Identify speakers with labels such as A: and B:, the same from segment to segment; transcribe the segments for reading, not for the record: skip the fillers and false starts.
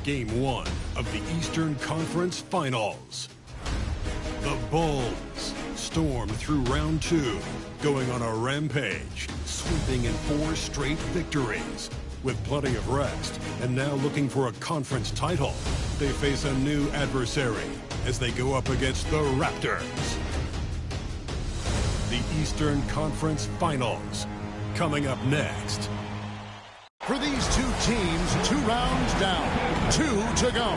A: Game 1 of the Eastern Conference Finals. The Bulls stormed through round 2, going on a rampage, sweeping in 4 straight victories. With plenty of rest, and now looking for a conference title, they face a new adversary as they go up against the Raptors. The Eastern Conference Finals, coming up next.
B: For these two teams, 2 rounds down, 2 to go.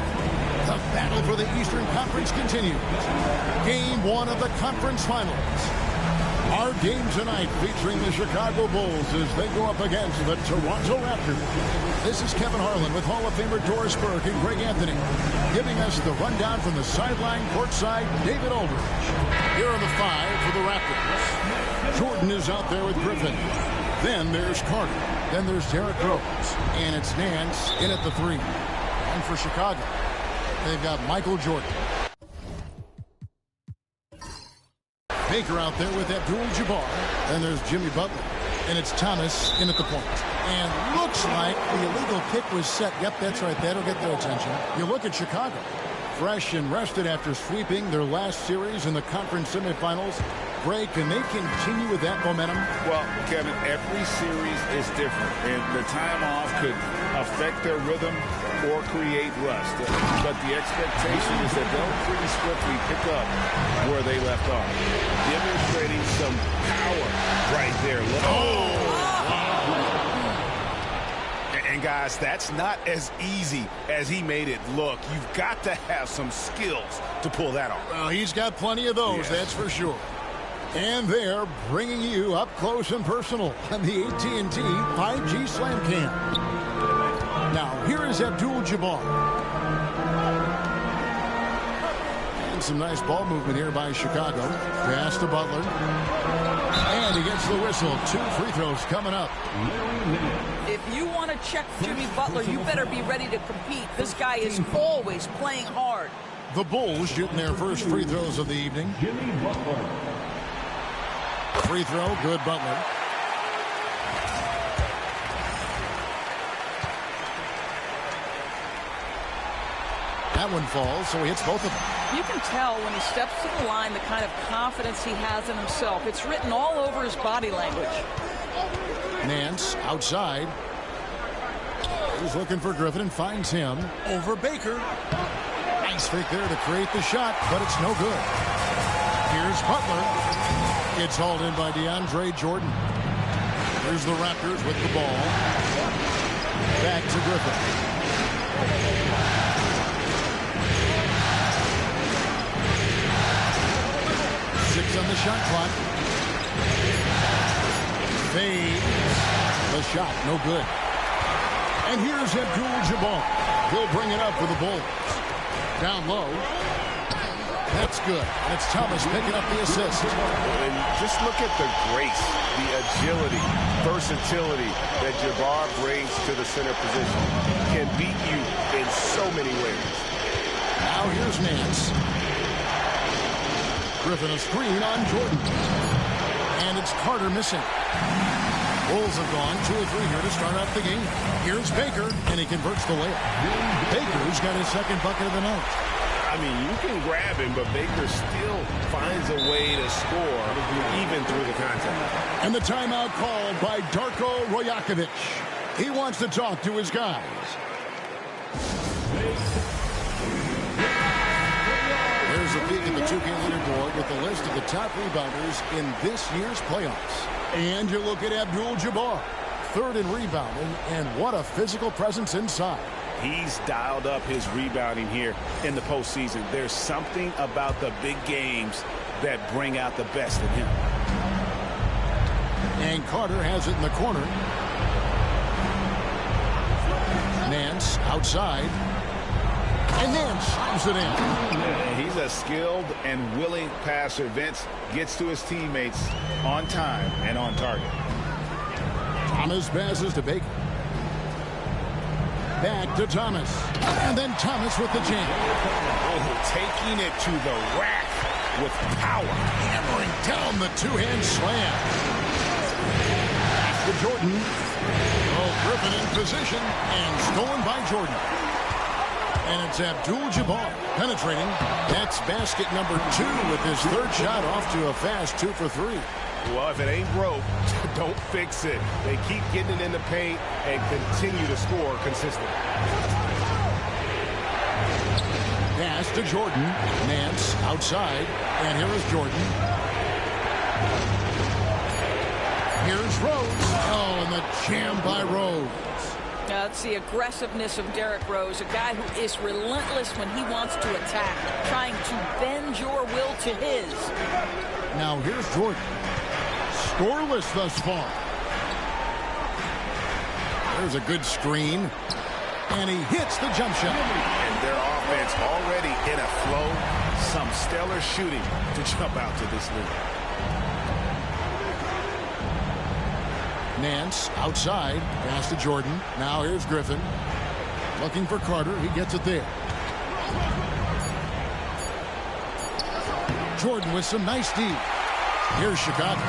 B: The battle for the Eastern Conference continues. Game 1 of the conference finals. Our game tonight featuring the Chicago Bulls as they go up against the Toronto Raptors. This is Kevin Harlan with Hall of Famer Doris Burke and Greg Anthony, giving us the rundown from the sideline courtside, David Aldridge. Here are the 5 for the Raptors. Jordan is out there with Griffin. Then there's Carter. Then there's Derrick Rose. And it's Nance in at the 3. And for Chicago, they've got Michael Jordan. Baker out there with Abdul-Jabbar. Then there's Jimmy Butler. And it's Thomas in at the point. And looks like the illegal kick was set. Yep, that's right. That'll get their attention. You look at Chicago. Fresh and rested after sweeping their last series in the conference semifinals. Greg, can they continue with that momentum?
C: Well, Kevin, every series is different, and the time off could affect their rhythm or create rust. But the expectation is that they'll pretty swiftly pick up where they left off, demonstrating some power right there. And guys, that's not as easy as he made it look. You've got to have some skills to pull that off.
B: Well, he's got plenty of those, that's for sure. And they're bringing you up close and personal on the AT&T 5G Slam Cam. Now, here is Abdul-Jabbar. And some nice ball movement here by Chicago. Pass to Butler. And he gets the whistle. 2 free throws coming up.
D: If you want to check Jimmy Butler, you better be ready to compete. This guy is always playing hard.
B: The Bulls shooting their first free throws of the evening.
E: Jimmy Butler.
B: Free throw, good Butler. That one falls, so he hits both of them.
D: You can tell when he steps to the line the kind of confidence he has in himself. It's written all over his body language.
B: Nance outside. He's looking for Griffin and finds him over Baker. Nice fake there to create the shot, but it's no good. Here's Butler. It's hauled in by DeAndre Jordan. Here's the Raptors with the ball. Back to Griffin. Six on the shot clock. Fades. The shot, no good. And here's Abdul-Jabbar. He'll bring it up for the Bulls. Down low. That's good. And it's Thomas picking up the assist.
C: And just look at the grace, the agility, versatility that Jabbar brings to the center position. Can beat you in so many ways.
B: Now here's Nance. Griffin a screen on Jordan. And it's Carter missing. Bulls have gone 2 or 3 here to start off the game. Here's Baker, and he converts the layup. Baker's got his second bucket of the night.
C: I mean, you can grab him, but Baker still finds a way to score even through the contact.
B: And the timeout called by Darko Rajakovic. He wants to talk to his guys. There's a peek at the 2K leaderboard with the list of the top rebounders in this year's playoffs. And you look at Abdul-Jabbar, 3rd in rebounding, and what a physical presence inside.
C: He's dialed up his rebounding here in the postseason. There's something about the big games that bring out the best in him.
B: And Carter has it in the corner. Nance outside. And Nance slams it in.
C: He's a skilled and willing passer. Vince gets to his teammates on time and on target.
B: Thomas passes to Baker. Back to Thomas. And then Thomas with the jam.
C: Oh, taking it to the rack with power.
B: Hammering down the 2-hand slam. Back to Jordan. Oh, Griffin in position and stolen by Jordan. And it's Abdul-Jabbar penetrating. That's basket number 2 with his third shot off to a fast 2 for 3.
E: Well, if it ain't broke, don't fix it. They keep getting it in the paint and continue to score consistently.
B: Pass to Jordan. Nance outside. And here is Jordan. Here's Rose. Oh, and the jam by Rose.
D: That's the aggressiveness of Derrick Rose, a guy who is relentless when he wants to attack, trying to bend your will to his.
B: Now here's Jordan. Scoreless thus far. There's a good screen. And he hits the jump shot.
C: And their offense already in a flow. Some stellar shooting to jump out to this lead.
B: Nance outside. Pass to Jordan. Now here's Griffin. Looking for Carter. He gets it there. Jordan with some nice D. Here's Chicago.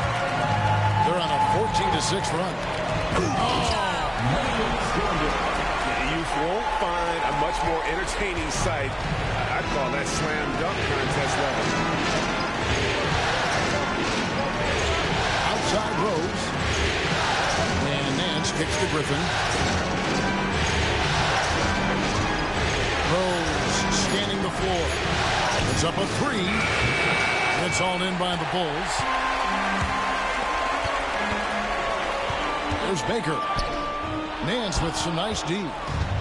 B: They're on a 14-6 run. Oh.
E: You won't find a much more entertaining sight. I'd call that slam dunk contest level.
B: Outside Rose. And Nance kicks to Griffin. Rose scanning the floor. It's up a 3. It's all in by the Bulls. There's Baker. Nance with some nice D.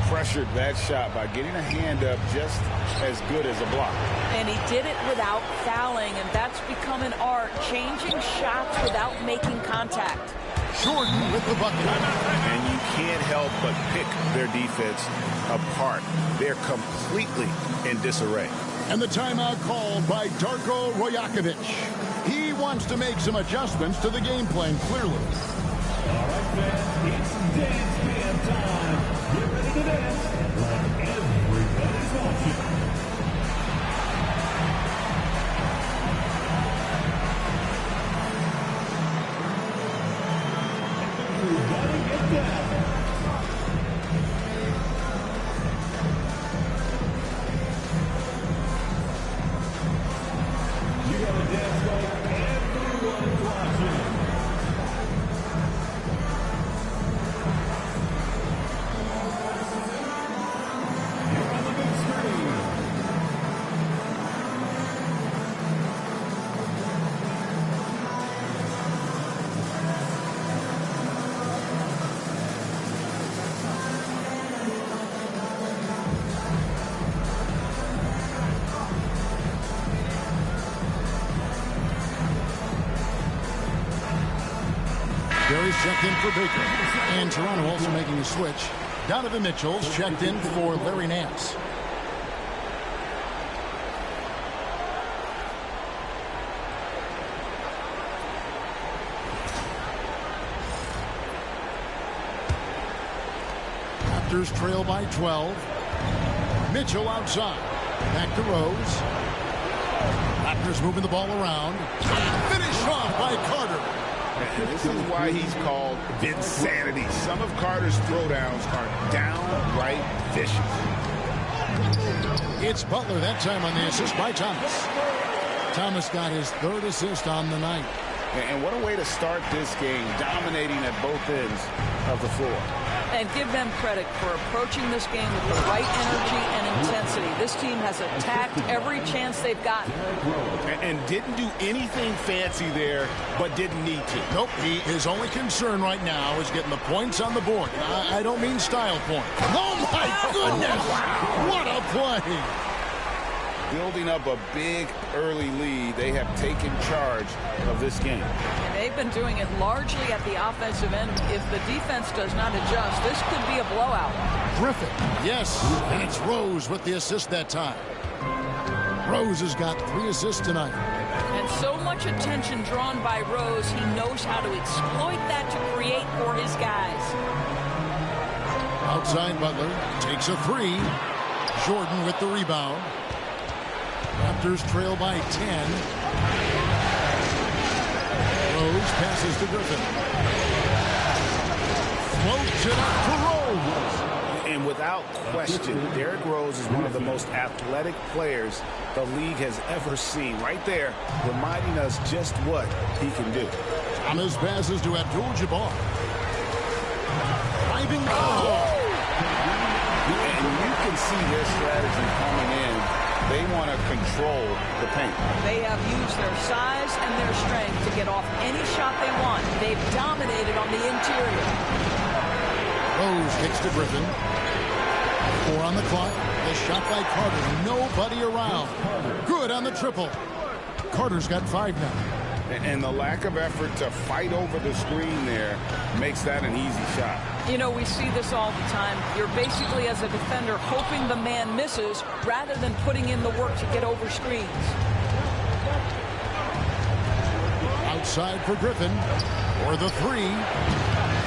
C: Pressured that shot by getting a hand up just as good as a block.
D: And he did it without fouling, and that's become an art, changing shots without making contact.
B: Jordan with the bucket.
C: And you can't help but pick their defense apart. They're completely in disarray.
B: And the timeout called by Darko Rojakovic. He wants to make some adjustments to the game plan, clearly.
F: All right, fans, it's dance band time. Get ready to dance like everybody's watching. Everybody get down. You gotta dance like everyone's watching.
B: Gary's checked in for Baker. And Toronto also making a switch. Donovan Mitchell's checked in for Larry Nance. Raptors trail by 12. Mitchell outside. Back to Rose. Raptors moving the ball around. Finished off by Carter.
C: And this is why he's called Vinsanity. Some of Carter's throwdowns are downright vicious.
B: It's Butler that time on the assist by Thomas. Thomas got his third assist on the night.
C: And what a way to start this game, dominating at both ends of the floor.
D: And give them credit for approaching this game with the right energy and intensity. This team has attacked every chance they've gotten.
E: And didn't do anything fancy there, but didn't need to.
B: Nope, his only concern right now is getting the points on the board. I don't mean style points. Oh, my goodness! What a play!
C: Building up a big early lead, they have taken charge of this game.
D: They've been doing it largely at the offensive end. If the defense does not adjust, this could be a blowout.
B: Griffin, yes, and it's Rose with the assist that time. Rose has got 3 assists tonight.
D: And so much attention drawn by Rose, he knows how to exploit that to create for his guys.
B: Outside Butler takes a 3. Jordan with the rebound. Raptors trail by 10. Rose passes to Griffin. Floats it up to Rose.
C: And without question, Derrick Rose is one of the most athletic players the league has ever seen. Right there, reminding us just what he can do.
B: Thomas passes to Abdul-Jabbar. Driving.
C: And you can see their strategy coming in. They want to control the paint.
D: They have used their size and their strength to get off any shot they want. They've dominated on the interior.
B: Rose kicks to Griffin. 4 on the clock. The shot by Carter. Nobody around. Good on the triple. Carter's got 5 now.
C: And the lack of effort to fight over the screen there makes that an easy shot.
D: You know, we see this all the time. You're basically, as a defender, hoping the man misses rather than putting in the work to get over screens.
B: Outside for Griffin. For the 3.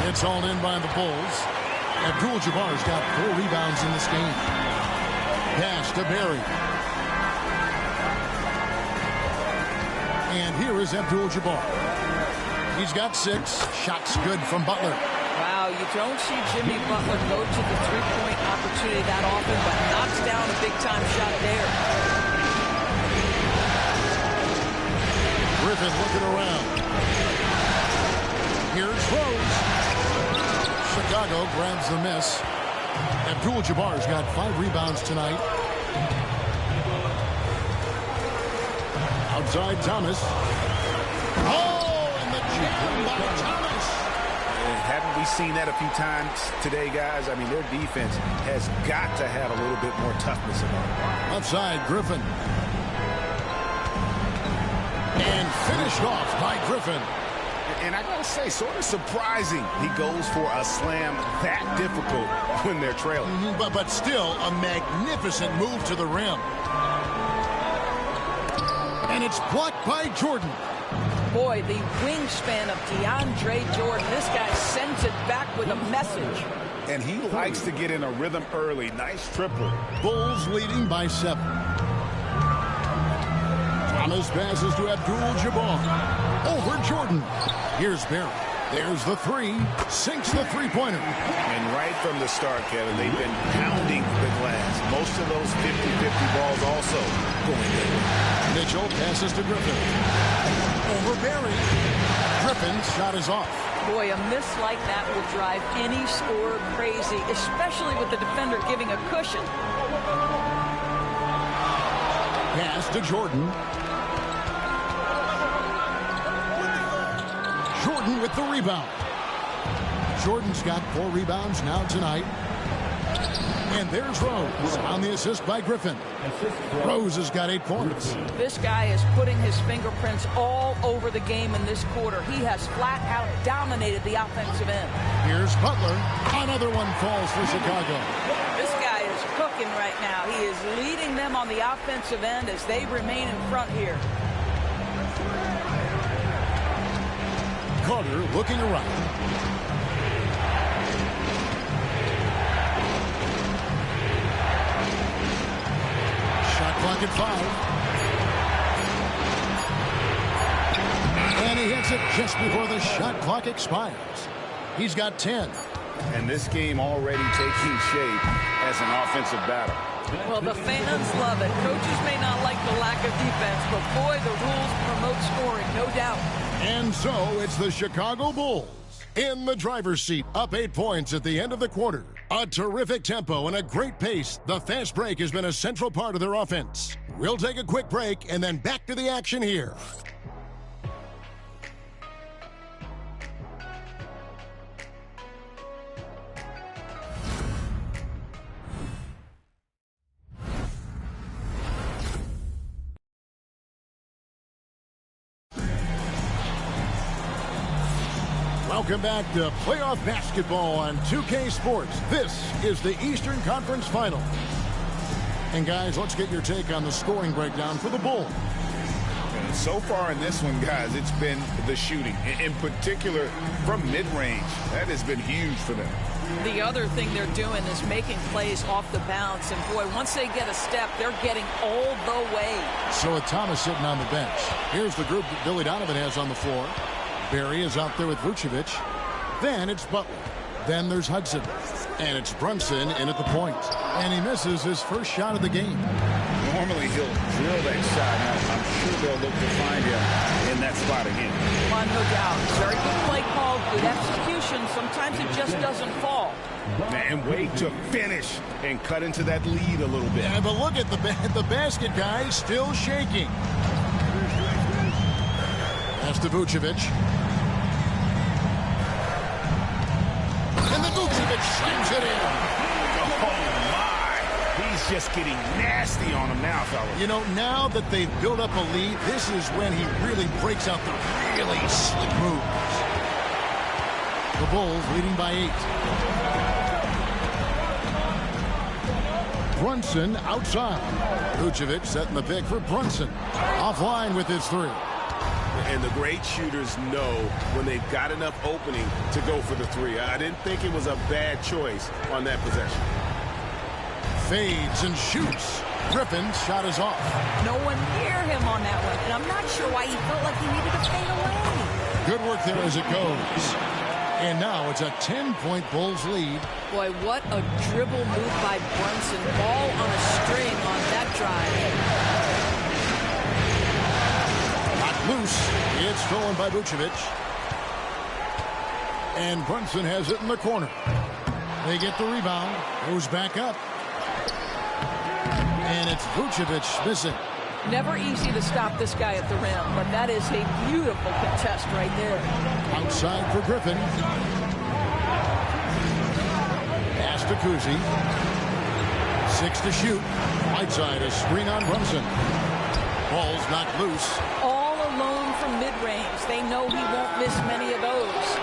B: It's all in by the Bulls. Abdul-Jabbar's got 4 rebounds in this game. Pass to Barry. And here is Abdul-Jabbar. He's got 6. Shots good from Butler.
D: Wow, you don't see Jimmy Butler go to the three-point opportunity that often, but knocks down a big-time shot there.
B: Griffin looking around. Here's Rose. Chicago grabs the miss. Abdul-Jabbar's got 5 rebounds tonight. Outside Thomas. Oh, and the jam by Thomas.
C: Haven't we seen that a few times today, guys? I mean, their defense has got to have a little bit more toughness about it.
B: Outside Griffin. And finished off by Griffin.
C: And I gotta say, sort of surprising he goes for a slam that difficult when they're trailing.
B: But still a magnificent move to the rim. And it's blocked by Jordan.
D: Boy, the wingspan of DeAndre Jordan. This guy sends it back with a message.
C: And he likes to get in a rhythm early. Nice triple.
B: Bulls leading by 7. Thomas passes to Abdul-Jabbar. Over Jordan. Here's Barry. There's the 3. Sinks the three-pointer.
C: And right from the start, Kevin, they've been pounding the glass. Most of those 50-50 balls also going in.
B: Mitchell passes to Griffin. Over Barry. Griffin's shot is off.
D: Boy, a miss like that will drive any scorer crazy, especially with the defender giving a cushion.
B: Pass to Jordan. Jordan with the rebound. Jordan's got 4 rebounds now tonight. And there's Rose on the assist by Griffin. Rose has got 8 points.
D: This guy is putting his fingerprints all over the game in this quarter. He has flat out dominated the offensive end.
B: Here's Butler. Another one falls for Chicago.
D: This guy is cooking right now. He is leading them on the offensive end as they remain in front here.
B: Carter looking around. Shot clock at 5. And he hits it just before the shot clock expires. He's got 10.
C: And this game already taking shape as an offensive battle.
D: Well, the fans love it. Coaches may not like the lack of defense, but boy, the rules promote scoring, no doubt.
B: And so it's the Chicago Bulls in the driver's seat, up 8 points at the end of the quarter. A terrific tempo and a great pace. The fast break has been a central part of their offense. We'll take a quick break and then back to the action here. Welcome back to playoff basketball on 2K Sports. This is the Eastern Conference Final. And guys, let's get your take on the scoring breakdown for the Bulls.
C: And so far in this one, guys, it's been the shooting. In particular, from mid-range. That has been huge for them.
D: The other thing they're doing is making plays off the bounce. And boy, once they get a step, they're getting all the way.
B: So with Thomas sitting on the bench, here's the group that Billy Donovan has on the floor. Barry is out there with Vucevic. Then it's Butler. Then there's Hudson. And it's Brunson in at the point. And he misses his first shot of the game.
C: Normally he'll drill that shot. Now, I'm sure they'll look to find him in that spot again.
D: Well, no doubt. Very good play call, good execution. Sometimes it just doesn't fall.
E: And wait to finish and cut into that lead a little bit.
B: Yeah, but look at the basket guy still shaking. That's to Vucevic. And the Vucevic slams it in.
E: Oh, my. He's just getting nasty on him now, fellas.
B: You know, now that they've built up a lead, this is when he really breaks out the really slick moves. The Bulls leading by 8. Brunson outside. Vucevic setting the pick for Brunson. Offline with his three.
E: And the great shooters know when they've got enough opening to go for the three. I didn't think it was a bad choice on that possession.
B: Fades and shoots. Griffin's shot is off.
D: No one near him on that one, and I'm not sure why he felt like he needed to fade away.
B: Good work there as it goes. And now it's a 10-point Bulls lead.
D: Boy, what a dribble move by Brunson. Ball on a string on that drive.
B: Loose. It's stolen by Vucevic. And Brunson has it in the corner. They get the rebound. Goes back up. And it's Vucevic missing.
D: Never easy to stop this guy at the rim, but that is a beautiful contest right there.
B: Outside for Griffin. Pass to Kuzi. 6 to shoot. Right side, a screen on Brunson. Ball's knocked loose.
D: All alone from mid-range. They know he won't miss many of those.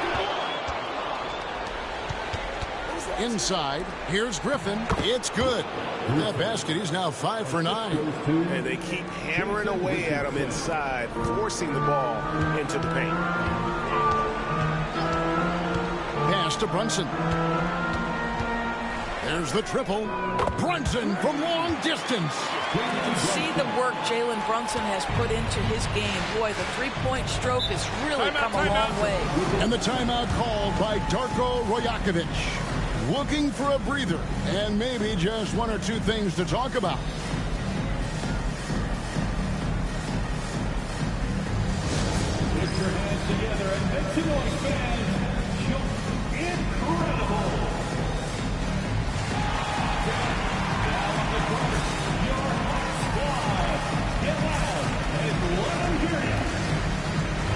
B: Inside, here's Griffin. It's good. That basket, he's now 5 for 9.
E: And they keep hammering away at him inside, forcing the ball into the paint.
B: Pass to Brunson. There's the triple. Brunson from long distance.
D: See the work Jalen Brunson has put into his game. Boy, the three-point stroke has really come a long way.
B: And the timeout called by Darko Rajakovic. Looking for a breather and maybe just one or two things to talk about.
F: Put your hands together and make some noise, fans. You're incredible. Now on the court, your hot squad. Get loud and let them hear you.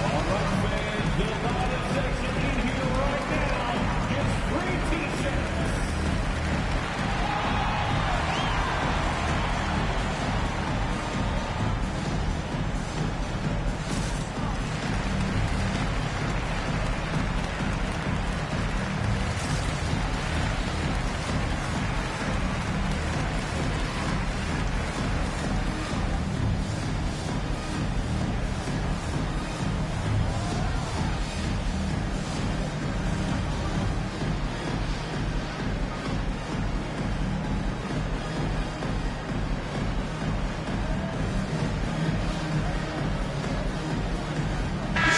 F: All right, fans, the bottom section in here right now gets free t-shirts.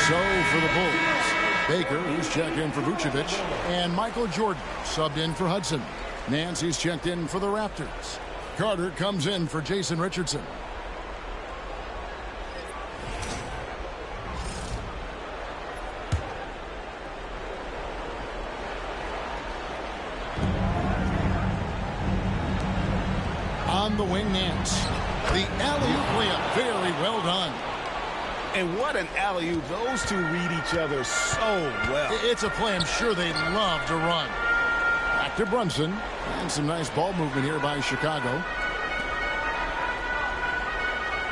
B: So for the Bulls, Baker, who's checked in for Vucevic, and Michael Jordan subbed in for Hudson. Nancy's checked in for the Raptors. Carter comes in for Jason Richardson. On the wing, Nance. The alley-oop layup, very well done.
E: And what an alley-oop. Those two read each other so well.
B: It's a play I'm sure they love to run. Back to Brunson. And some nice ball movement here by Chicago.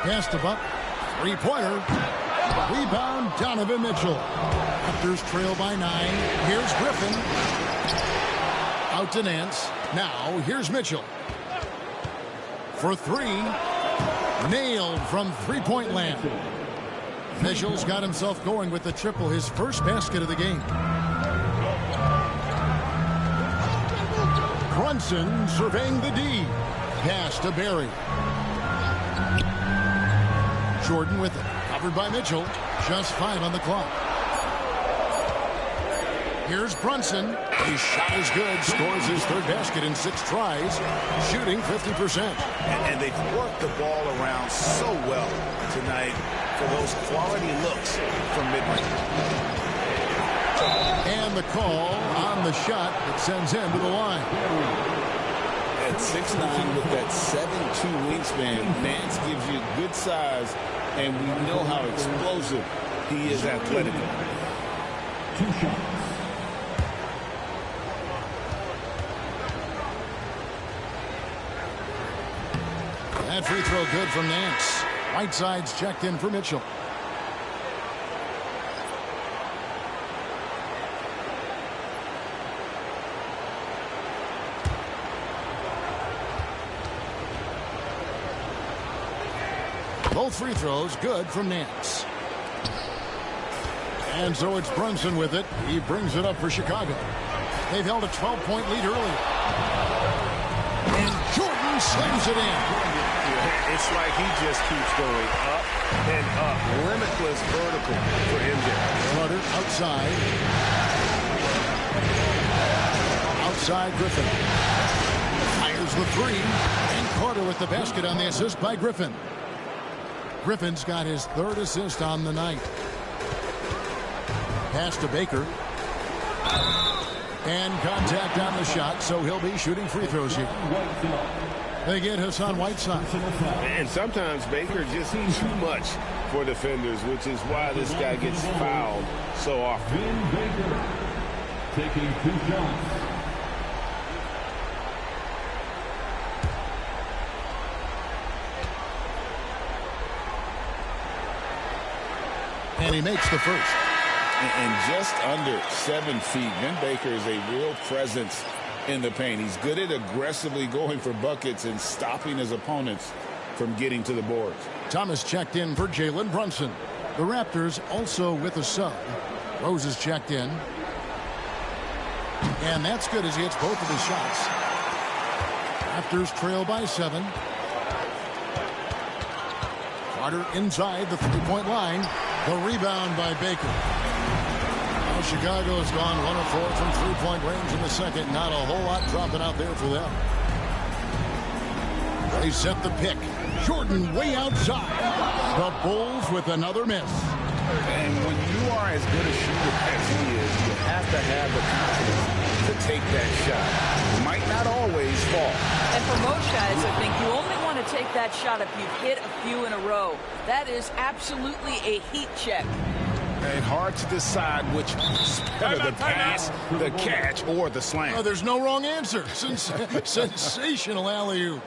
B: Pass to Buck. Three-pointer. Rebound, Donovan Mitchell. Raptors trail by 9. Here's Griffin. Out to Nance. Now, here's Mitchell. For 3. Nailed from three-point land. Mitchell's got himself going with the triple, his first basket of the game. Brunson surveying the D. Pass to Barry. Jordan with it. Covered by Mitchell. Just 5 on the clock. Here's Brunson. His shot is good. Scores his third basket in 6 tries. Shooting 50%.
C: And they've worked the ball around so well tonight for those quality looks from mid-range.
B: And the call on the shot that sends him to the line.
C: At 6'9" with that 7'2" wingspan, Nance gives you good size, and we know how explosive he is athletically.
F: 2 shots.
B: That free throw good from Nance. Whiteside's checked in for Mitchell. Both free throws good from Nance. And so it's Brunson with it. He brings it up for Chicago. They've held a 12-point lead early. And Jordan slams it in.
E: It's like he just keeps going up and up. Limitless vertical for MJ.
B: Carter outside. Outside Griffin. Fires the 3. And Carter with the basket on the assist by Griffin. Griffin's got his 3rd assist on the night. Pass to Baker. And contact on the shot, so he'll be shooting free throws here. They get Hassan Whiteside.
E: And sometimes Baker just too much for defenders, which is why this guy gets fouled so often.
F: Vin Baker taking 2 shots.
B: And he makes the first.
C: And just under 7 feet, Vin Baker is a real presence in the paint. He's good at aggressively going for buckets and stopping his opponents from getting to the boards.
B: Thomas checked in for Jalen Brunson. The Raptors also with a sub. Rose is checked in. And that's good as he hits both of his shots. Raptors trail by 7. Carter inside the 3-point line. The rebound by Baker. Now Chicago has gone 1 of 4 from 3-point range in the second. Not a whole lot dropping out there for them. They set the pick. Jordan way outside. The Bulls with another miss.
C: And when you are as good a shooter as he is, you have to have the confidence to take that shot. Might not always fall.
D: And for most guys, I think you only want to take that shot if you've hit a few in a row. That is absolutely a heat check.
C: And hard to decide which is better, the pass, the catch, or the slam.
B: Oh, there's no wrong answer. Sensational alley-oop.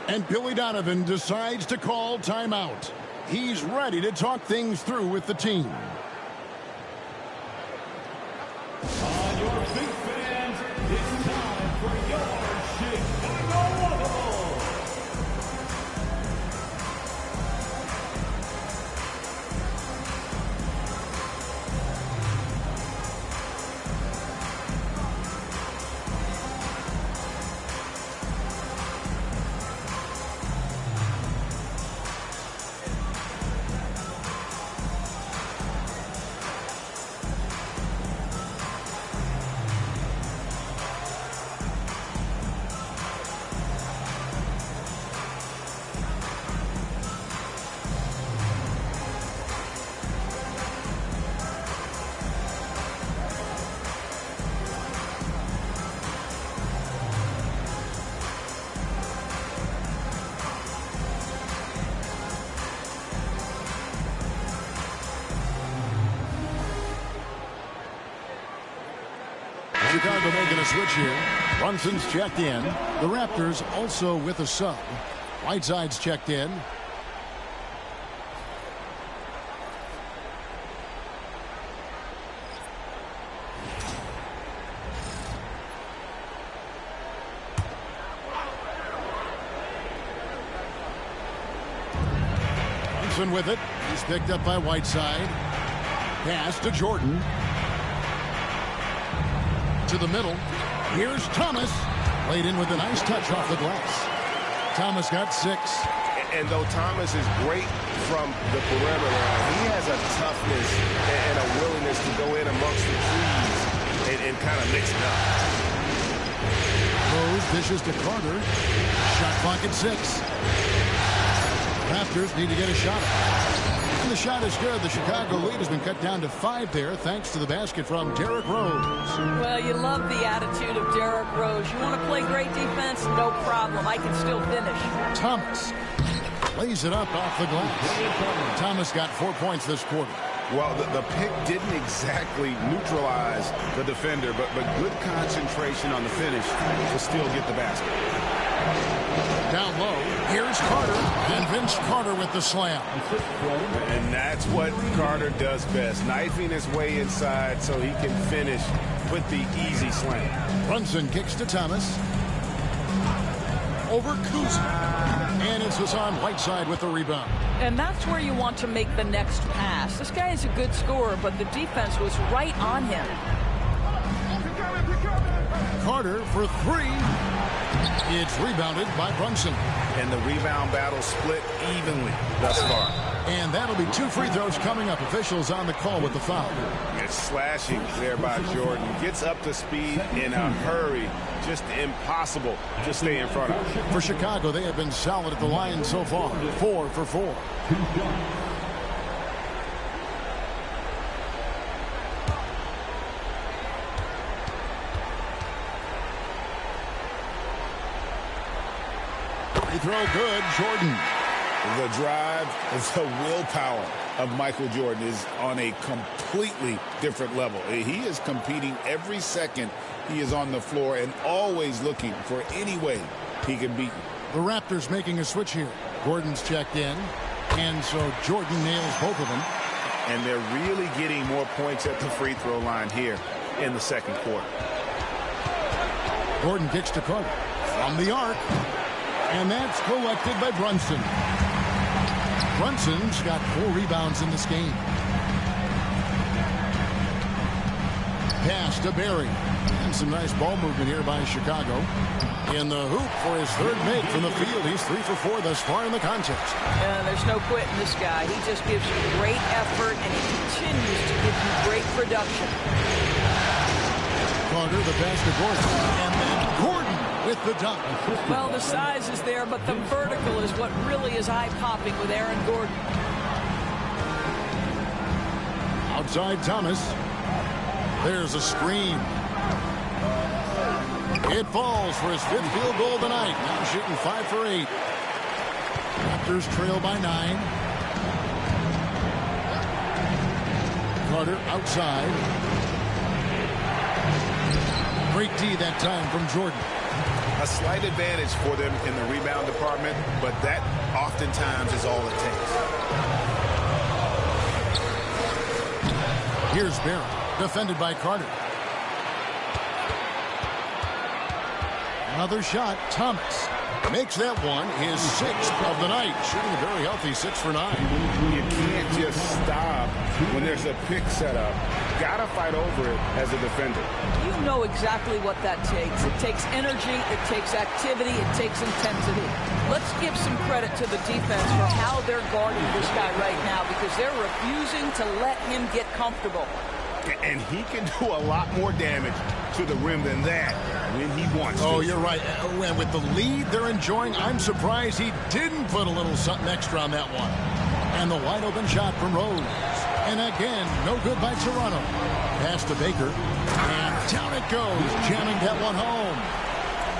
B: And Billy Donovan decides to call timeout. He's ready to talk things through with the team.
F: On your feet, fans, it's time for your Chicago Bulls.
B: Chicago making a switch here. Brunson's checked in. The Raptors also with a sub. Whiteside's checked in. Brunson with it. He's picked up by Whiteside. Pass to Jordan. To the middle. Here's Thomas. Played in with a nice touch off the glass. Thomas got 6.
E: And though Thomas is great from the perimeter, he has a toughness and a willingness to go in amongst the trees and mixing up.
B: Rose dishes to Carter. Shot clock at 6. Raptors need to get a shot. And the shot is good. The Chicago lead has been cut down to 5 there thanks to the basket from Derrick Rose.
D: Well, you love the attitude of Derrick Rose. You want to play great defense? No problem. I can still finish.
B: Thomas lays it up off the glass. Thomas got 4 points this quarter.
C: Well, the pick didn't exactly neutralize the defender, but good concentration on the finish to still get the basket.
B: Down low, here's Carter, and Vince Carter with the slam.
E: And that's what Carter does best, knifing his way inside so he can finish with the easy slam.
B: Brunson kicks to Thomas. Over Kuzma. And it's Hassan Whiteside with the rebound.
D: And that's where you want to make the next pass. This guy is a good scorer, but the defense was right on him.
B: Carter for 3. It's rebounded by Brunson.
C: And the rebound battle split evenly thus far.
B: And that'll be 2 free throws coming up. Officials on the call with the foul.
E: It's slashing there by Jordan. Gets up to speed in a hurry. Just impossible to stay in front of.
B: For Chicago, they have been solid at the line so far. 4 for 4. Free throw good, Jordan.
C: The drive, the willpower of Michael Jordan is on a completely different level. He is competing every second he is on the floor and always looking for any way he can beat you.
B: The Raptors making a switch here. Gordon's checked in, and so Jordan nails both of them.
E: And they're really getting more points at the free throw line here in the second quarter.
B: Gordon kicks to Carter from the arc, and that's collected by Brunson. Brunson's got 4 rebounds in this game. Pass to Barry. And some nice ball movement here by Chicago. In the hoop for his 3rd make from the field. He's 3 for 4 thus far in the contest.
D: There's no quitting this guy. He just gives you great effort, and he continues to give you great production.
B: Carter, the pass to Gordon. And then Gordon with the dunk.
D: Well, the size is there, but the vertical is what really is eye-popping with Aaron Gordon.
B: Outside Thomas. There's a screen. It falls for his 5th field goal tonight. Now shooting 5 for 8. Raptors trail by 9. Carter outside. Great D that time from Jordan.
C: A slight advantage for them in the rebound department, but that oftentimes is all it takes.
B: Here's Barry, defended by Carter. Another shot, Thomas. Makes that one his 6th of the night. Shooting a very healthy 6 for 9.
C: You can't just stop when there's a pick set up. Gotta fight over it as a defender.
D: You know exactly what that takes. It takes energy, it takes activity, it takes intensity. Let's give some credit to the defense for how they're guarding this guy right now, because they're refusing to let him get comfortable.
E: And he can do a lot more damage to the rim than that when he wants to.
B: Oh, you're right. And with the lead they're enjoying, I'm surprised he didn't put a little something extra on that one. And the wide open shot from Rose. And again, no good by Toronto. Pass to Baker. And down it goes, jamming that one home.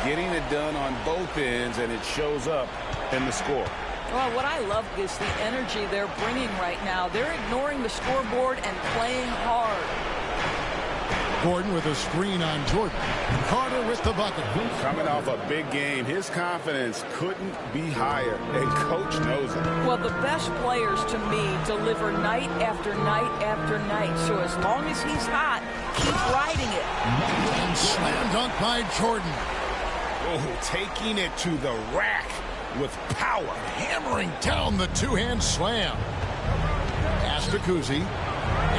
E: Getting it done on both ends, and it shows up in the score.
D: Well, what I love is the energy they're bringing right now. They're ignoring the scoreboard and playing hard.
B: Gordon with a screen on Jordan. Carter with the bucket.
E: Coming off a big game, his confidence couldn't be higher, and Coach knows it.
D: Well, the best players, to me, deliver night after night after night. So as long as he's hot, keep riding it.
B: And slam dunk by Jordan.
E: Oh, taking it to the rack with power.
B: Hammering down the two-hand slam. Pass to Kuzi.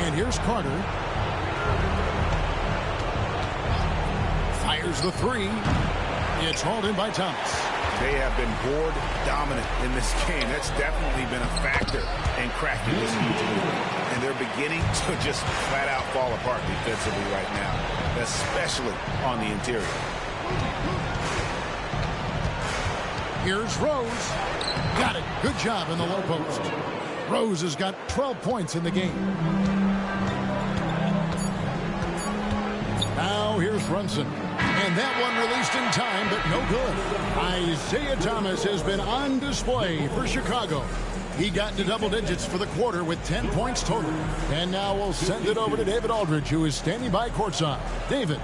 B: And here's Carter. Fires the three. It's hauled in by Thomas.
C: They have been board dominant in this game. That's definitely been a factor in cracking this huge lead. And they're beginning to just flat out fall apart defensively right now, especially on the interior.
B: Here's Rose. Got it. Good job in the low post. Rose has got 12 points in the game. Now here's Brunson. And that one released in time, but no good. Isaiah Thomas has been on display for Chicago. He got into double digits for the quarter with 10 points total. And now we'll send it over to David Aldridge, who is standing by courtside. David.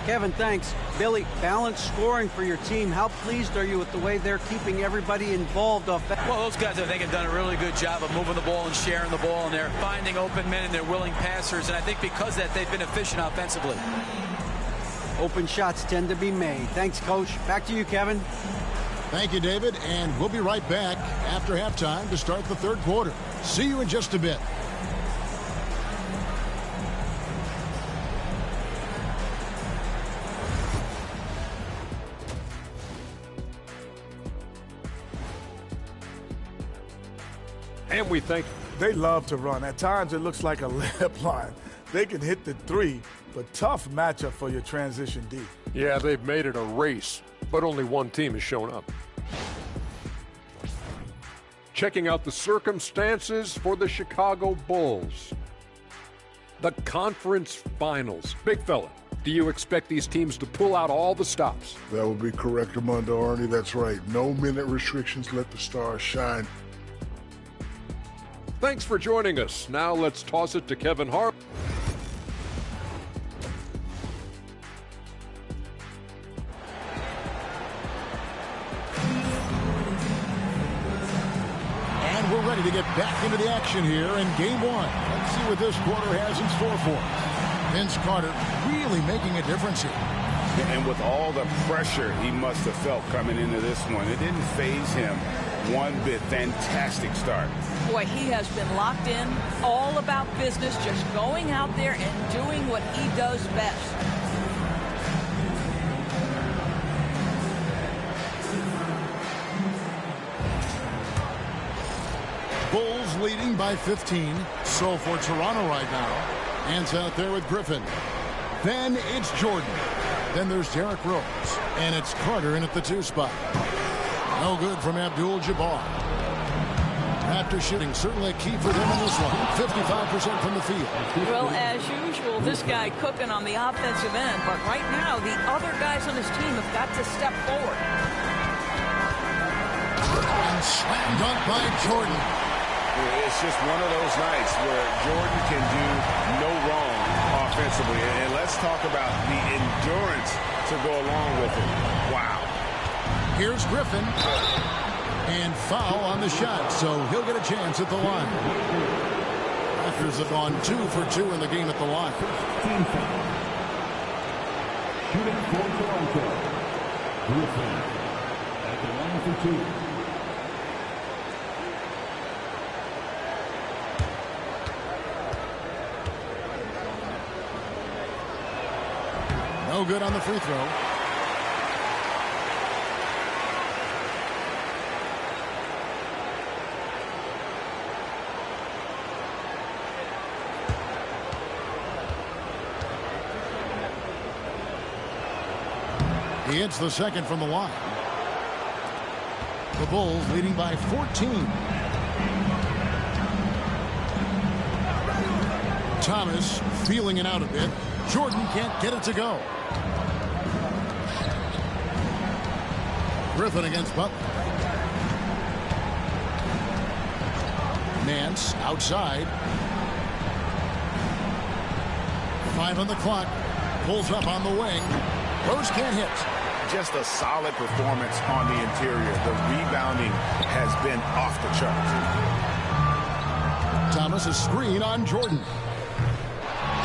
G: Kevin, thanks. Billy, balanced scoring for your team. How pleased are you with the way they're keeping everybody involved offensively?
H: Well, those guys, I think, have done a really good job of moving the ball and sharing the ball, and they're finding open men and they're willing passers, and I think because of that, they've been efficient offensively.
G: Open shots tend to be made. Thanks, Coach. Back to you, Kevin.
B: Thank you, David, and we'll be right back after halftime to start the third quarter. See you in just a bit.
I: And we think
J: they love to run. At times it looks like a layup line. They can hit the three, but tough matchup for your transition D.
I: Yeah, they've made it a race, but only one team has shown up. Checking out the circumstances for the Chicago Bulls. The conference finals. Big fella, do you expect these teams to pull out all the stops?
K: That would be correct, Armando Arnie. That's right. No minute restrictions. Let the stars shine.
I: Thanks for joining us. Now let's toss it to Kevin Hart.
B: And we're ready to get back into the action here in game one. Let's see what this quarter has in store for us. Vince Carter really making a difference here.
C: And with all the pressure he must have felt coming into this one, it didn't faze him one bit. Fantastic start.
D: Boy, he has been locked in, all about business, just going out there and doing what he does best.
B: Bulls leading by 15. So for Toronto right now. Hands out there with Griffin. Then it's Jordan. Then there's Derrick Rose. And it's Carter in at the 2 spot. No good from Abdul-Jabbar. After shooting, certainly a key for them in this one. 55% from the field.
D: Well, as usual, this guy cooking on the offensive end. But right now, the other guys on his team have got to step forward.
B: And slam dunk by Jordan.
C: It's just one of those nights where Jordan can do no wrong offensively. And let's talk about the endurance to go along with it. Wow.
B: Here's Griffin. And foul on the shot, so he'll get a chance at the line. Raptors have gone 2 for 2 in the game at the line.
F: Shooting for Toronto. Griffin at the line for 2.
B: No good on the free throw. He hits the second from the line. The Bulls leading by 14. Thomas feeling it out a bit. Jordan can't get it to go. Griffin against Butler. Nance outside. 5 on the clock. Pulls up on the wing. Rose can't hit.
C: Just a solid performance on the interior. The rebounding has been off the charts.
B: Thomas a screen on Jordan.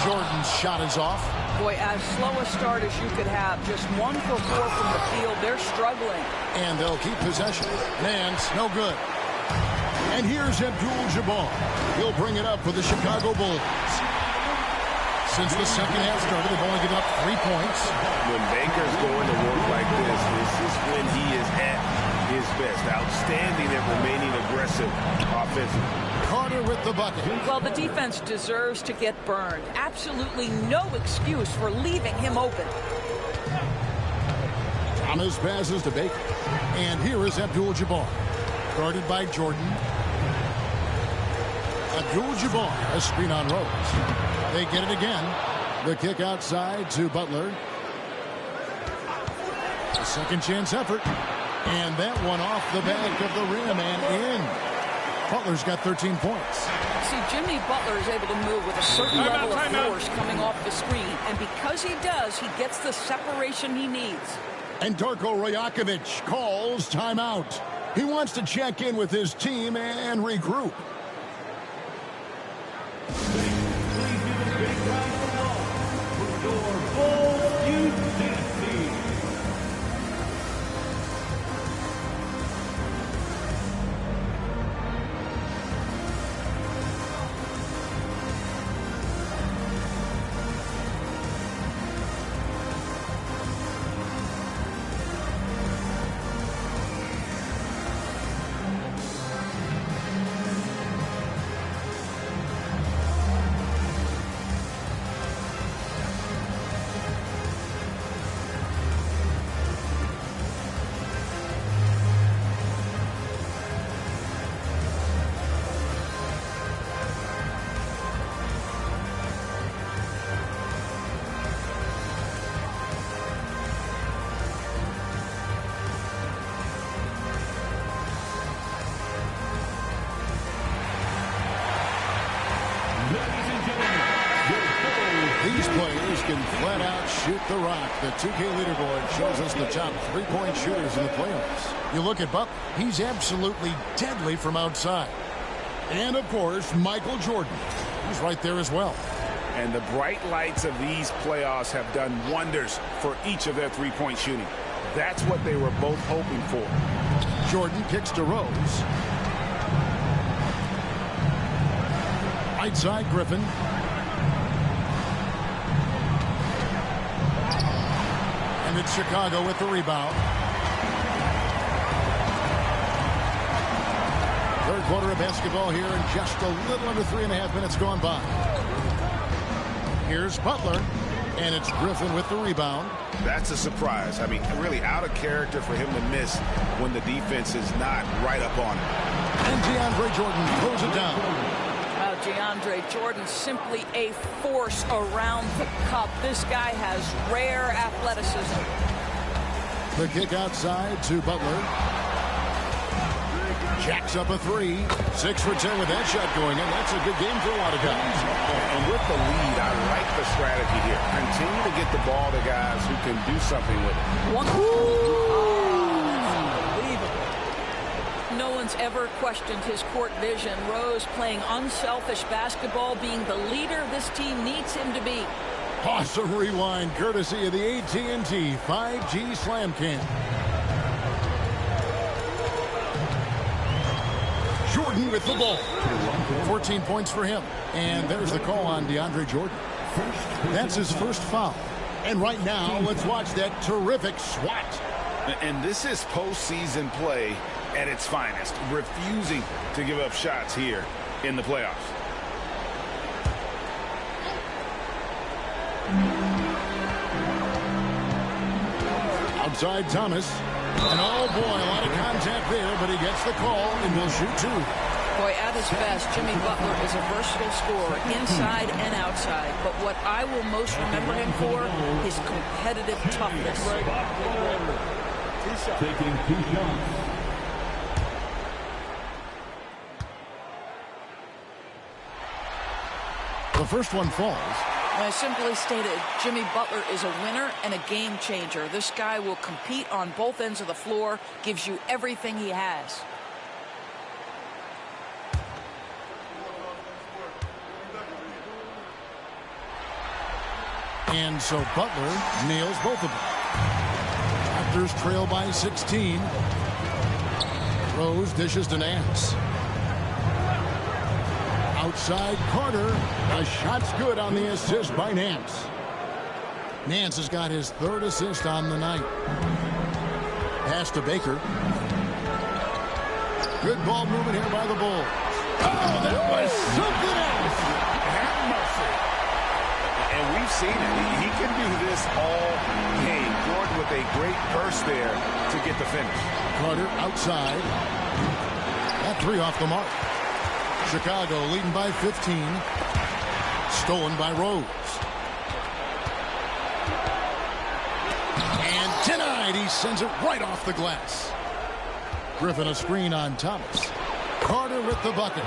B: Jordan's shot is off.
D: Boy, as slow a start as you could have. Just 1 for 4 from the field. They're struggling.
B: And they'll keep possession. Nance, no good. And here's Abdul-Jabbar. He'll bring it up for the Chicago Bulls. Since the second half started, they've only given up 3 points.
E: When Baker's going to work like this is when he is at his best. Outstanding at remaining aggressive offensively.
B: Carter with the bucket.
D: Well, the defense deserves to get burned. Absolutely no excuse for leaving him open.
B: Thomas passes to Baker. And here is Abdul-Jabbar. Guarded by Jordan. Abdul-Jabbar, a screen on Rose. They get it again. The kick outside to Butler. A second chance effort. And that one off the back of the rim and in. Butler's got 13 points.
D: See, Jimmy Butler is able to move with a certain level of force coming off the screen. And because he does, he gets the separation he needs.
B: And Darko Rajakovic calls timeout. He wants to check in with his team and regroup. These players can flat out shoot the rock. The 2K leaderboard shows us the top three-point shooters in the playoffs. You look at Butler, he's absolutely deadly from outside. And, of course, Michael Jordan. He's right there as well.
C: And the bright lights of these playoffs have done wonders for each of their three-point shooting. That's what they were both hoping for.
B: Jordan kicks to Rose. Right side, Griffin. And it's Chicago with the rebound. Third quarter of basketball here, and just a little under 3.5 minutes gone by. Here's Butler, and it's Griffin with the rebound.
C: That's a surprise. I mean, really out of character for him to miss when the defense is not right up on him.
B: And DeAndre Jordan throws it down.
D: DeAndre Jordan, simply a force around the cup. This guy has rare athleticism.
B: The kick outside to Butler. Jacks up a three. 6 for 10 with that shot going in. That's a good game for a lot of guys.
C: And with the lead, I like the strategy here. Continue to get the ball to guys who can do something with it.
D: No one's ever questioned his court vision. Rose playing unselfish basketball, being the leader this team needs him to be.
B: Awesome rewind, courtesy of the AT&T 5G Slam Cam. Jordan with the ball. 14 points for him. And there's the call on DeAndre Jordan. That's his first foul. And right now, let's watch that terrific swat.
C: And this is postseason play at its finest, refusing to give up shots here in the playoffs.
B: Outside Thomas. And oh boy, a lot of contact there, but he gets the call and will shoot two.
D: Boy, at his best, Jimmy Butler is a versatile scorer, inside and outside. But what I will most remember him for, his competitive toughness.
F: Taking 2 shots.
B: The first one falls.
D: I simply stated, Jimmy Butler is a winner and a game changer. This guy will compete on both ends of the floor, gives you everything he has.
B: And so Butler nails both of them. Raptors trail by 16. Rose dishes to Nance. Outside Carter. The shot's good on the assist by Nance. Nance has got his 3rd assist on the night. Pass to Baker. Good ball movement here by the Bulls. Oh, that was something else.
C: Have mercy. And we've seen it. He can do this all game. Jordan with a great burst there to get the finish.
B: Carter outside. That 3 off the mark. Chicago leading by 15. Stolen by Rose. And denied. He sends it right off the glass. Griffin a screen on Thomas. Carter with the bucket.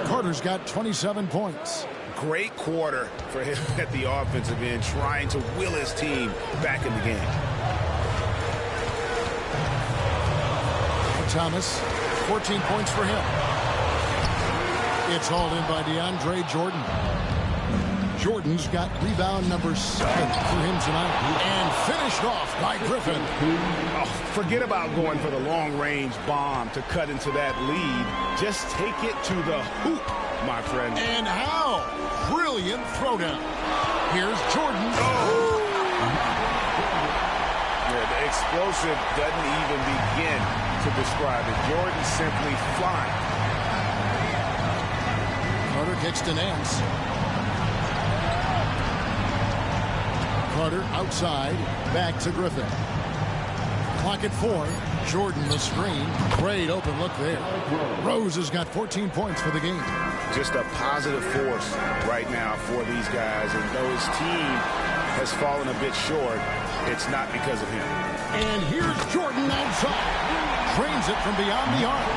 B: Carter's got 27 points.
C: Great quarter for him at the offensive end, trying to will his team back in the game.
B: Thomas, 14 points for him. It's hauled in by DeAndre Jordan. Jordan's got rebound number 7 for him tonight. And finished off by Griffin.
C: Oh, forget about going for the long-range bomb to cut into that lead. Just take it to the hoop, my friend.
B: And how? Brilliant throwdown. Here's Jordan.
C: Oh! Yeah, the explosive doesn't even begin to describe it. Jordan simply flying.
B: Carter kicks to Nance. Carter outside, back to Griffin. Clock at 4. Jordan the screen. Great open look there. Rose has got 14 points for the game.
C: Just a positive force right now for these guys. And though his team has fallen a bit short, it's not because of him.
B: And here's Jordan outside. Drains it from beyond the arc.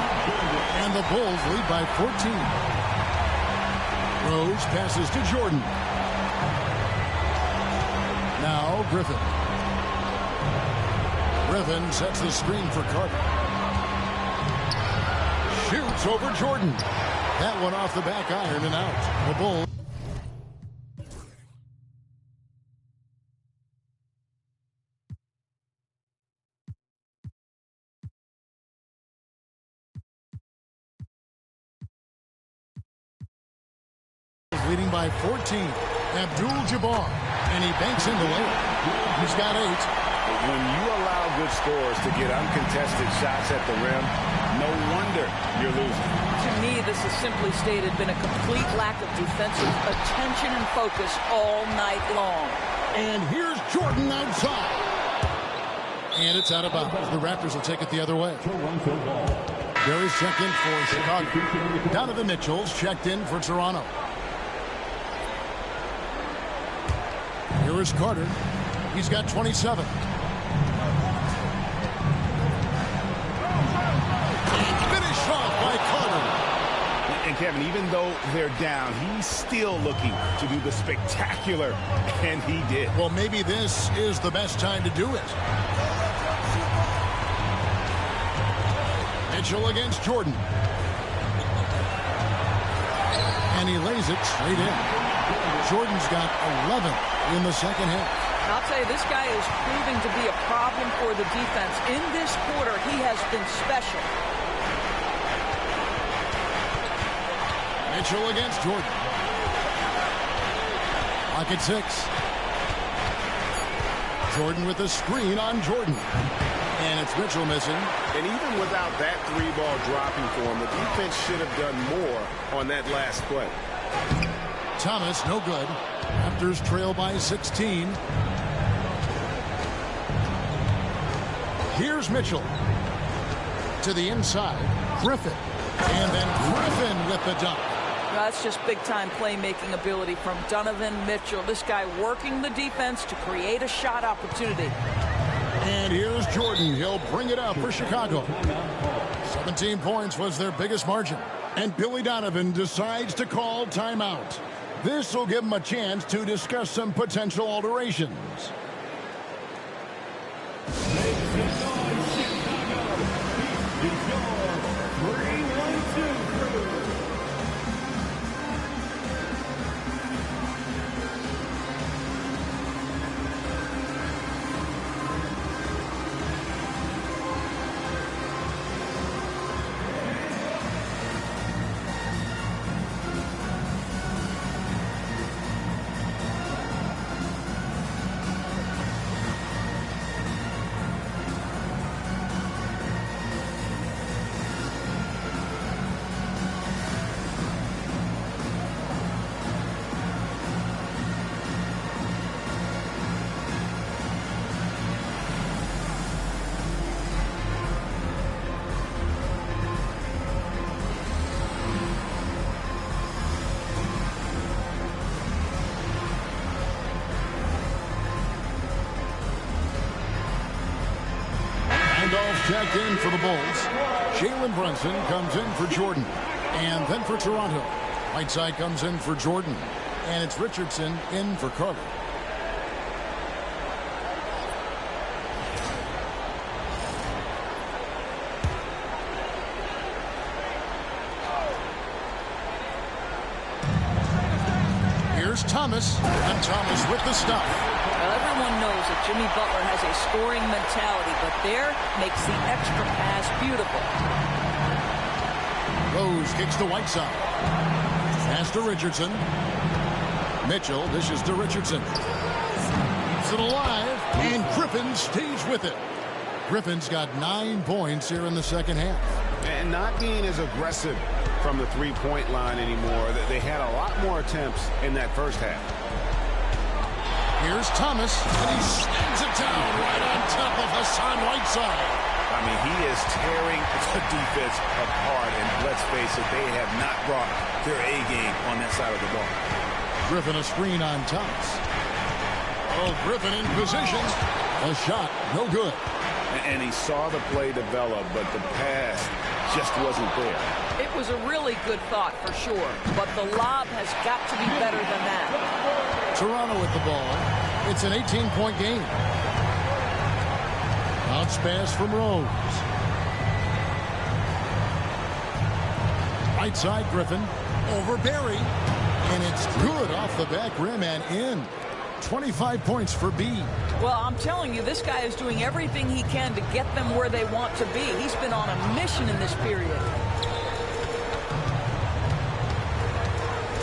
B: And the Bulls lead by 14. Rose passes to Jordan. Now Griffin. Griffin sets the screen for Carter. Shoots over Jordan. That one off the back iron and out. The Bulls. Leading by 14. Abdul-Jabbar. And he banks in the layup. He's got 8.
C: When you allow good scores to get uncontested shots at the rim, no wonder you're losing.
D: To me, this has simply stated been a complete lack of defensive attention and focus all night long.
B: And here's Jordan outside. And it's out of bounds. The Raptors will take it the other way. Barry's checked in for Chicago. Donovan Mitchell's checked in for Toronto. Here is Carter. He's got 27. Finished off by Carter.
C: And Kevin, even though they're down, he's still looking to do the spectacular, and he did.
B: Well, maybe this is the best time to do it. Mitchell against Jordan. And he lays it straight in. Jordan's got 11 in the second half.
D: I'll tell you, this guy is proving to be a problem for the defense. In this quarter, he has been special.
B: Mitchell against Jordan. Clock at 6. Jordan with a screen on Jordan. And it's Mitchell missing.
E: And even without that 3-ball dropping for him, the defense should have done more on that last play.
B: Thomas, no good. Raptors trail by 16. Here's Mitchell. To the inside. Griffin. And then Griffin with the dunk.
D: That's just big-time playmaking ability from Donovan Mitchell. This guy working the defense to create a shot opportunity.
B: And here's Jordan. He'll bring it up for Chicago. 17 points was their biggest margin. And Billy Donovan decides to call timeout. This will give him a chance to discuss some potential alterations. checked in for the Bulls. Jalen Brunson comes in for Jordan. And then for Toronto, Whiteside comes in for Jordan. And it's Richardson in for Carter. Here's Thomas, and Thomas with the stop.
D: Well, everyone knows that Jimmy Butler has a scoring mentality, but there makes the extra pass beautiful.
B: Rose kicks to Whiteside. Pass to Richardson. Mitchell dishes to Richardson. Keeps it alive, and Griffin stays with it. Griffin's got 9 points here in the second half.
E: And not being as aggressive from the three-point line anymore. They had a lot more attempts in that first half.
B: Here's Thomas, and he slams it down right on top of Hassan Whiteside.
E: I mean, he is tearing the defense apart, and let's face it, they have not brought their A game on that side of the ball.
B: Griffin a screen on Thomas. Oh, Griffin in position. A shot, no good.
E: And he saw the play develop, but the pass just wasn't there.
D: It was a really good thought for sure, but the lob has got to be better than that.
B: Toronto with the ball. It's an 18-point game. Bounce pass from Rose. Right side, Griffin. Over Barry. And it's good off the back rim and in. 25 points for B.
D: Well, I'm telling you, this guy is doing everything he can to get them where they want to be. He's been on a mission in this period.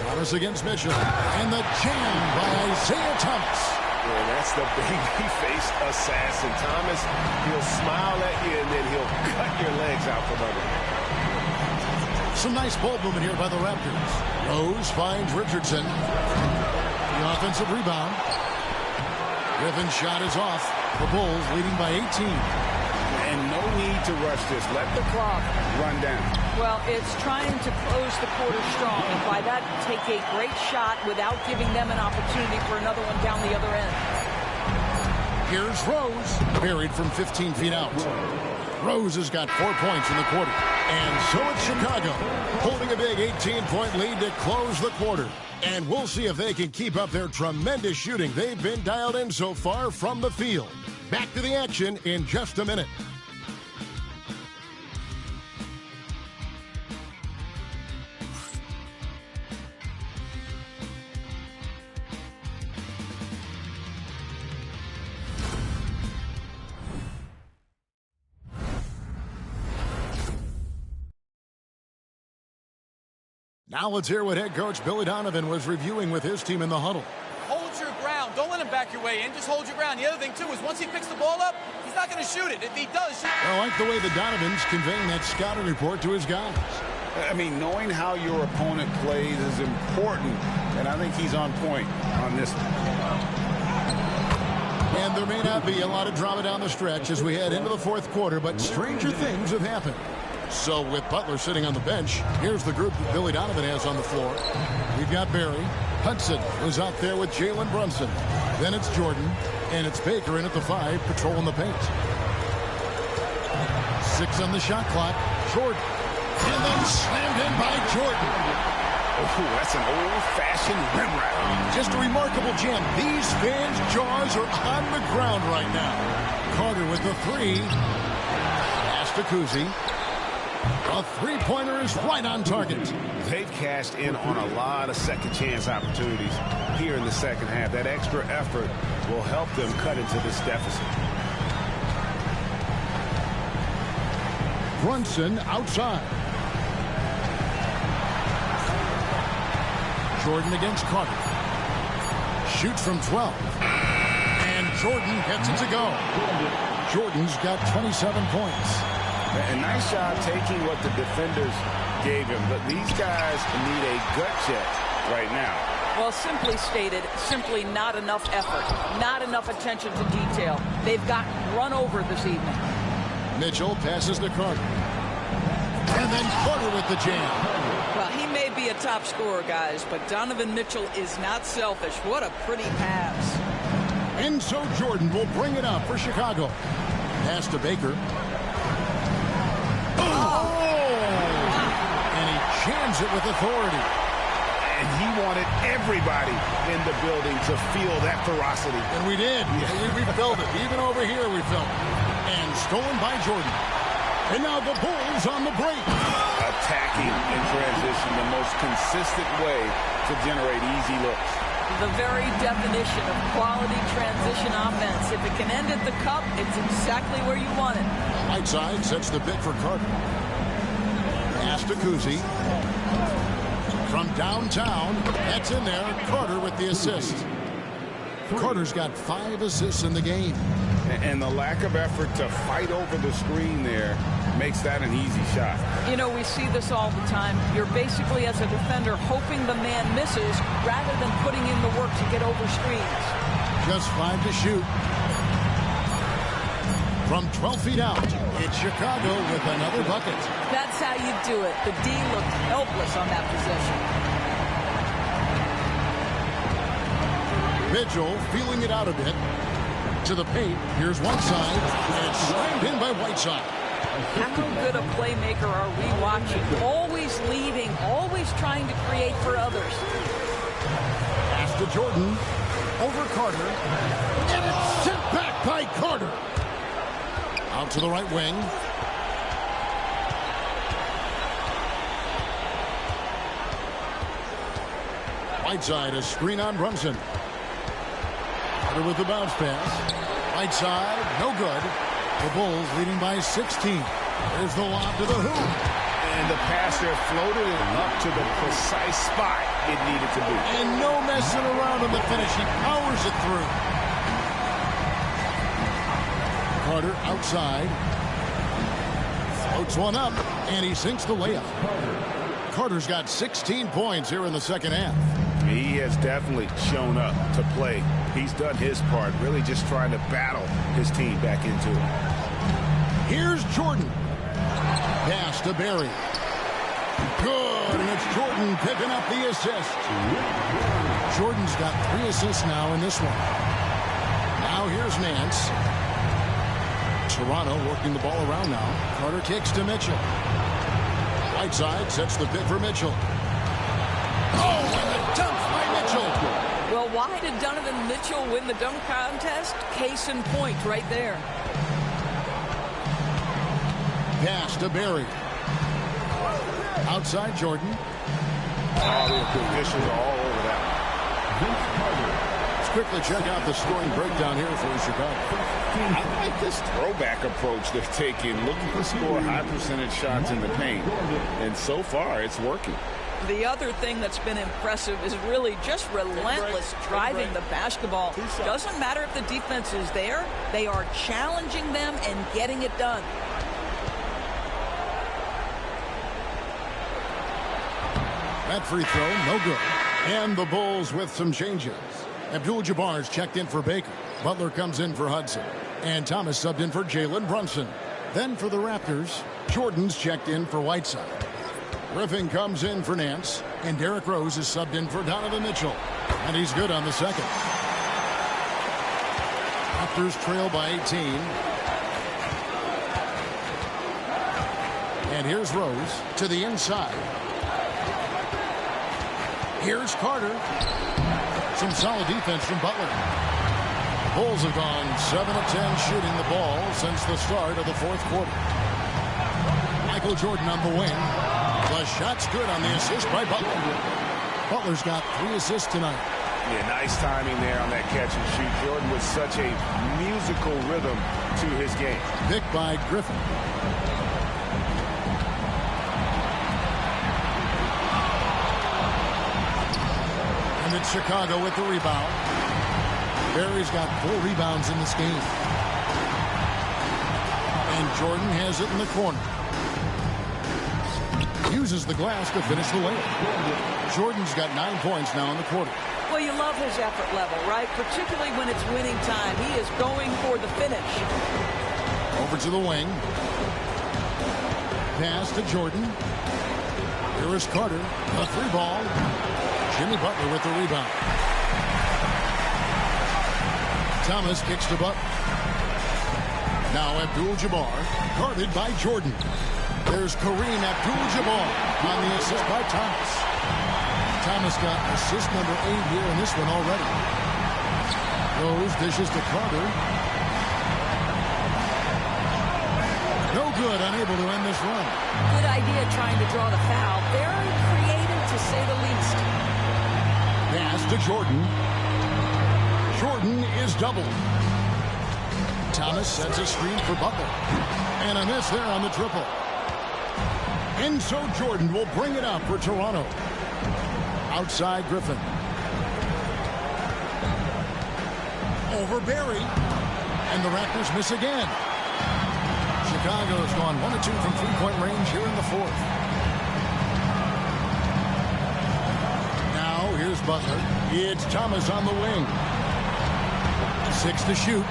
B: Thomas against Mitchell. And the jam by Isaiah Thomas.
E: Yeah, that's the baby-faced assassin. Thomas, he'll smile at you, and then he'll cut your legs out from under.
B: Some nice ball movement here by the Raptors. Rose finds Richardson. The offensive rebound. Griffin's shot is off. The Bulls leading by 18.
E: And no need to rush this. Let the clock run down.
D: Well, it's trying to close the quarter strong, and by that, take a great shot without giving them an opportunity for another one down the other end.
B: Here's Rose, buried from 15 feet out. Rose has got 4 points in the quarter. And so it's Chicago, holding a big 18-point lead to close the quarter. And we'll see if they can keep up their tremendous shooting they've been dialed in so far from the field. Back to the action in just a minute. Now let's hear what head coach Billy Donovan was reviewing with his team in the huddle.
H: Hold your ground. Don't let him back your way in. Just hold your ground. The other thing, too, is once he picks the ball up, he's not going to shoot it. If he does...
B: I like the way the Donovan's conveying that scouting report to his guys.
E: I mean, knowing how your opponent plays is important, and I think he's on point on this one.
B: And there may not be a lot of drama down the stretch as we head into the fourth quarter, but stranger things have happened. So with Butler sitting on the bench, here's the group that Billy Donovan has on the floor. We've got Barry. Hudson is out there with Jalen Brunson. Then it's Jordan, and it's Baker in at the 5, patrolling the paint. 6 on the shot clock. Jordan. And then slammed in by Jordan.
E: Oh, that's an old-fashioned rim wrap.
B: Just a remarkable jam. These fans' jaws are on the ground right now. Carter with the 3. Pass to Kuzi. A three-pointer is right on target.
E: They've cashed in on a lot of second-chance opportunities here in the second half. That extra effort will help them cut into this deficit.
B: Brunson outside. Jordan against Carter. Shoots from 12. And Jordan gets it to go. Jordan's got 27 points.
E: A nice job taking what the defenders gave him, but these guys need a gut check right now.
D: Well, simply stated, simply not enough effort, not enough attention to detail. They've gotten run over this evening.
B: Mitchell passes to Carter. And then Carter with the jam.
D: Well, he may be a top scorer, guys, but Donovan Mitchell is not selfish. What a pretty pass.
B: And so Jordan will bring it up for Chicago. Pass to Baker. And he jams it with authority.
C: And he wanted everybody in the building to feel that ferocity.
B: And we did. Yeah. We felt it. Even over here we felt it. And stolen by Jordan. And now the Bulls on the break.
C: Attacking in transition, the most consistent way to generate easy looks.
D: The very definition of quality transition offense. If it can end at the cup, it's exactly where you want it.
B: Whiteside sets the pick for Carter. Pass to Kuzi. From downtown, that's in there. Carter with the assist. Carter's got 5 assists in the game.
C: And the lack of effort to fight over the screen there makes that an easy shot.
D: You know, we see this all the time. You're basically, as a defender, hoping the man misses rather than putting in the work to get over screens.
B: Just 5 to shoot. From 12 feet out, it's Chicago with another bucket.
D: That's how you do it. The D looked helpless on that possession.
B: Mitchell feeling it out a bit. To the paint. Here's Whiteside. And it's slammed in by Whiteside.
D: How good a playmaker are we watching? Always leading, always trying to create for others.
B: Pass to Jordan. Over Carter. And it's sent back by Carter. Out to the right wing. Whiteside, a screen on Brunson. Carter with the bounce pass. Whiteside, no good. The Bulls leading by 16. There's the lob to the hoop.
C: And the pass there floated it up to the precise spot it needed to be.
B: And no messing around on the finish. He powers it through. Carter outside. Floats one up, and he sinks the layup. Carter's got 16 points here in the second half.
C: He has definitely shown up to play. He's done his part, really just trying to battle his team back into it.
B: Here's Jordan. Pass to Barry. Good, and it's Jordan picking up the assist. Jordan's got 3 assists now in this one. Now here's Nance. Toronto working the ball around now. Carter kicks to Mitchell. Whiteside sets the pick for Mitchell. Oh, and the dunk by Mitchell.
D: Well, why did Donovan Mitchell win the dunk contest? Case in point right there.
B: Pass to Barry. Outside Jordan.
C: Oh, the conditions are all over that.
B: Let's quickly check out the scoring breakdown here for Chicago.
C: I like this throwback approach they're taking, looking to score high percentage shots in the paint. And so far, it's working.
D: The other thing that's been impressive is really just relentless driving the basketball. Doesn't matter if the defense is there. They are challenging them and getting it done.
B: That free throw, no good. And the Bulls with some changes. Abdul-Jabbar's checked in for Baker. Butler comes in for Hudson. And Thomas subbed in for Jalen Brunson. Then for the Raptors, Jordan's checked in for Whiteside. Griffin comes in for Nance. And Derrick Rose is subbed in for Donovan Mitchell. And he's good on the second. Raptors trail by 18. And here's Rose to the inside. Here's Carter. Some solid defense from Butler. Bulls have gone 7 of 10 shooting the ball since the start of the fourth quarter. Michael Jordan on the wing. The shot's good on the assist by Butler. Butler's got 3 assists tonight.
C: Yeah, nice timing there on that catch and shoot. Jordan with such a musical rhythm to his game.
B: Picked by Griffin. And it's Chicago with the rebound. Barry's got 4 rebounds in this game. And Jordan has it in the corner. Uses the glass to finish the layup. Jordan's got 9 points now in the quarter.
D: Well, you love his effort level, right? Particularly when it's winning time. He is going for the finish.
B: Over to the wing. Pass to Jordan. Here is Carter. A 3-ball. Jimmy Butler with the rebound. Thomas kicks to Butler. Now Abdul-Jabbar, guarded by Jordan. There's Kareem Abdul-Jabbar on the assist by Thomas. Thomas got assist number 8 here in this one already. Rose dishes to Carter. No good, unable to end this run.
D: Good idea trying to draw the foul. Very creative, to say the least.
B: Pass to Jordan. Jordan is doubled. Thomas sets a screen for Butler. And a miss there on the triple. And so Jordan will bring it up for Toronto. Outside Griffin. Over Barry. And the Raptors miss again. Chicago's gone 1 of 2 from three-point range here in the fourth. Now here's Butler. It's Thomas on the wing. 6 to shoot.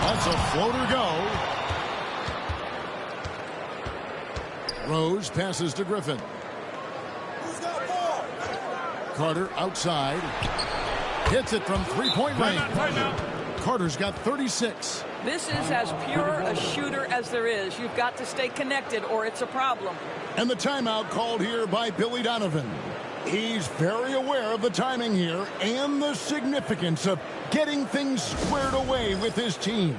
B: That's a floater go. Rose passes to Griffin. Carter outside. Hits it from three-point range. Carter's got 36.
D: This is as pure a shooter as there is. You've got to stay connected or it's a problem.
B: And the timeout called here by Billy Donovan. He's very aware of the timing here and the significance of getting things squared away with his team.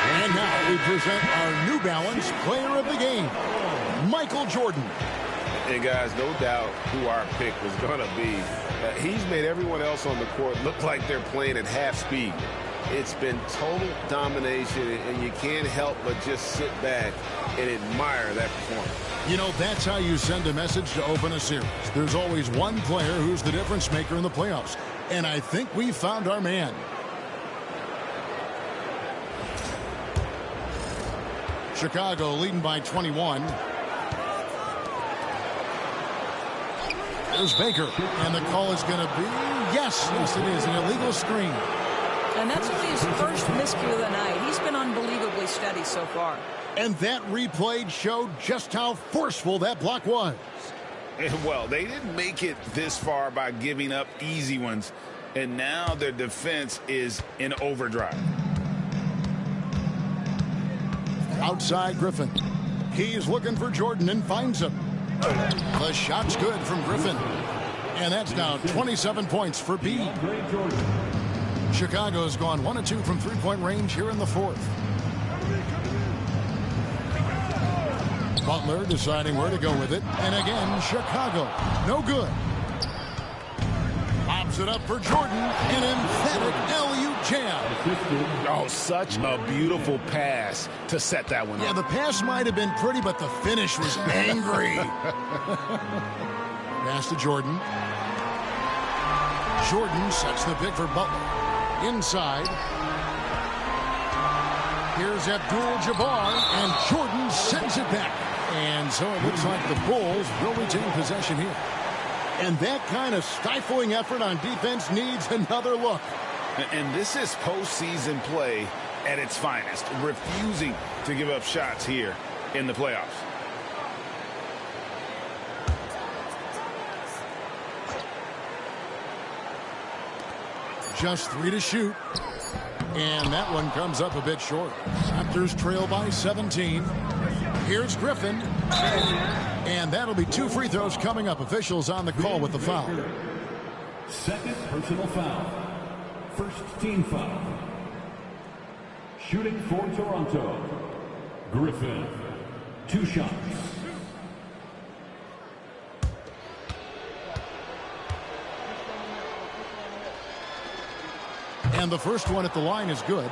B: And now we present our New Balance Player of the Game, Michael Jordan.
E: And guys, no doubt who our pick was going to be. He's made everyone else on the court look like they're playing at half speed. It's been total domination, and you can't help but just sit back and admire that performance.
B: You know, that's how you send a message to open a series. There's always one player who's the difference maker in the playoffs. And I think we found our man. Chicago leading by 21. There's Baker, and the call is going to be, yes, it is, an illegal screen.
D: And that's only his first miscue of the night. He's been unbelievably steady so far.
B: And that replay showed just how forceful that block was.
C: And well, they didn't make it this far by giving up easy ones, and now their defense is in overdrive.
B: Outside Griffin. He's looking for Jordan and finds him. The shot's good from Griffin. And that's now 27 points for B. Chicago's gone 1 of 2 from three-point range here in the fourth. Butler deciding where to go with it. And again, Chicago. No good. Pops it up for Jordan. An emphatic LU jam.
C: Oh, such a beautiful pass to set that one up.
B: Yeah, the pass might have been pretty, but the finish was angry. Pass to Jordan. Jordan sets the pick for Butler. Inside. Here's Abdul-Jabbar, and Jordan sends it back. And so it looks like the Bulls will retain possession here. And that kind of stifling effort on defense needs another look.
C: And this is postseason play at its finest, refusing to give up shots here in the playoffs.
B: Just 3 to shoot. And that one comes up a bit short. Raptors trail by 17. Here's Griffin. And that'll be 2 free throws coming up. Officials on the call with the foul.
F: Second personal foul. First team foul. Shooting for Toronto. Griffin. 2 shots.
B: And the first one at the line is good.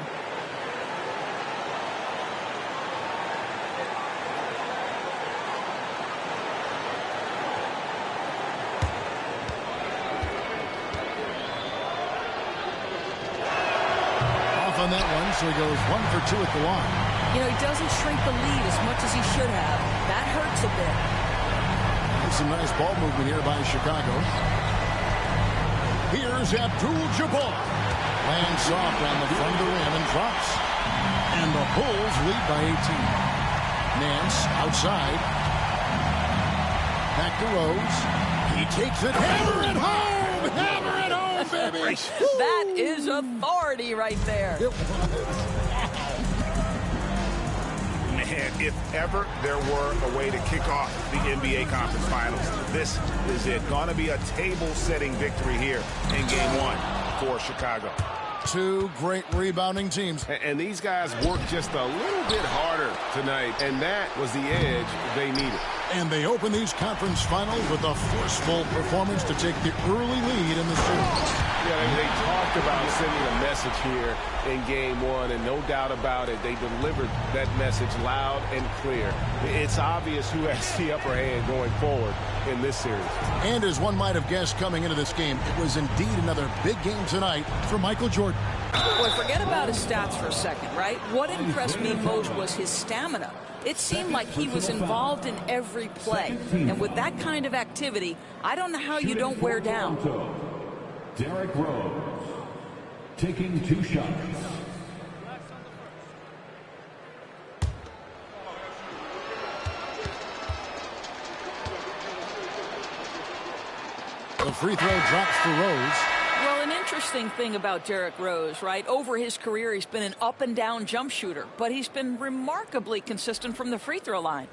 B: On that one, so he goes 1 for 2 at the line.
D: You know, he doesn't shrink the lead as much as he should have. That hurts a bit.
B: And some nice ball movement here by Chicago. Here's Abdul-Jabbar. Lands soft on the front of the rim and drops. And the Bulls lead by 18. Nance outside. Back to Rose. He takes it. Hammer it home! Hammer it home, baby!
D: That is authority right there.
C: Man, if ever there were a way to kick off the NBA Conference Finals, this is it. Gonna be a table-setting victory here in Game 1 for Chicago.
B: Two great rebounding teams.
E: And these guys worked just a little bit harder tonight, and that was the edge they needed.
B: And they open these conference finals with a forceful performance to take the early lead in the series.
E: Yeah, they talked about sending a message here in Game 1, and no doubt about it, they delivered that message loud and clear. It's obvious who has the upper hand going forward in this series.
B: And as one might have guessed coming into this game, it was indeed another big game tonight for Michael Jordan.
D: Boy, forget about his stats for a second, right? What impressed me most was his stamina. It seemed like he was involved in every play. And with that kind of activity, I don't know how you don't wear down.
F: Derrick Rose taking 2 shots.
B: The free throw drops for Rose.
D: Well, an interesting thing about Derrick Rose, right? Over his career, he's been an up-and-down jump shooter, but he's been remarkably consistent from the free throw line.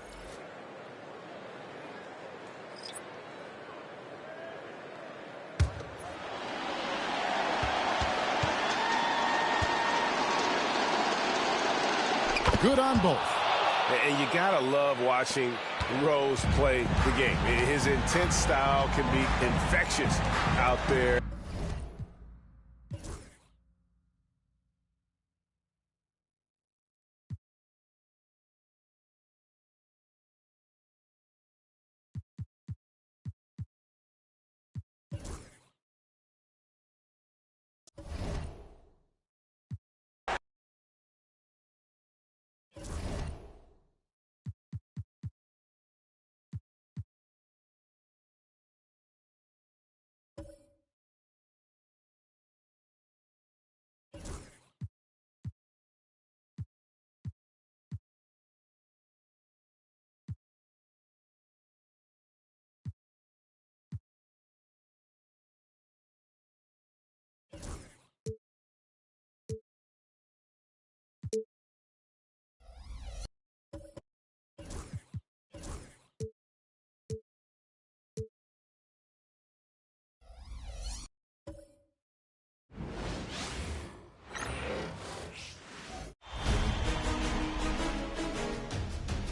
B: Good on both.
E: And you gotta love watching Rose play the game. His intense style can be infectious out there.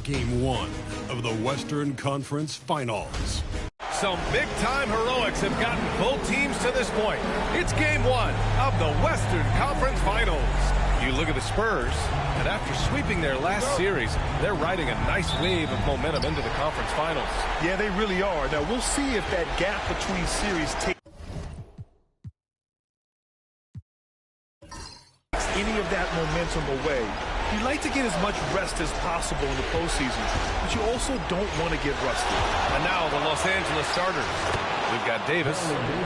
E: Game 1 of the Western Conference Finals.
L: Some big-time heroics have gotten both teams to this point. It's Game 1 of the Western Conference Finals. You look at the Spurs, and after sweeping their last series, they're riding a nice wave of momentum into the conference finals.
M: Yeah, they really are. Now, we'll see if that gap between series takes any of that momentum away. You like to get as much rest as possible in the postseason, but you also don't want to get rusty.
L: And now the Los Angeles starters. We've got Davis.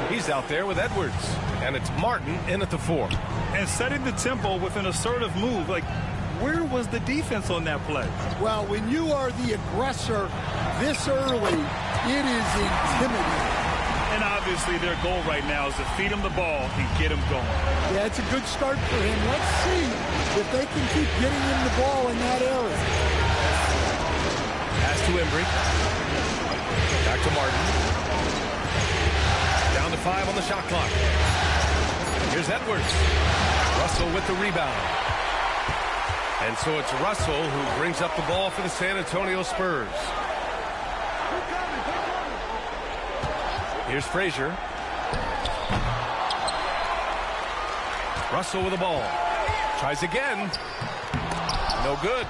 L: He's out there with Edwards. And it's Martin in at the 4.
M: And setting the tempo with an assertive move. Like, where was the defense on that play?
N: Well, when you are the aggressor this early, it is intimidating.
M: And obviously their goal right now is to feed him the ball and get him going.
N: Yeah, it's a good start for him. Let's see if they can keep getting him the ball in that area.
L: Pass to Embry. Back to Martin. Down to 5 on the shot clock. Here's Edwards. Russell with the rebound. And so it's Russell who brings up the ball for the San Antonio Spurs. Here's Frazier. Russell with the ball. Tries again. No good.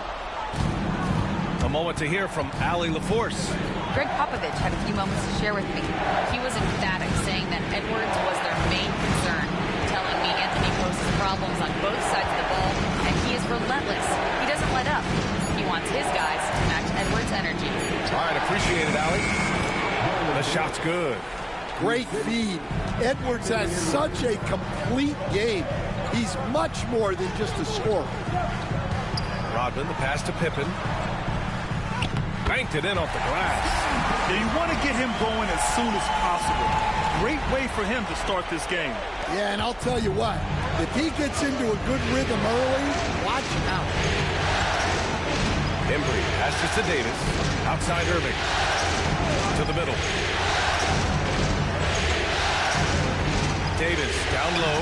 L: A moment to hear from Allie LaForce.
O: Greg Popovich had a few moments to share with me. He was emphatic, saying that Edwards was their main concern, telling me Anthony poses problems on both sides of the ball, and he is relentless. He doesn't let up. He wants his guys to match Edwards' energy.
L: All right, appreciate it, Allie. The shot's good.
N: Great feed. Edwards has such a complete game. He's much more than just a scorer.
L: Rodman, the pass to Pippen. Banked it in off the glass.
M: Yeah, you want to get him going as soon as possible. Great way for him to start this game.
N: Yeah, and I'll tell you what, if he gets into a good rhythm early, watch him out.
L: Embry passes to Davis. Outside Irving. To the middle. Davis down low.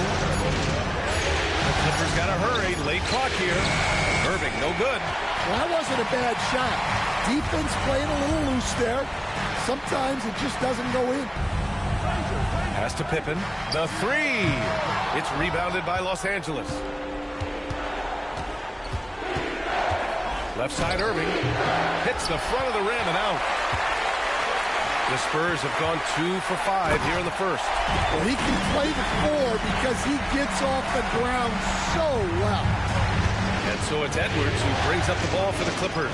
L: The Clippers got to hurry. Late clock here. Irving, no good.
N: Well, that wasn't a bad shot. Defense playing a little loose there. Sometimes it just doesn't go in.
L: Pass to Pippen. The three. It's rebounded by Los Angeles. Left side Irving. Hits the front of the rim and out. The Spurs have gone 2 for 5 here in the first.
N: Well, he can play the 4 because he gets off the ground so well.
L: And so it's Edwards who brings up the ball for the Clippers.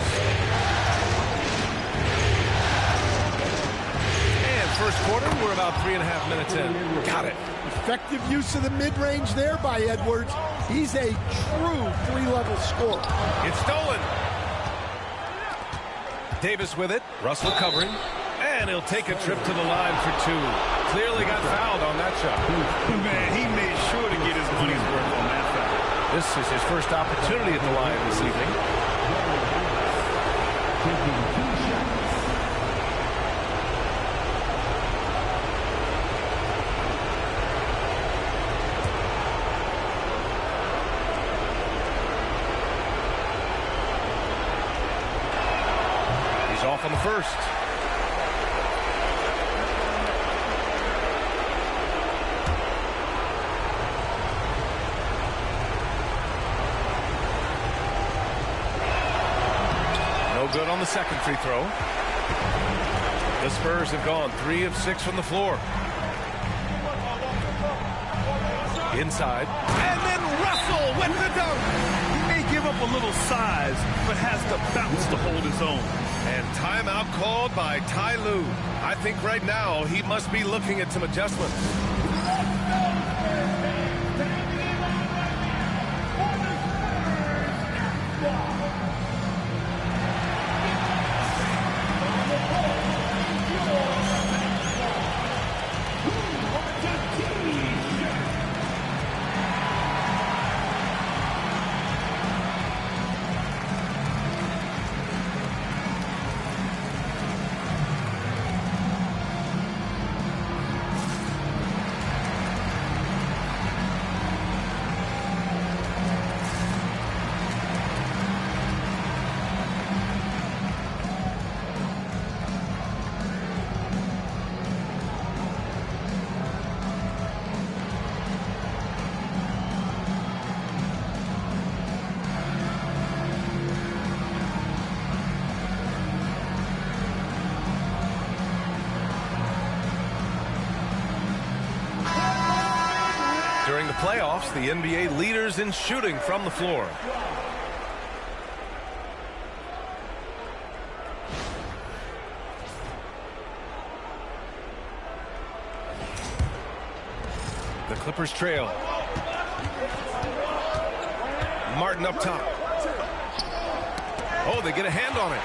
L: And first quarter, we're about 3.5 minutes in. Got it.
N: Effective use of the mid-range there by Edwards. He's a true 3-level scorer.
L: It's stolen. Davis with it. Russell covering. And he'll take a trip to the line for 2. Clearly got fouled on that shot.
M: Man, he made sure to get his money's worth on that foul.
L: This is his first opportunity at the line this evening. He's off on the first. Good on the second free throw. The Spurs have gone 3 of 6 from the floor. Inside.
M: And then Russell with the dunk. He may give up a little size, but has the bounce to hold his own.
L: And timeout called by Ty Lue. I think right now he must be looking at some adjustments. During the playoffs, the NBA leaders in shooting from the floor. The Clippers trail. Martin up top. Oh, they get a hand on it.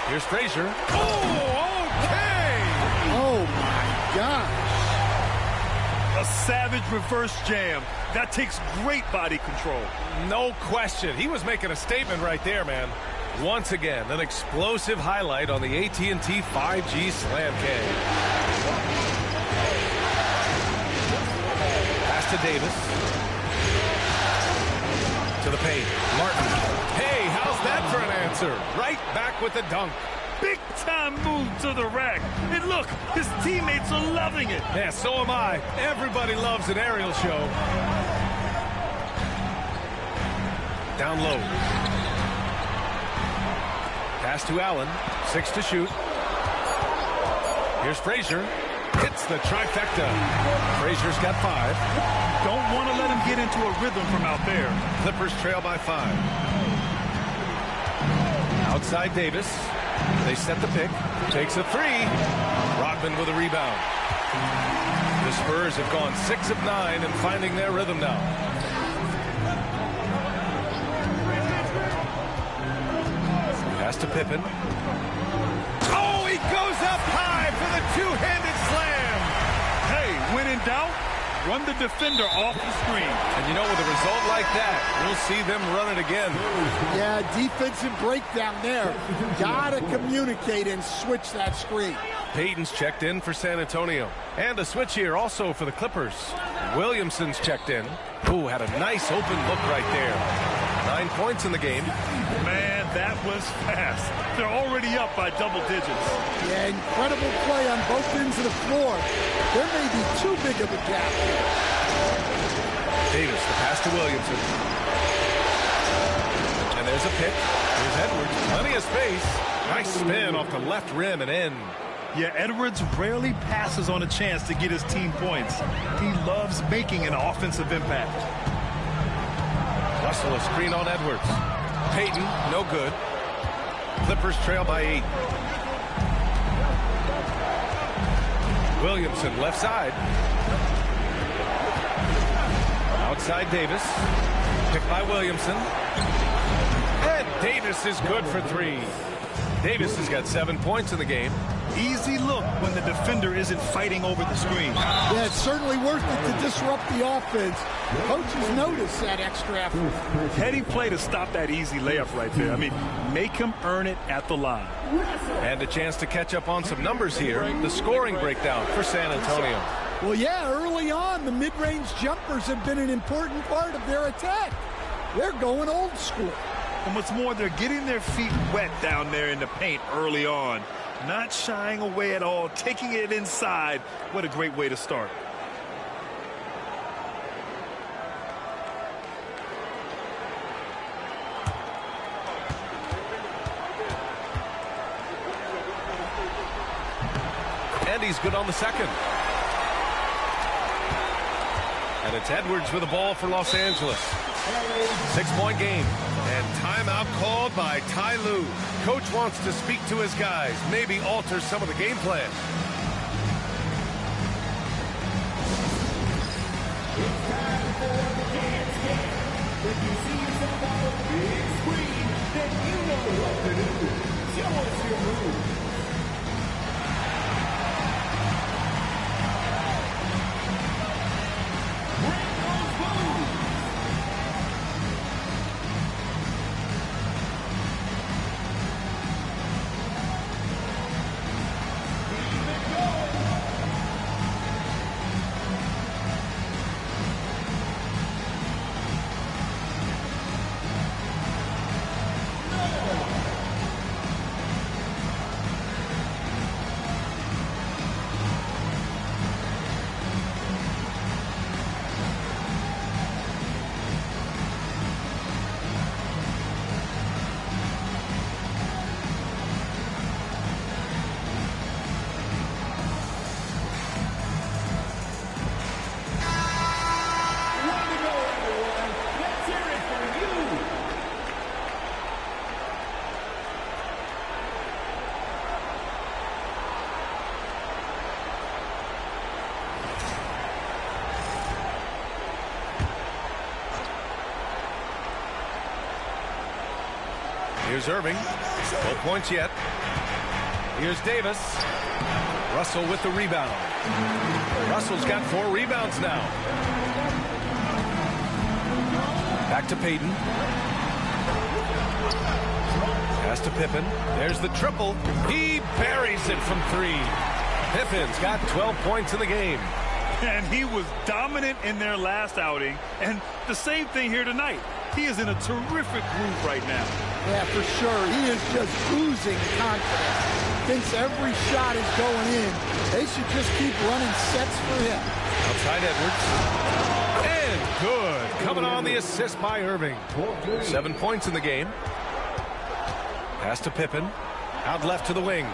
L: Here's Frazier. Oh, okay!
N: Oh, my gosh.
M: A savage reverse jam. That takes great body control.
L: No question. He was making a statement right there, man. Once again, an explosive highlight on the AT&T 5G Slam Cam. Pass to Davis. To the paint. Martin. Hey, how's that for an answer? Right back with the dunk.
M: big-time move to the rack. And look, his teammates are loving it.
L: Yeah, so am I. Everybody loves an aerial show. Down low. Pass to Allen. 6 to shoot. Here's Frazier. Hits the trifecta. Frazier's got 5.
M: Don't want to let him get into a rhythm from out there.
L: Clippers trail by 5. Outside Davis. They set the pick. Takes a 3. Rodman with a rebound. The Spurs have gone 6 of 9 and finding their rhythm now. Pass to Pippen. Oh, he goes up high for the two-handed slam.
M: Hey, when in doubt, run the defender off the screen.
L: And you know, with a result like that, we'll see them run it again.
N: Yeah, defensive breakdown there. Gotta communicate and switch that screen.
L: Payton's checked in for San Antonio. And a switch here also for the Clippers. Williamson's checked in. Ooh, had a nice open look right there. 9 points in the game.
M: Man, that was fast. They're already up by double digits.
N: Yeah, incredible play on both ends of the floor. There may be too big of a gap here.
L: Davis, the pass to Williamson. And there's a pick. Here's Edwards. Plenty of space. Nice spin off the left rim and in.
M: Yeah, Edwards rarely passes on a chance to get his team points. He loves making an offensive impact.
L: Russell a screen on Edwards. Payton, no good. Clippers trail by 8. Williamson left side. Outside Davis. Picked by Williamson. And Davis is good for 3. Davis has got 7 points in the game.
M: Easy look when the defender isn't fighting over the screen.
N: Yeah, it's certainly worth it to disrupt the offense. Coaches notice that extra effort.
M: Heady play to stop that easy layup right there. I mean, make him earn it at the line.
L: And a chance to catch up on some numbers here. The scoring breakdown for San Antonio.
N: Well, yeah, early on, the mid-range jumpers have been an important part of their attack. They're going old school.
M: And what's more, they're getting their feet wet down there in the paint early on. Not shying away at all, taking it inside. What a great way to start.
L: And he's good on the second. And it's Edwards with the ball for Los Angeles. 6-point game. And timeout called by Ty Lue. Coach wants to speak to his guys, maybe alter some of the game plan.
F: It's time for the dance game. If you see yourself on the big screen, then you know what to do. Show us your move.
L: Here's Irving. No points yet. Here's Davis. Russell with the rebound. Russell's got 4 rebounds now. Back to Payton. Pass to Pippen. There's the triple. He buries it from 3. Pippen's got 12 points in the game.
M: And he was dominant in their last outing, and the same thing here tonight. He is in a terrific groove right now.
N: Yeah, for sure. He is just oozing confidence. Thinks every shot is going in. They should just keep running sets for him.
L: Outside Edwards. And good. Coming on the assist by Irving. 7 points in the game. Pass to Pippen. Out left to the wing.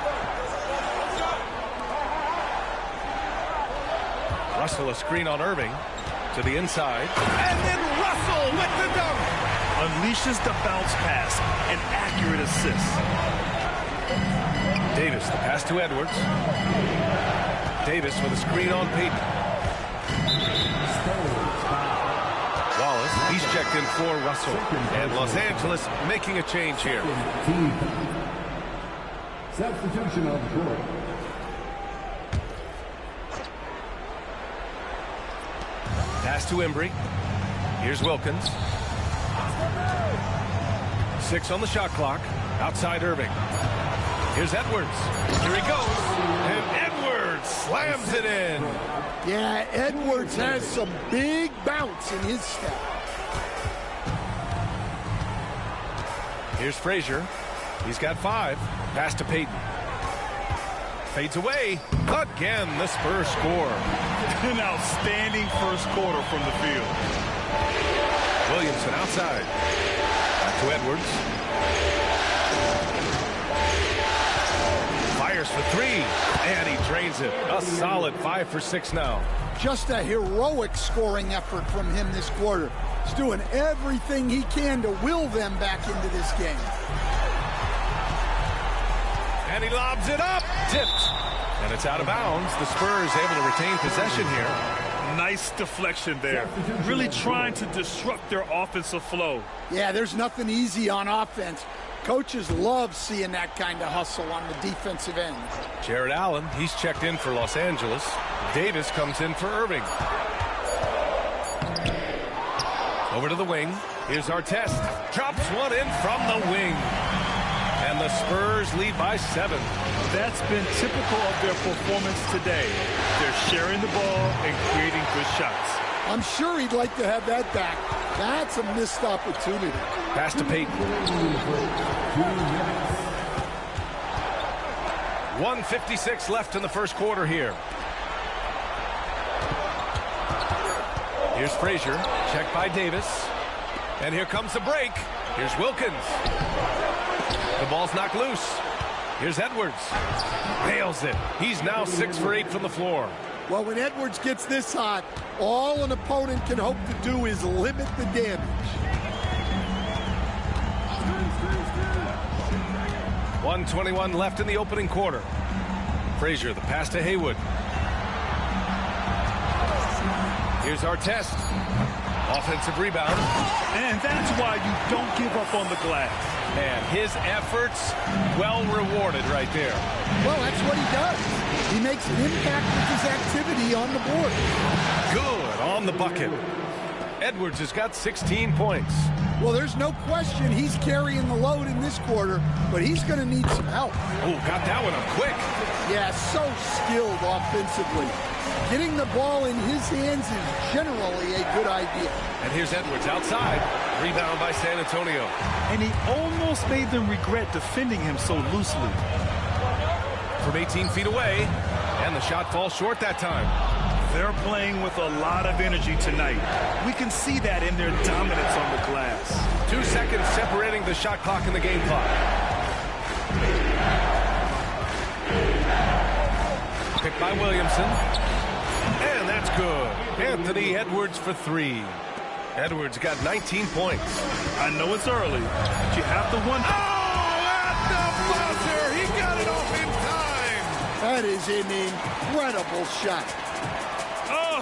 L: Russell a screen on Irving. To the inside. And then Russell with the dunk.
M: Unleashes the bounce pass. An accurate assist.
L: Davis, the pass to Edwards. Davis with a screen on Payton. Wallace, he's checked in for Russell. And Los Angeles making a change here.
F: Substitution on the court.
L: Pass to Embry. Here's Wilkins. 6 on the shot clock. Outside Irving. Here's Edwards. Here he goes. And Edwards slams it in.
N: Yeah, Edwards has some big bounce in his step.
L: Here's Frazier. He's got 5. Pass to Payton. Fades away. Again, the Spurs score.
M: An outstanding first quarter from the field.
L: Williamson outside. Back to Edwards. Fires for 3. And he drains it. A solid 5 for 6 now.
N: Just a heroic scoring effort from him this quarter. He's doing everything he can to will them back into this game.
L: And he lobs it up. Tipped. And it's out of bounds. The Spurs able to retain possession here.
M: Nice deflection there. Really trying to disrupt their offensive flow.
N: Yeah, there's nothing easy on offense. Coaches love seeing that kind of hustle on the defensive end.
L: Jared Allen, he's checked in for Los Angeles. Davis comes in for Irving. Over to the wing. Here's Artest. Drops one in from the wing. And the Spurs lead by 7.
M: That's been typical of their performance today. They're sharing the ball and creating good shots.
N: I'm sure he'd like to have that back. That's a missed opportunity.
L: Pass to Payton. 1:56 left in the first quarter here. Here's Frazier. Checked by Davis. And here comes the break. Here's Wilkins. The ball's knocked loose. Here's Edwards. Nails it. He's now 6 for 8 from the floor.
N: Well, when Edwards gets this hot, all an opponent can hope to do is limit the damage.
L: 1:21 left in the opening quarter. Frazier, the pass to Haywood. Here's Artest. Offensive rebound.
M: And that's why you don't give up on the glass.
L: And his efforts well rewarded right there.
N: Well, that's what he does. He makes an impact with his activity on the board.
L: Good on the bucket. Edwards has got 16 points.
N: Well, there's no question he's carrying the load in this quarter, but he's going to need some help.
L: Oh, got that one up quick.
N: Yeah, so skilled offensively. Getting the ball in his hands is generally a good idea.
L: And here's Edwards outside. Rebound by San Antonio.
M: And he almost made them regret defending him so loosely.
L: From 18 feet away. And the shot falls short that time.
M: They're playing with a lot of energy tonight. We can see that in their dominance on the glass.
L: 2 seconds separating the shot clock and the game clock. Picked by Williamson. And that's good. Anthony Edwards for 3. Edwards got 19 points.
M: I know it's early, but you have to wonder.
L: Oh, at the buzzer! He got it off in time!
N: That is an incredible shot.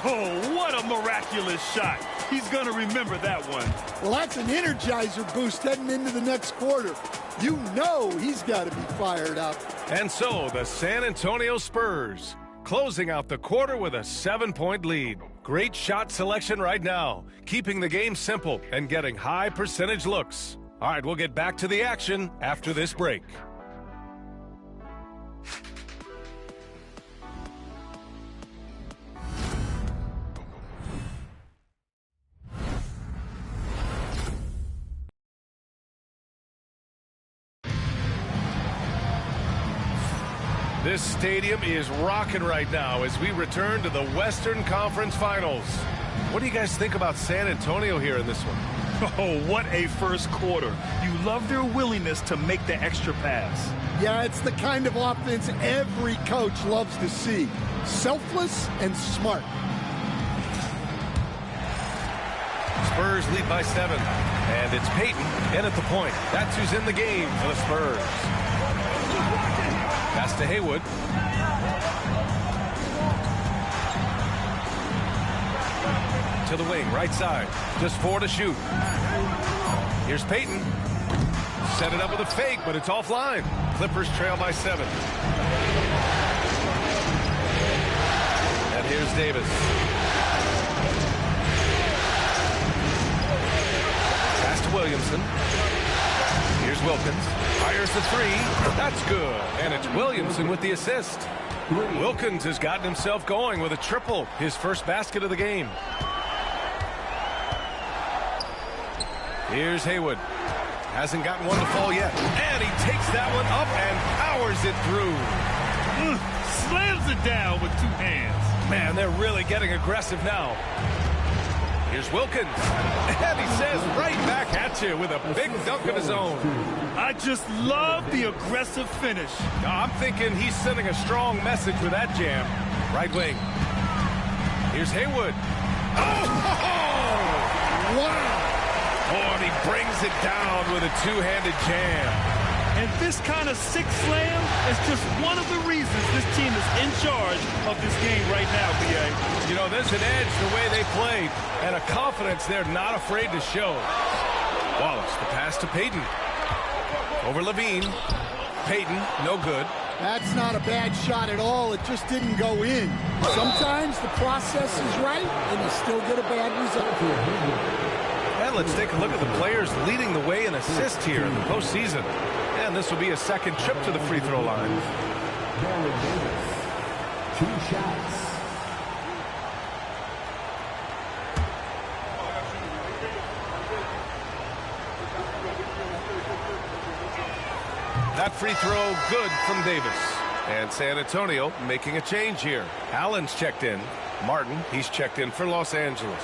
M: Oh, what a miraculous shot. He's going to remember that one.
N: Well, that's an energizer boost heading into the next quarter. You know he's got to be fired up.
L: And so the San Antonio Spurs closing out the quarter with a 7-point lead. Great shot selection right now, keeping the game simple and getting high percentage looks. All right, we'll get back to the action after this break. This stadium is rocking right now as we return to the Western Conference Finals. What do you guys think about San Antonio here in this one?
M: Oh, what a first quarter. You love their willingness to make the extra pass.
N: Yeah, it's the kind of offense every coach loves to see. Selfless and smart.
L: Spurs lead by 7. And it's Peyton in at the point. That's who's in the game for the Spurs. Pass to Haywood. To the wing, right side. Just 4 to shoot. Here's Peyton. Set it up with a fake, but it's offline. Clippers trail by 7. And here's Davis. Pass to Williamson. Here's Wilkins. Fires the 3. That's good. And it's Williamson with the assist. Wilkins has gotten himself going with a triple. His first basket of the game. Here's Haywood. Hasn't gotten one to fall yet. And he takes that one up and powers it through.
M: Slams it down with 2 hands.
L: Man, they're really getting aggressive now. Here's Wilkins. And he says right back at you with a big dunk of his own.
M: I just love the aggressive finish.
L: I'm thinking he's sending a strong message with that jam. Right wing. Here's Haywood. Oh!
N: Wow!
L: Oh, and he brings it down with a 2-handed jam.
M: And this kind of sick slam is just one of the reasons this team is in charge of this game right now, B.A.
L: You know, there's an edge the way they played and a confidence they're not afraid to show. Wallace, the pass to Peyton. Over Levine. Peyton, no good.
N: That's not a bad shot at all. It just didn't go in. Sometimes the process is right, and you still get a bad result.
L: And let's take a look at the players leading the way in assists here in the postseason. And this will be a second trip to the free throw line.
F: 2 shots.
L: That free throw good from Davis. And San Antonio making a change here. Allen's checked in. Martin, he's checked in for Los Angeles.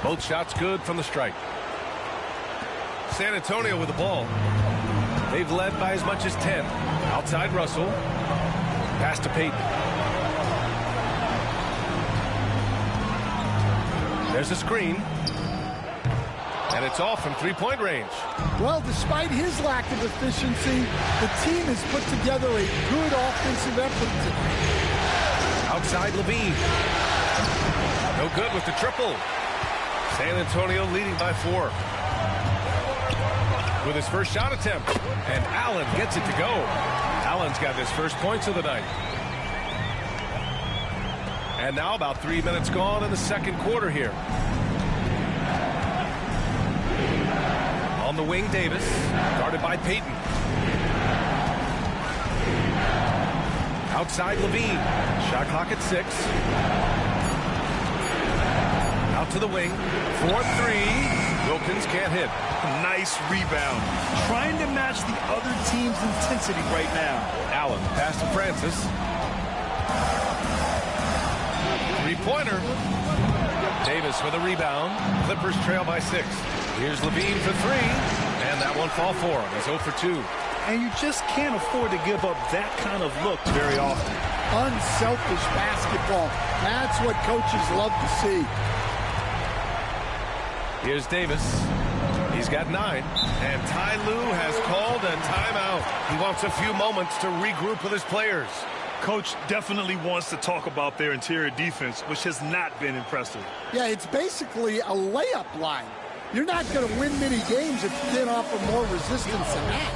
L: Both shots good from the stripe. San Antonio with the ball. They've led by as much as 10. Outside Russell. Pass to Peyton. There's a screen. And it's off from 3-point range.
N: Well, despite his lack of efficiency, the team has put together a good offensive effort tonight.
L: Outside Levine. No good with the triple. San Antonio leading by 4. With his first shot attempt. And Allen gets it to go. Allen's got his first points of the night. And now about 3 minutes gone in the second quarter here. On the wing, Davis. Guarded by Peyton. Outside Levine. Shot clock at 6. Out to the wing. 4-3. Wilkins can't hit.
M: Nice rebound. Trying to match the other team's intensity right now.
L: Allen, pass to Francis. 3-pointer. Davis with a rebound. Clippers trail by 6. Here's Levine for 3. And that one fall for him. He's 0 for 2.
M: And you just can't afford to give up that kind of look very often.
N: Unselfish basketball. That's what coaches love to see.
L: Here's Davis. He's got 9. And Ty Lue has called a timeout. He wants a few moments to regroup with his players.
M: Coach definitely wants to talk about their interior defense, which has not been impressive.
N: Yeah, it's basically a layup line. You're not going to win many games if you can't offer more resistance than that.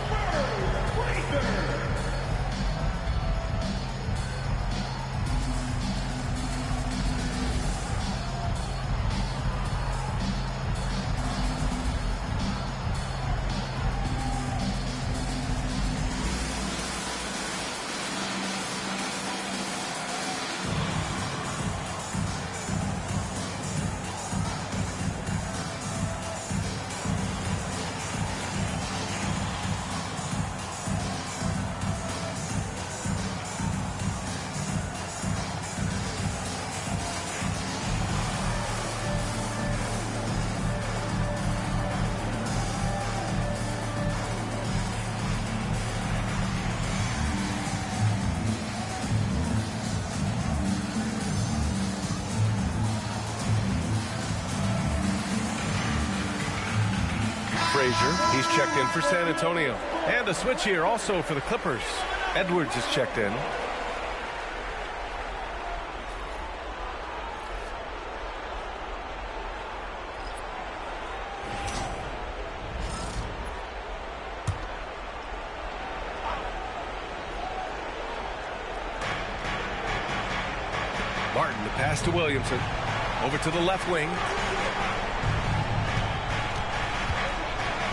L: Frazier. He's checked in for San Antonio. And a switch here also for the Clippers. Edwards is checked in. Martin, the pass to Williamson. Over to the left wing.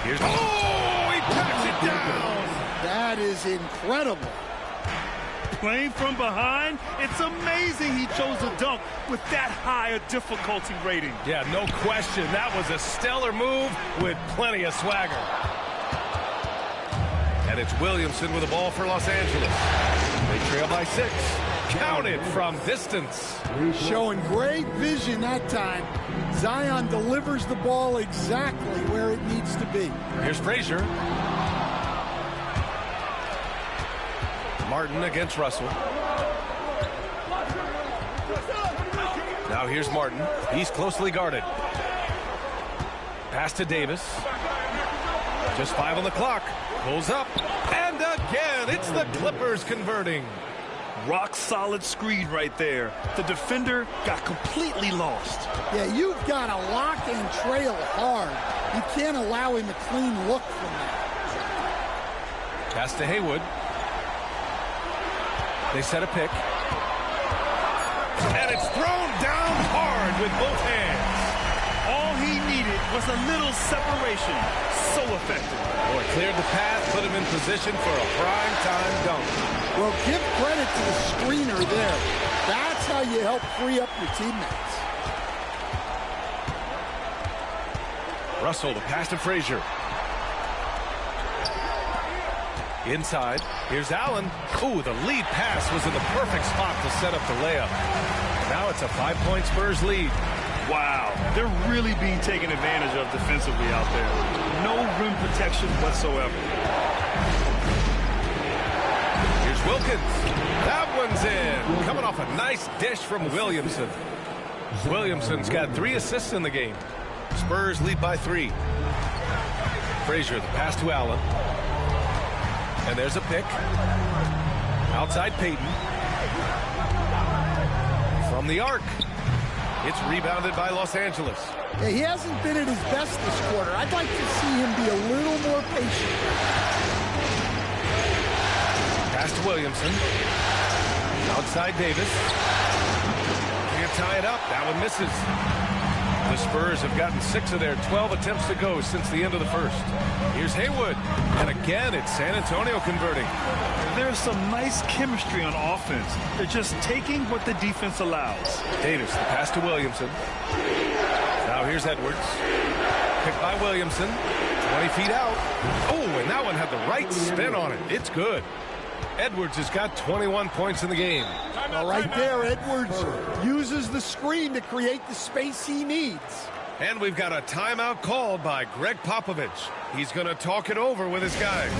L: Here's he packs it down.
N: That is incredible.
M: Playing from behind, it's amazing he chose a dunk with that high a difficulty rating.
L: Yeah, no question. That was a stellar move with plenty of swagger. And it's Williamson with the ball for Los Angeles. They trail by 6. Counted from distance.
N: Showing great vision that time. Zion delivers the ball exactly where it needs to be.
L: Here's Frazier. Martin against Russell. Now here's Martin. He's closely guarded. Pass to Davis. Just 5 on the clock. Pulls up. And again, it's the Clippers converting.
M: Rock solid screen right there. The defender got completely lost.
N: Yeah, you've got to lock and trail hard. You can't allow him a clean look from that.
L: Pass to Haywood. They set a pick. And it's thrown down hard with both hands.
M: All he needed was a little separation. So effective.
L: Boy, cleared the path, put him in position for a prime-time dunk.
N: Well, give credit to the screener there. That's how you help free up your teammates.
L: Russell, the pass to Frazier. Inside, here's Allen. Ooh, the lead pass was in the perfect spot to set up the layup. Now it's a 5-point Spurs lead.
M: Wow, they're really being taken advantage of defensively out there. No rim protection whatsoever.
L: Here's Wilkins. That one's in. Coming off a nice dish from Williamson. Williamson's got 3 assists in the game. Spurs lead by 3. Frazier, the pass to Allen. And there's a pick. Outside Payton. From the arc. It's rebounded by Los Angeles.
N: Yeah, he hasn't been at his best this quarter. I'd like to see him be a little more patient.
L: Pass to Williamson. Outside Davis. Can't tie it up. That one misses. The Spurs have gotten 6 of their 12 attempts to go since the end of the first. Here's Haywood. And again, it's San Antonio converting.
M: There's some nice chemistry on offense. They're just taking what the defense allows.
L: Davis, the pass to Williamson. Now here's Edwards. Picked by Williamson. 20 feet out. Oh, and that one had the right spin on it. It's good. Edwards has got 21 points in the game.
N: Well, right there, Edwards uses the screen to create the space he needs.
L: And we've got a timeout called by Greg Popovich. He's going to talk it over with his guys.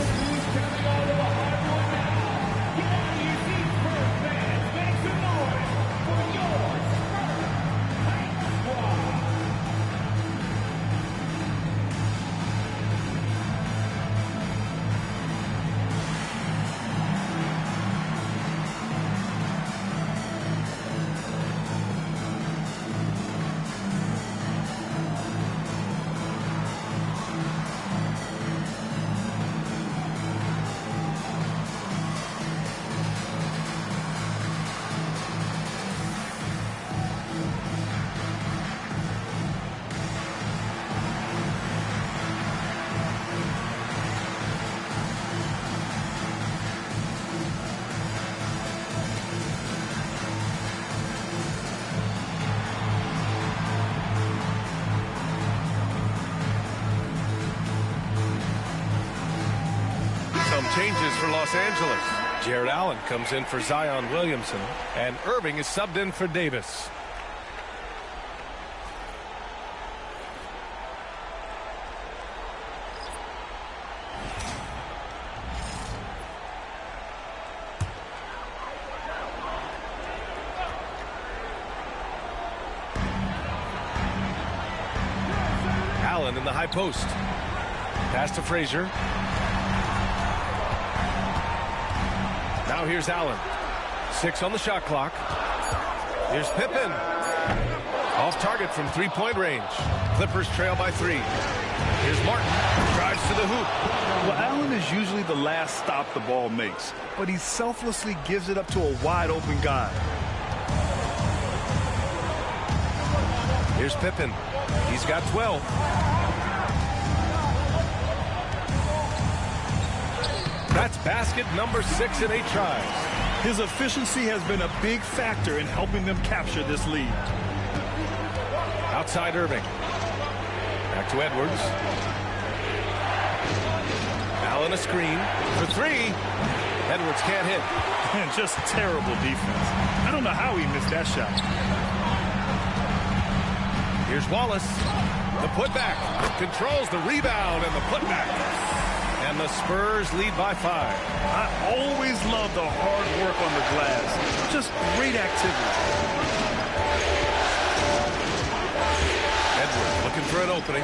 L: Changes for Los Angeles. Jared Allen comes in for Zion Williamson, and Irving is subbed in for Davis. Allen in the high post. Pass to Frazier. Now here's Allen. 6 on the shot clock. Here's Pippen. Off target from three-point range. Clippers trail by 3. Here's Martin. Drives to the hoop.
M: Well, Allen is usually the last stop the ball makes, but he selflessly gives it up to a wide-open guy.
L: Here's Pippen. He's got 12. That's basket number 6 in 8 tries.
M: His efficiency has been a big factor in helping them capture this lead.
L: Outside Irving. Back to Edwards. Allen a screen for 3. Edwards can't hit.
M: And just terrible defense. I don't know how he missed that shot.
L: Here's Wallace. The putback. Controls the rebound and the putback. And the Spurs lead by 5.
M: I always love the hard work on the glass. Just great activity.
L: Edwards looking for an opening.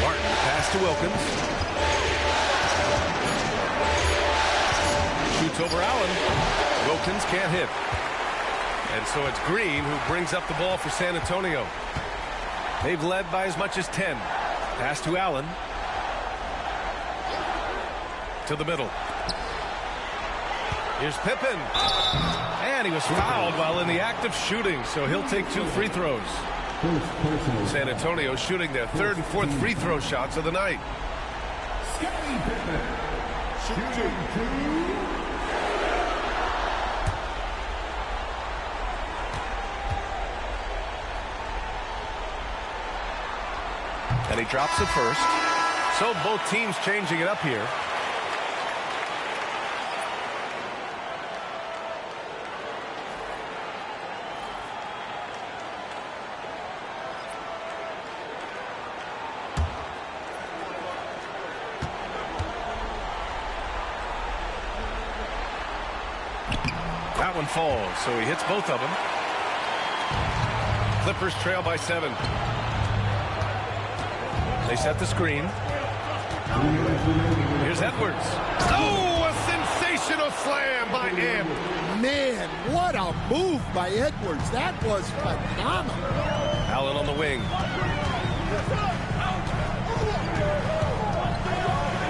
L: Martin pass to Wilkins. Shoots over Allen. Wilkins can't hit. And so it's Green who brings up the ball for San Antonio. They've led by as much as 10. Pass to Allen. To the middle. Here's Pippen. And he was fouled while in the act of shooting, so he'll take 2 free throws. San Antonio shooting their 3rd and 4th free throw shots of the night. And he drops it first. So both teams changing it up here. That one falls, so he hits both of them. Clippers trail by 7. They set the screen. Here's Edwards. Oh, a sensational slam by him.
N: Man, what a move by Edwards. That was phenomenal.
L: Allen on the wing.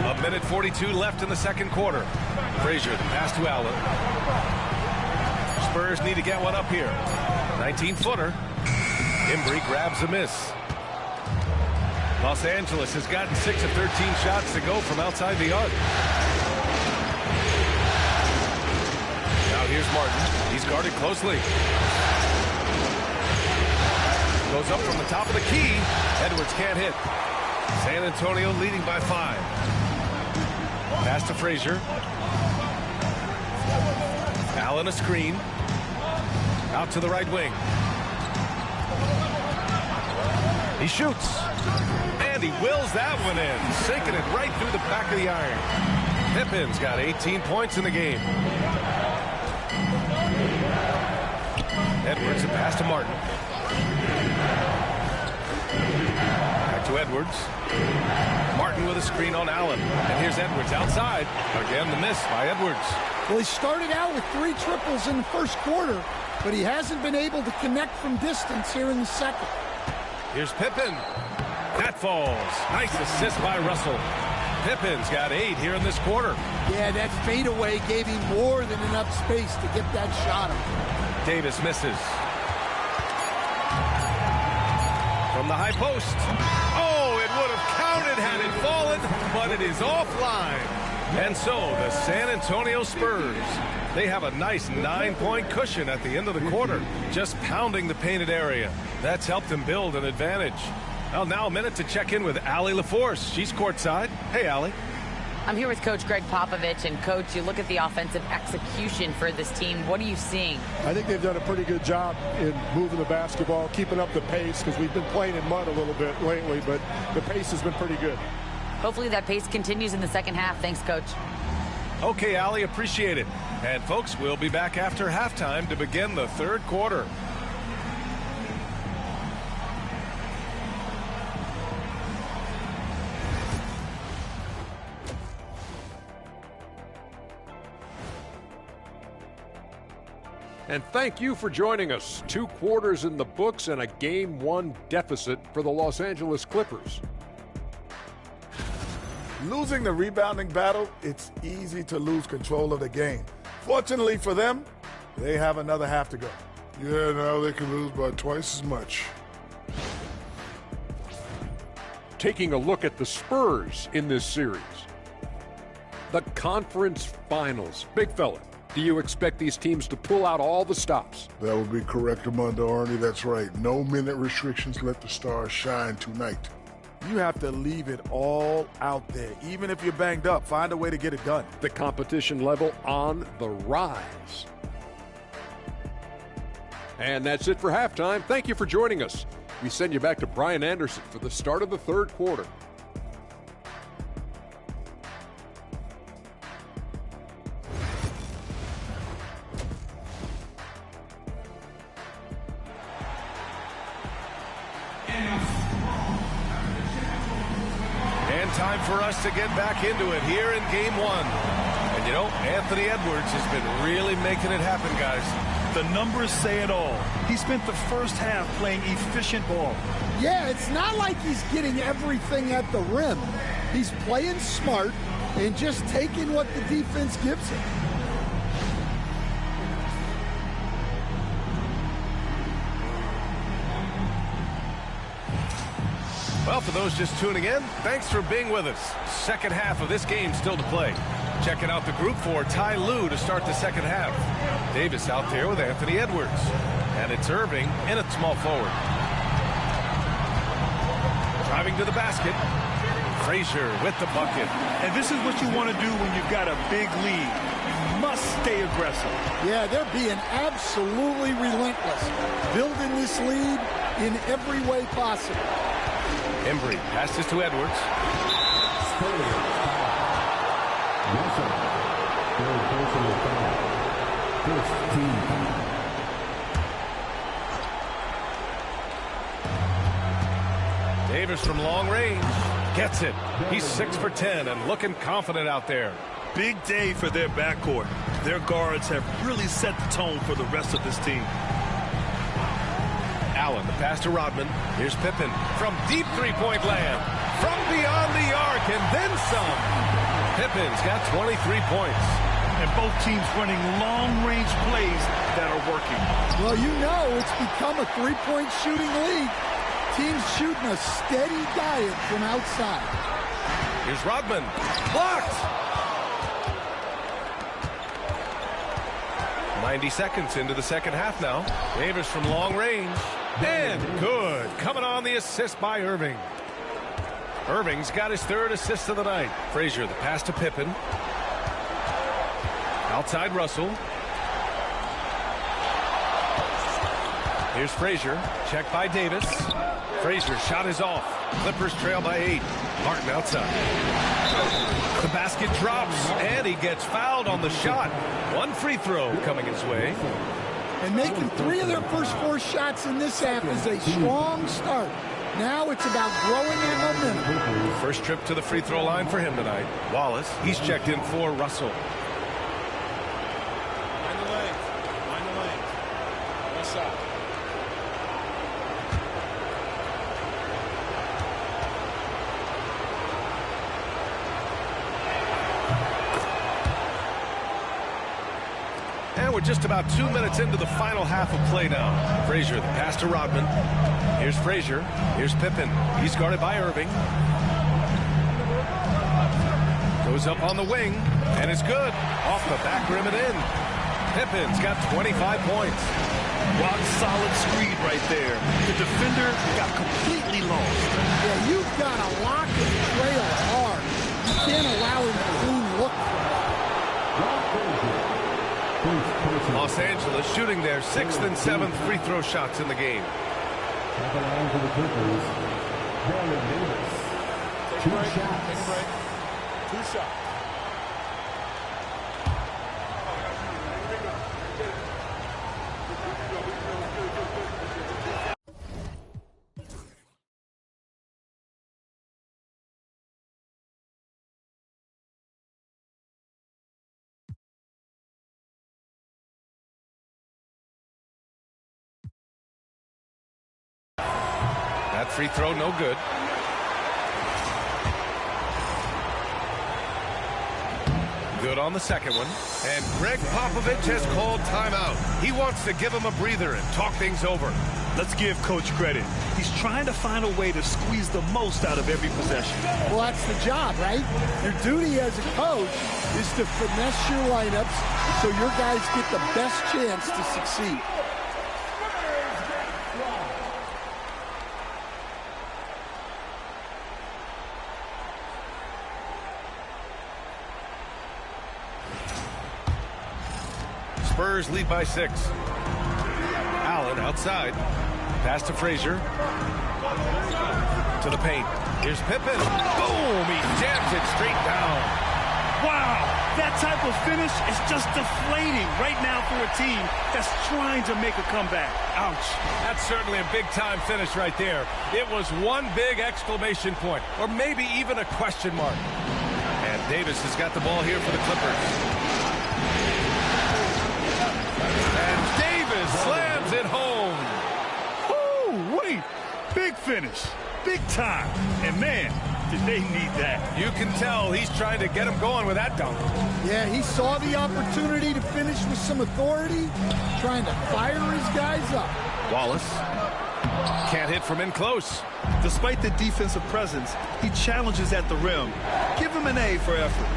L: A minute 42 left in the second quarter. Frazier, the pass to Allen. Spurs need to get one up here. 19-footer. Embry grabs a miss. Los Angeles has gotten 6 of 13 shots to go from outside the arc. Now here's Martin. He's guarded closely. Goes up from the top of the key. Edwards can't hit. San Antonio leading by 5. Pass to Frazier. Allen a screen. Out to the right wing. He shoots. And he wills that one in. Sinking it right through the back of the iron. Pippen's got 18 points in the game. Edwards, a pass to Martin. Back to Edwards. Martin with a screen on Allen. And here's Edwards outside. Again, the miss by Edwards.
N: Well, he started out with 3 triples in the first quarter, but he hasn't been able to connect from distance here in the second.
L: Here's Pippen. That falls. Nice assist by Russell. Pippen's got 8 here in this quarter.
N: Yeah, that fadeaway gave him more than enough space to get that shot up.
L: Davis misses. From the high post. Oh, it would have counted had it fallen, but it is offline. And so the San Antonio Spurs, they have a nice 9-point cushion at the end of the quarter, just pounding the painted area. That's helped them build an advantage. Well, now a minute to check in with Allie LaForce. She's courtside. Hey, Allie.
O: I'm here with Coach Greg Popovich. And, Coach, you look at the offensive execution for this team. What are you seeing?
P: I think they've done a pretty good job in moving the basketball, keeping up the pace, because we've been playing in mud a little bit lately, but the pace has been pretty good.
O: Hopefully that pace continues in the second half. Thanks, Coach.
L: Okay, Allie, appreciate it. And, folks, we'll be back after halftime to begin the third quarter.
I: And thank you for joining us. 2 quarters in the books and a Game 1 deficit for the Los Angeles Clippers.
J: Losing the rebounding battle, it's easy to lose control of the game. Fortunately for them, they have another half to go.
K: Yeah, now they can lose by twice as much.
I: Taking a look at the Spurs in this series. The conference finals. Big fella, do you expect these teams to pull out all the stops?
K: That would be correct, Armando Arnie. That's right. No minute restrictions. Let the stars shine tonight.
J: You have to leave it all out there. Even if you're banged up, find a way to get it done.
I: The competition level on the rise. And that's it for halftime. Thank you for joining us. We send you back to Brian Anderson for the start of the 3rd quarter.
L: And time for us to get back into it here in Game 1. And you know, Anthony Edwards has been really making it happen, guys.
M: The numbers say it all. He spent the first half playing efficient ball.
N: Yeah, it's not like he's getting everything at the rim. He's playing smart and just taking what the defense gives him.
L: Well, for those just tuning in, thanks for being with us. Second half of this game still to play. Checking out the group for Ty Lue to start the second half. Davis out there with Anthony Edwards. And it's Irving in at small forward. Driving to the basket. Frazier with the bucket.
M: And this is what you want to do when you've got a big lead. You must stay aggressive.
N: Yeah, they're being absolutely relentless. Building this lead in every way possible.
L: Embry passes to Edwards. Davis from long range gets it. He's 6 for 10 and looking confident out there.
M: Big day for their backcourt. Their guards have really set the tone for the rest of this team.
L: Allen, the pass to Rodman. Here's Pippen from deep three-point land. From beyond the arc and then some. Pippen's got 23 points.
M: And both teams running long-range plays that are working.
N: Well, you know it's become a three-point shooting league. Teams shooting a steady diet from outside.
L: Here's Rodman. Blocked! 90 seconds into the second half now. Davis from long range. And good. Coming on the assist by Irving. Irving's got his 3rd assist of the night. Frazier, the pass to Pippen. Outside Russell. Here's Frazier. Checked by Davis. Frazier shot is off. Clippers trail by 8. Martin outside. The basket drops, and he gets fouled on the shot. 1 free throw coming his way.
N: And making 3 of their first 4 shots in this half is a strong start. Now it's about growing that momentum.
L: First trip to the free throw line for him tonight. Wallace, he's checked in for Russell.
C: Mind the lanes. Mind the lanes. West side.
L: And we're just about 2 minutes into the final half of play now. Frazier, the pass to Rodman. Here's Frazier. Here's Pippen. He's guarded by Irving. Goes up on the wing, and it's good. Off the back rim and in. Pippen's got 25 points.
M: Rock solid screen right there. The defender got completely lost.
N: Yeah, you've got to lock and trail hard. You can't allow him to clean look for it.
L: Los Angeles shooting their 6th and 7th free throw shots in the game.
F: Take a break. Take a break. 2 shots.
L: free throw, no good. Good on the second one. And Greg Popovich has called timeout. He wants to give him a breather and talk things over.
M: Let's give Coach credit. He's trying to find a way to squeeze the most out of every possession.
N: Well, that's the job, right? Your duty as a coach is to finesse your lineups so your guys get the best chance to succeed.
L: Spurs lead by 6. Allen outside. Pass to Frazier. To the paint. Here's Pippen. Boom! He jams it straight down.
M: Wow! That type of finish is just deflating right now for a team that's trying to make a comeback. Ouch.
L: That's certainly a big-time finish right there. It was one big exclamation point, or maybe even a question mark. And Davis has got the ball here for the Clippers. And Davis slams it home.
M: Ooh, wait. Big finish. Big time. And man, did they need that.
L: You can tell he's trying to get him going with that dunk.
N: Yeah, he saw the opportunity to finish with some authority, trying to fire his guys up.
L: Wallace can't hit from in close.
M: Despite the defensive presence, he challenges at the rim. Give him an A for effort.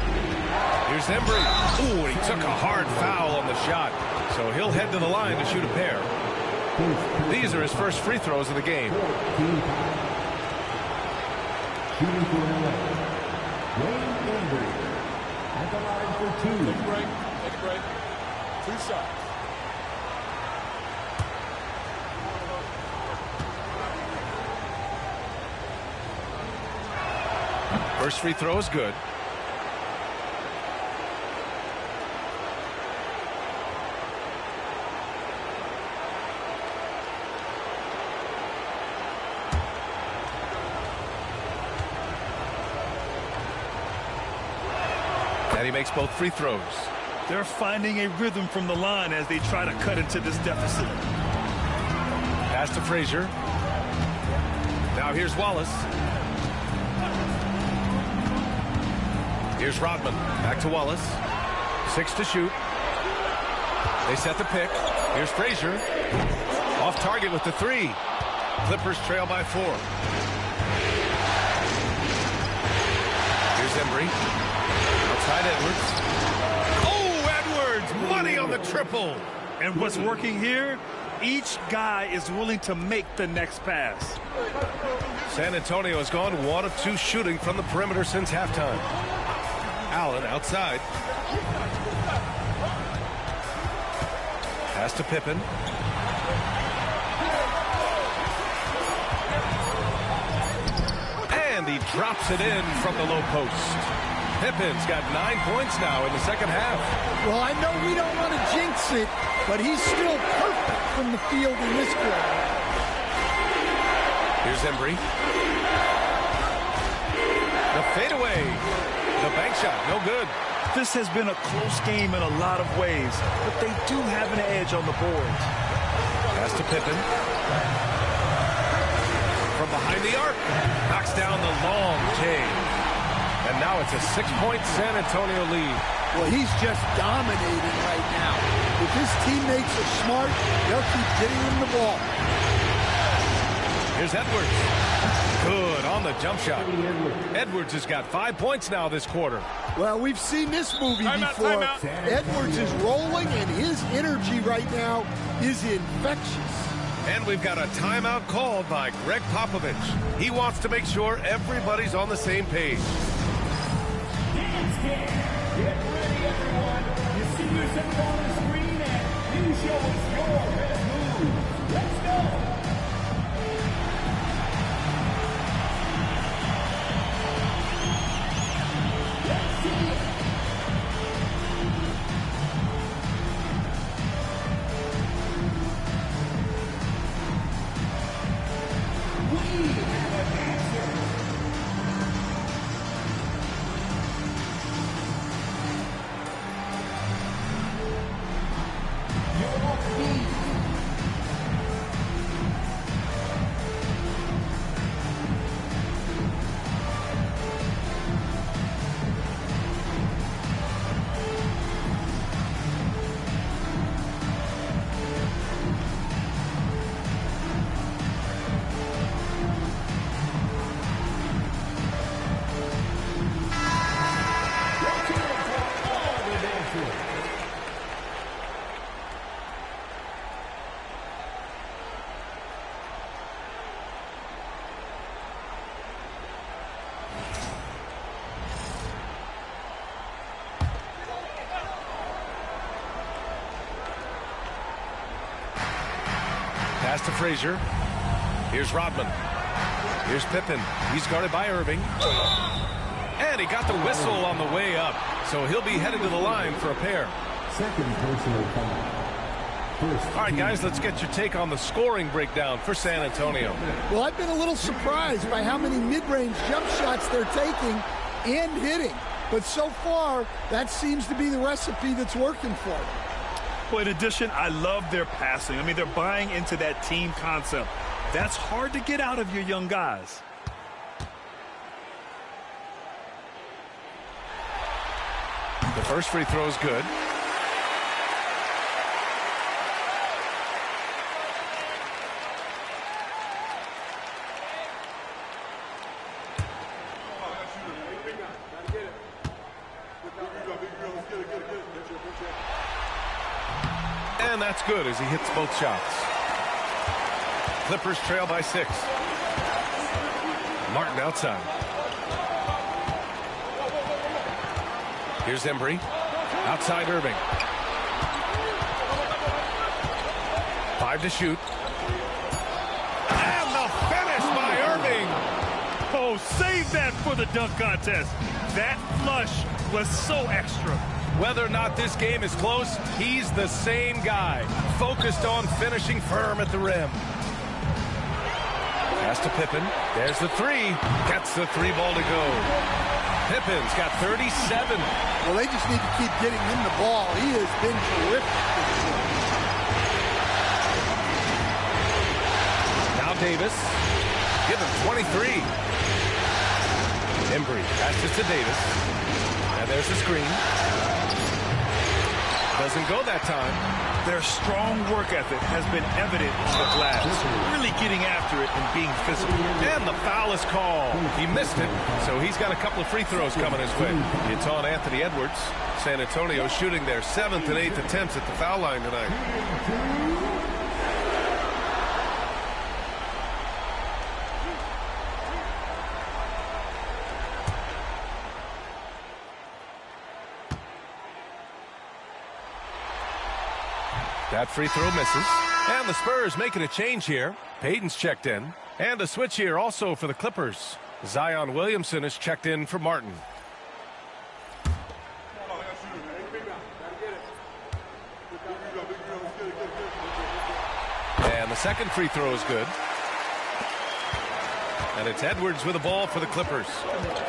L: Here's Embry. Ooh, he took a hard foul on the shot. So he'll head to the line to shoot a pair. These are his first free throws of the game.
F: At the line for 2. Take a break. Take a break. 2 shots.
L: First free throw is good. And he makes both free throws.
M: They're finding a rhythm from the line as they try to cut into this deficit.
L: Pass to Frazier. Now here's Wallace. Here's Rodman. Back to Wallace. 6 to shoot. They set the pick. Here's Frazier. Off target with the 3. Clippers trail by 4. Here's Embry. Outside Edwards. Oh, Edwards! Money on the triple!
M: And what's working here? Each guy is willing to make the next pass.
L: San Antonio has gone 1 of 2 shooting from the perimeter since halftime. Allen outside. Pass to Pippen. And he drops it in from the low post. Pippen's got 9 points now in the second half.
N: Well, I know we don't want to jinx it, but he's still perfect from the field in this quarter.
L: Here's Embry. The fadeaway. The bank shot, no good.
M: This has been a close game in a lot of ways, but they do have an edge on the boards.
L: Pass to Pippen. From behind the arc. Knocks down the long J. And now it's a 6-point San Antonio lead.
N: Well, he's just dominating right now. If his teammates are smart, they'll keep getting him the ball.
L: Here's Edwards. Good on the jump shot. Edwards has got 5 points now this quarter.
N: Well, we've seen this movie before. Edwards is rolling, and his energy right now is infectious.
L: And we've got a timeout called by Greg Popovich. He wants to make sure everybody's on the same page.
F: Get ready, everyone. You see yourself on the screen and you show us your best moves. Let's go. Let's see it. We have an answer.
L: Pass to Frazier. Here's Rodman. Here's Pippen. He's guarded by Irving. And he got the whistle on the way up. So he'll be headed to the line for a pair.
F: Second personal foul.
L: All right, guys, let's get your take on the scoring breakdown for San Antonio.
N: Well, I've been a little surprised by how many mid-range jump shots they're taking and hitting. But so far, that seems to be the recipe that's working for them.
M: Well, in addition, I love their passing. I mean, they're buying into that team concept. That's hard to get out of your young guys.
L: The first free throw is good. And that's good as he hits both shots. Clippers trail by 6. Martin outside. Here's Embry. Outside Irving. 5 to shoot. And the finish by Irving.
M: Oh, save that for the dunk contest. That flush was so extra.
L: Whether or not this game is close, he's the same guy, focused on finishing firm at the rim. Pass to Pippen. There's the 3. Gets the 3 ball to go. Pippen's got 37.
N: Well, they just need to keep getting him the ball. He has been terrific this year.
L: Now Davis. Give him 23. Embry passes to Davis. And there's the screen. Doesn't go that time.
M: Their strong work ethic has been evident on the glass. Really getting after it and being physical.
L: And the foul is called. He missed it, so he's got a couple of free throws coming his way. It's on Anthony Edwards. San Antonio shooting their 7th and 8th attempts at the foul line tonight. That free throw misses. And the Spurs making a change here. Payton's checked in. And a switch here also for the Clippers. Zion Williamson is checked in for Martin. And the second free throw is good. And it's Edwards with the ball for the Clippers.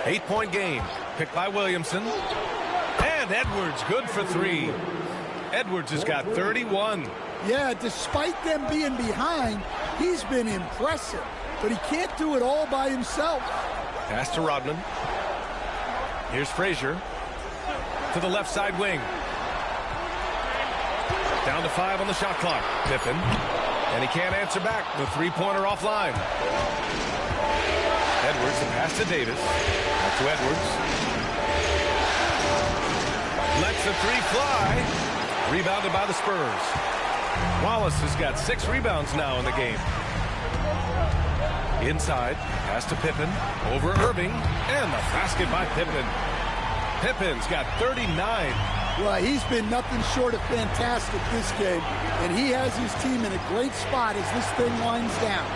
L: 8-point game. Picked by Williamson. And Edwards good for 3. Edwards has got 31.
N: Yeah, despite them being behind, he's been impressive. But he can't do it all by himself.
L: Pass to Rodman. Here's Frazier. To the left side wing. Down to 5 on the shot clock. Pippen. And he can't answer back. The three-pointer offline. Edwards, the pass to Davis. Back to Edwards. Lets the 3 fly. Rebounded by the Spurs. Wallace has got 6 rebounds now in the game. Inside, pass to Pippen, over Irving, and the basket by Pippen. Pippen's got 39.
N: Well, he's been nothing short of fantastic this game, and he has his team in a great spot as this thing winds down.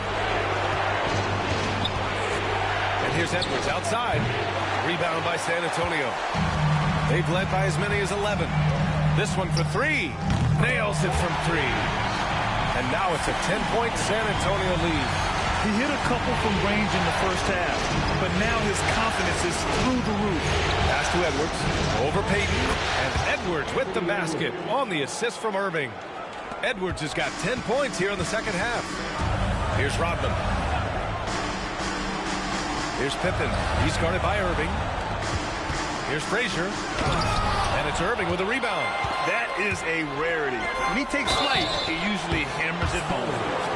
L: And here's Edwards outside. Rebound by San Antonio. They've led by as many as 11. This one for 3. Nails it from 3. And now it's a 10-point San Antonio lead.
M: He hit a couple from range in the first half, but now his confidence is through the roof.
L: Pass to Edwards, over Payton, and Edwards with the basket on the assist from Irving. Edwards has got 10 points here in the second half. Here's Rodman. Here's Pippen. He's guarded by Irving. Here's Frazier. And it's Irving with a rebound.
M: That is a rarity. When he takes flight, he usually hammers it home.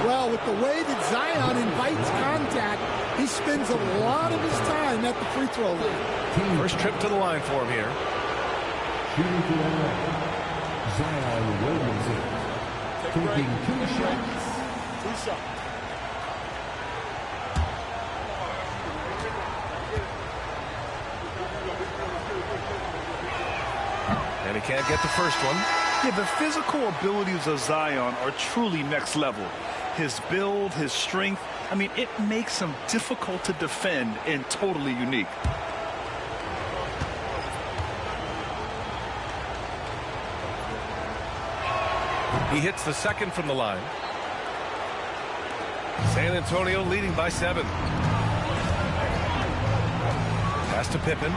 N: Well, with the way that Zion invites contact, he spends a lot of his time at the free throw line.
L: First trip to the line for him here.
F: Shooting to the line, Zion Williamson. Taking 2 shots.
J: 2 shots.
L: And he can't get the first one.
M: Yeah, the physical abilities of Zion are truly next level. his build, his strength. I mean, it makes him difficult to defend and totally unique.
L: He hits the second from the line. San Antonio leading by 7. Pass to Pippen.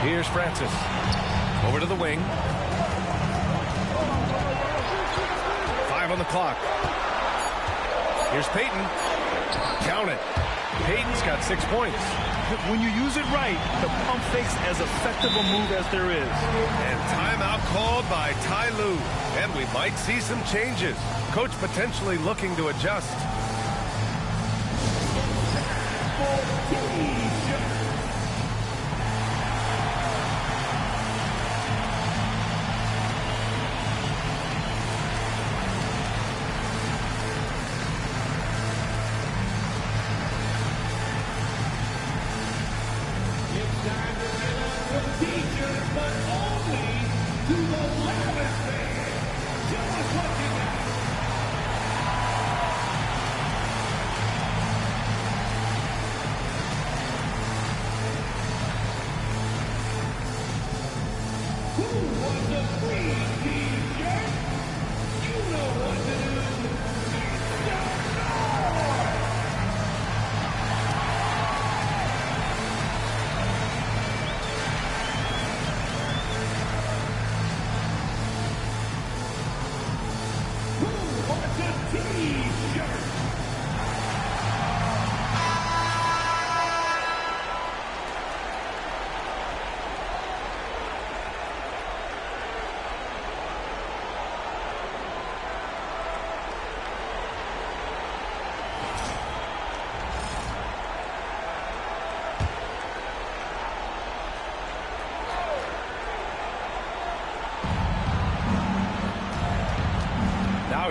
L: Here's Francis. Over to the wing. 5 on the clock. Here's Peyton. Count it. Peyton's got 6 points.
M: When you use it right, the pump fake's as effective a move as there is.
L: And timeout called by Ty Lue. And we might see some changes. Coach potentially looking to adjust.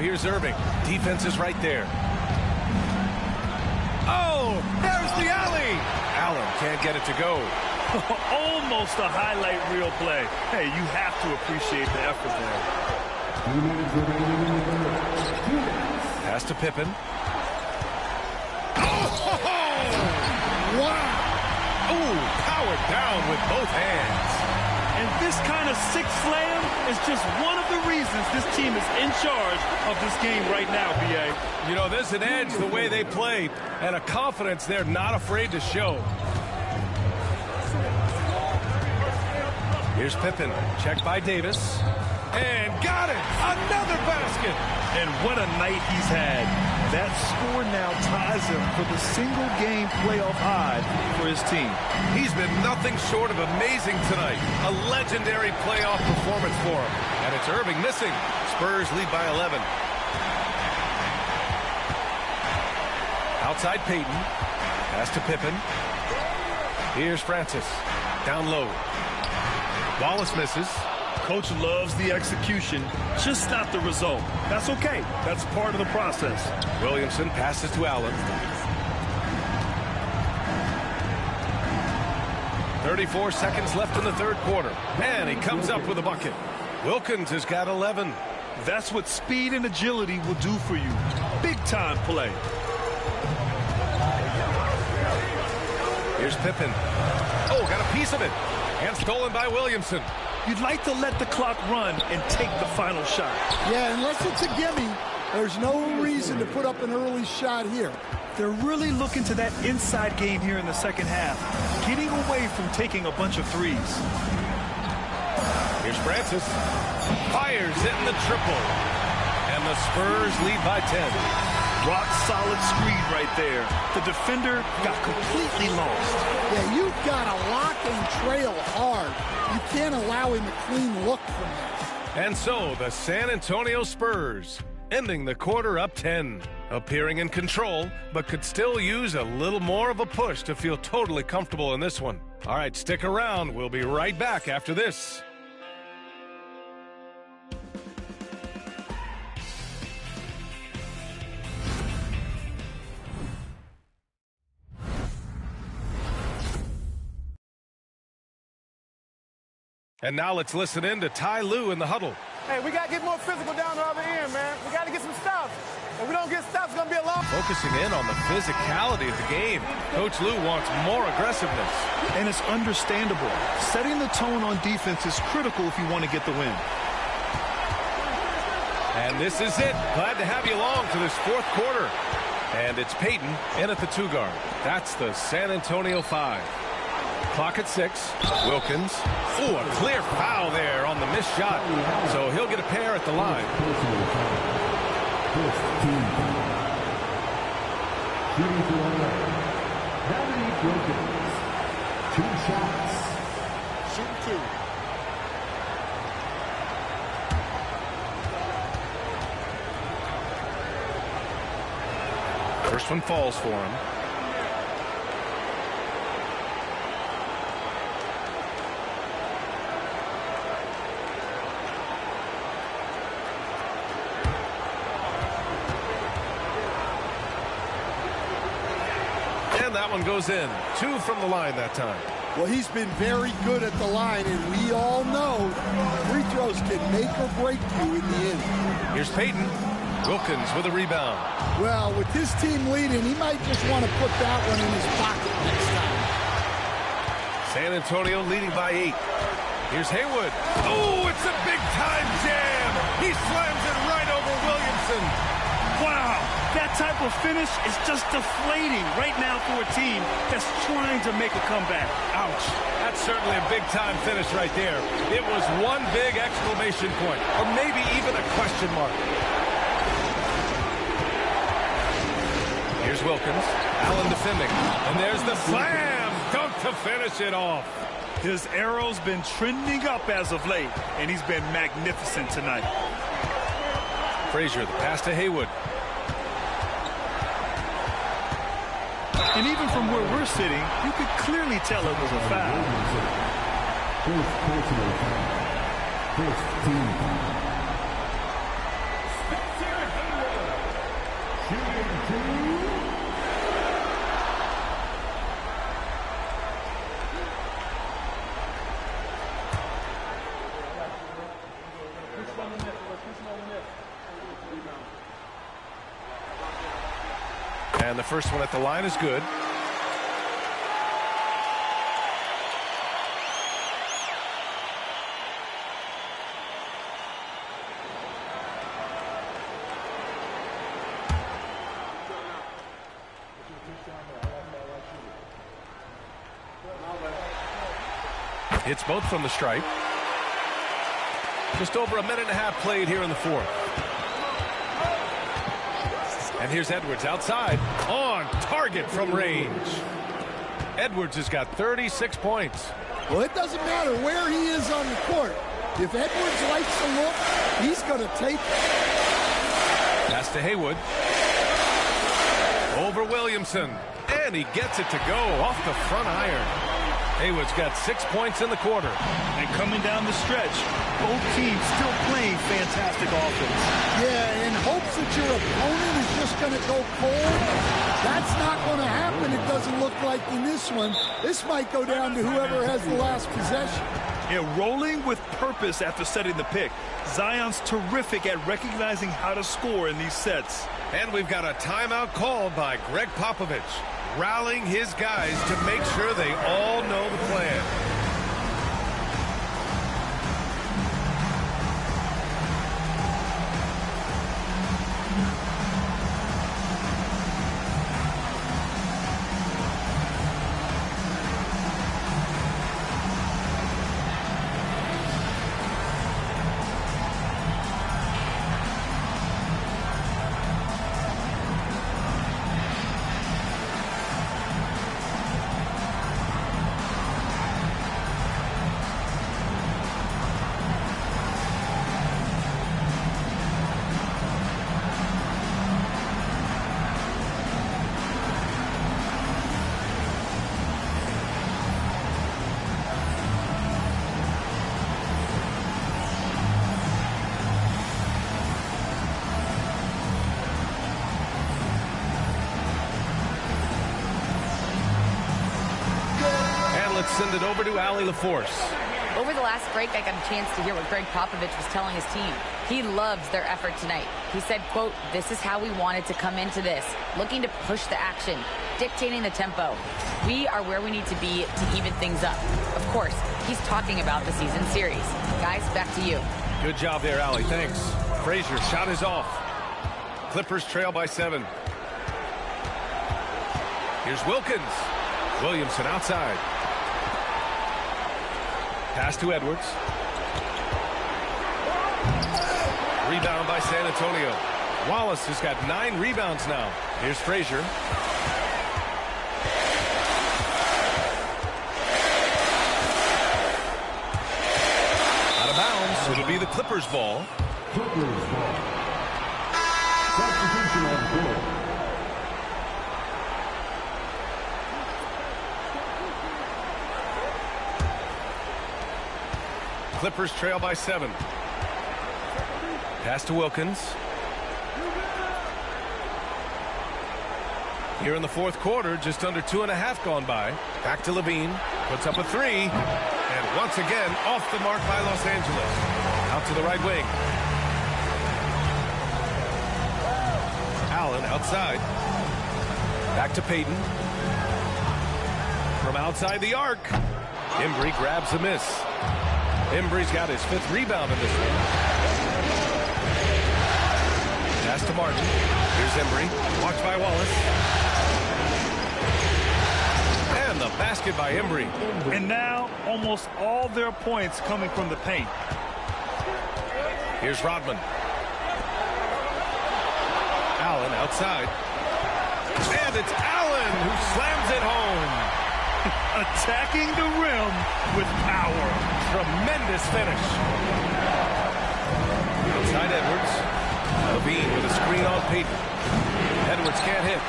L: Here's Irving. Defense is right there. Oh, there's the alley. Allen can't get it to go.
M: Almost a highlight reel play. Hey, you have to appreciate the effort there.
L: Pass to Pippen.
N: Oh! Wow!
L: Ooh, powered down with both hands.
M: And this kind of sick slam is just one of the reasons this team is in charge of this game right now, B.A.
L: You know, there's an edge the way they play and a confidence they're not afraid to show. Here's Pippen. Checked by Davis. And got it! Another basket!
M: And what a night he's had. That score now ties him for the single-game playoff high for his team.
L: He's been nothing short of amazing tonight. A legendary playoff performance for him. And it's Irving missing. Spurs lead by 11. Outside Peyton. Pass to Pippen. Here's Francis. Down low. Wallace misses.
M: Coach loves the execution, just not the result. That's okay. That's part of the process.
L: Williamson passes to Allen. 34 seconds left in the third quarter. And he comes up with a bucket. Wilkins has got 11.
M: That's what speed and agility will do for you. Big-time play.
L: Here's Pippen. Oh, got a piece of it. And stolen by Williamson.
M: You'd like to let the clock run and take the final shot.
N: Yeah, unless it's a gimme, there's no reason to put up an early shot here.
M: They're really looking to that inside game here in the second half, getting away from taking a bunch of threes.
L: Here's Francis. Fires in the triple. And the Spurs lead by 10.
M: Rock solid screen right there. The defender got completely lost.
N: Yeah, you've got to lock and trail hard. You can't allow him a clean look from that.
L: And so the San Antonio Spurs ending the quarter up 10. Appearing in control, but could still use a little more of a push to feel totally comfortable in this one. All right, stick around. We'll be right back after this. And now let's listen in to Ty Lue in the huddle
Q: Hey, we got to get more physical down the other end, man. We got to get some stops. If we don't get stops, it's going to be a long.
L: Focusing in on the physicality of the game. Coach Lou wants more aggressiveness.
M: And it's understandable. Setting the tone on defense is critical if you want to get the win.
L: And this is it. Glad to have you along for this fourth quarter. And it's Peyton in at the 2 guard. That's the San Antonio 5. Clock at 6. Wilkins. Ooh, a clear foul there on the missed shot. So he'll get a pair at the line.
F: Wilkins. 2 shots.
J: Shoot 2.
L: First one falls for him. And that one goes in. 2 from the line that time.
N: Well, he's been very good at the line, and we all know free throws can make or break you in the end.
L: Here's Peyton. Wilkins with a rebound.
N: Well, with his team leading, he might just want to put that one in his pocket next time.
L: San Antonio leading by 8. Here's Haywood. Oh, it's a big-time jam. He slams it right over Williamson.
M: Wow, that type of finish is just deflating right now for a team that's trying to make a comeback.
L: Ouch. That's certainly a big-time finish right there. It was one big exclamation point, or maybe even a question mark. Here's Wilkins. Allen defending. And there's the slam dunk to finish it off.
M: His arrow's been trending up as of late, and he's been magnificent tonight.
L: Frazier, the pass to Haywood.
M: And even from where we're sitting, you could clearly tell it was a foul.
F: First personal foul. First team foul. Shooting 2.
L: And the first one at the line is good. Hits both from the stripe. Just over a minute and a half played here in the fourth. And here's Edwards outside. On target from range. Edwards has got 36 points.
N: Well, it doesn't matter where he is on the court. If Edwards likes the look, he's going to take it.
L: Pass to Haywood. Over Williamson. And he gets it to go off the front iron. Haywood's got 6 points in the quarter.
M: And coming down the stretch, both teams still playing fantastic offense.
N: Yeah, in hopes that your opponent is just going to go cold. That's not going to happen, it doesn't look like in this one. This might go down to whoever has the last possession.
M: Yeah, rolling with purpose after setting the pick. Zion's terrific at recognizing how to score in these sets.
L: And we've got a timeout called by Greg Popovich, rallying his guys to make sure they all know the plan. Send it over to Allie LaForce.
O: Over the last break, I got a chance to hear what Greg Popovich was telling his team. He loves their effort tonight. He said, quote, "This is how we wanted to come into this, looking to push the action, dictating the tempo. We are where we need to be to even things up." Of course, he's talking about the season series. Guys, back to you.
L: Good job there, Allie. Thanks. Frazier, shot is off. Clippers trail by 7. Here's Wilkins. Williamson outside. Pass to Edwards. Rebound by San Antonio. Wallace has got 9 rebounds now. Here's Frazier. Out of bounds. It'll be the Clippers' ball.
F: Clippers ball. Substitution on court.
L: Clippers trail by 7. Pass to Wilkins. Here in the fourth quarter, just under 2.5 gone by. Back to Levine. Puts up a 3. And once again, off the mark by Los Angeles. Out to the right wing. Allen outside. Back to Payton. From outside the arc. Embry grabs a miss. Embry's got his 5th rebound in this one. Pass to Martin. Here's Embry. Watched by Wallace. And the basket by Embry.
M: And now, almost all their points coming from the paint.
L: Here's Rodman. Allen outside. And it's Allen who slams it home.
M: Attacking the rim with power.
L: Tremendous finish. Outside Edwards. Levine with a screen on Payton. Edwards can't hit.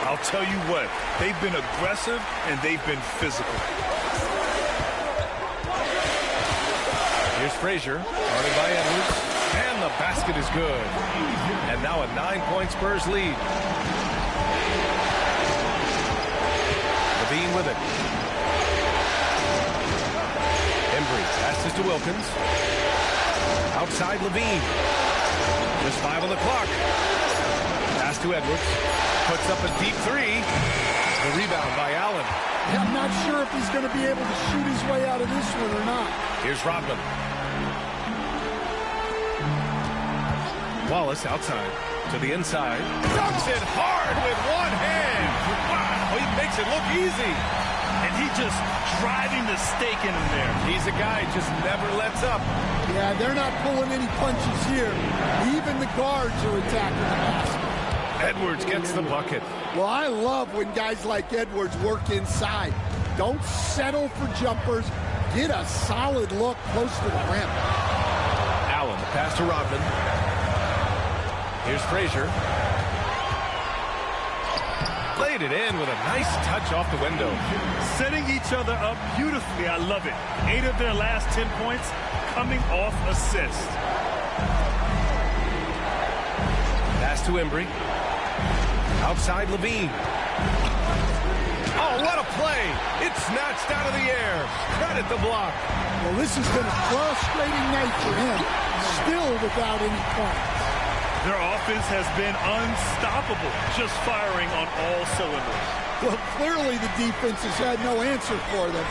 M: I'll tell you what, they've been aggressive and they've been physical.
L: Here's Frazier, guarded by Edwards. And the basket is good. And now a 9-point Spurs lead. Levine with it. Embry passes to Wilkins. Outside Levine. Just 5 on the clock. Pass to Edwards. Puts up a deep 3. The rebound by Allen.
N: Yeah, I'm not sure if he's going to be able to shoot his way out of this one or not.
L: Here's Rodman. Wallace outside to the inside. Dunks it hard with one hand. Wow, he makes it look easy.
M: And he just driving the stake in him there.
L: He's a guy who just never lets up.
N: Yeah, they're not pulling any punches here. Even the guards are attacking the basket.
L: Edwards gets the bucket.
N: Well, I love when guys like Edwards work inside. Don't settle for jumpers. Get a solid look close to the rim.
L: Allen, the pass to Rodman. Here's Frazier. Laid it in with a nice touch off the window.
M: Setting each other up beautifully. I love it. 8 of their last 10 points coming off assists.
L: Pass to Embry. Outside Levine. Oh, what a play. It's snatched out of the air. Credit the block.
N: Well, this has been a frustrating night for him. Still without any points.
M: Their offense has been unstoppable, just firing on all cylinders.
N: Well, clearly the defense has had no answer for them.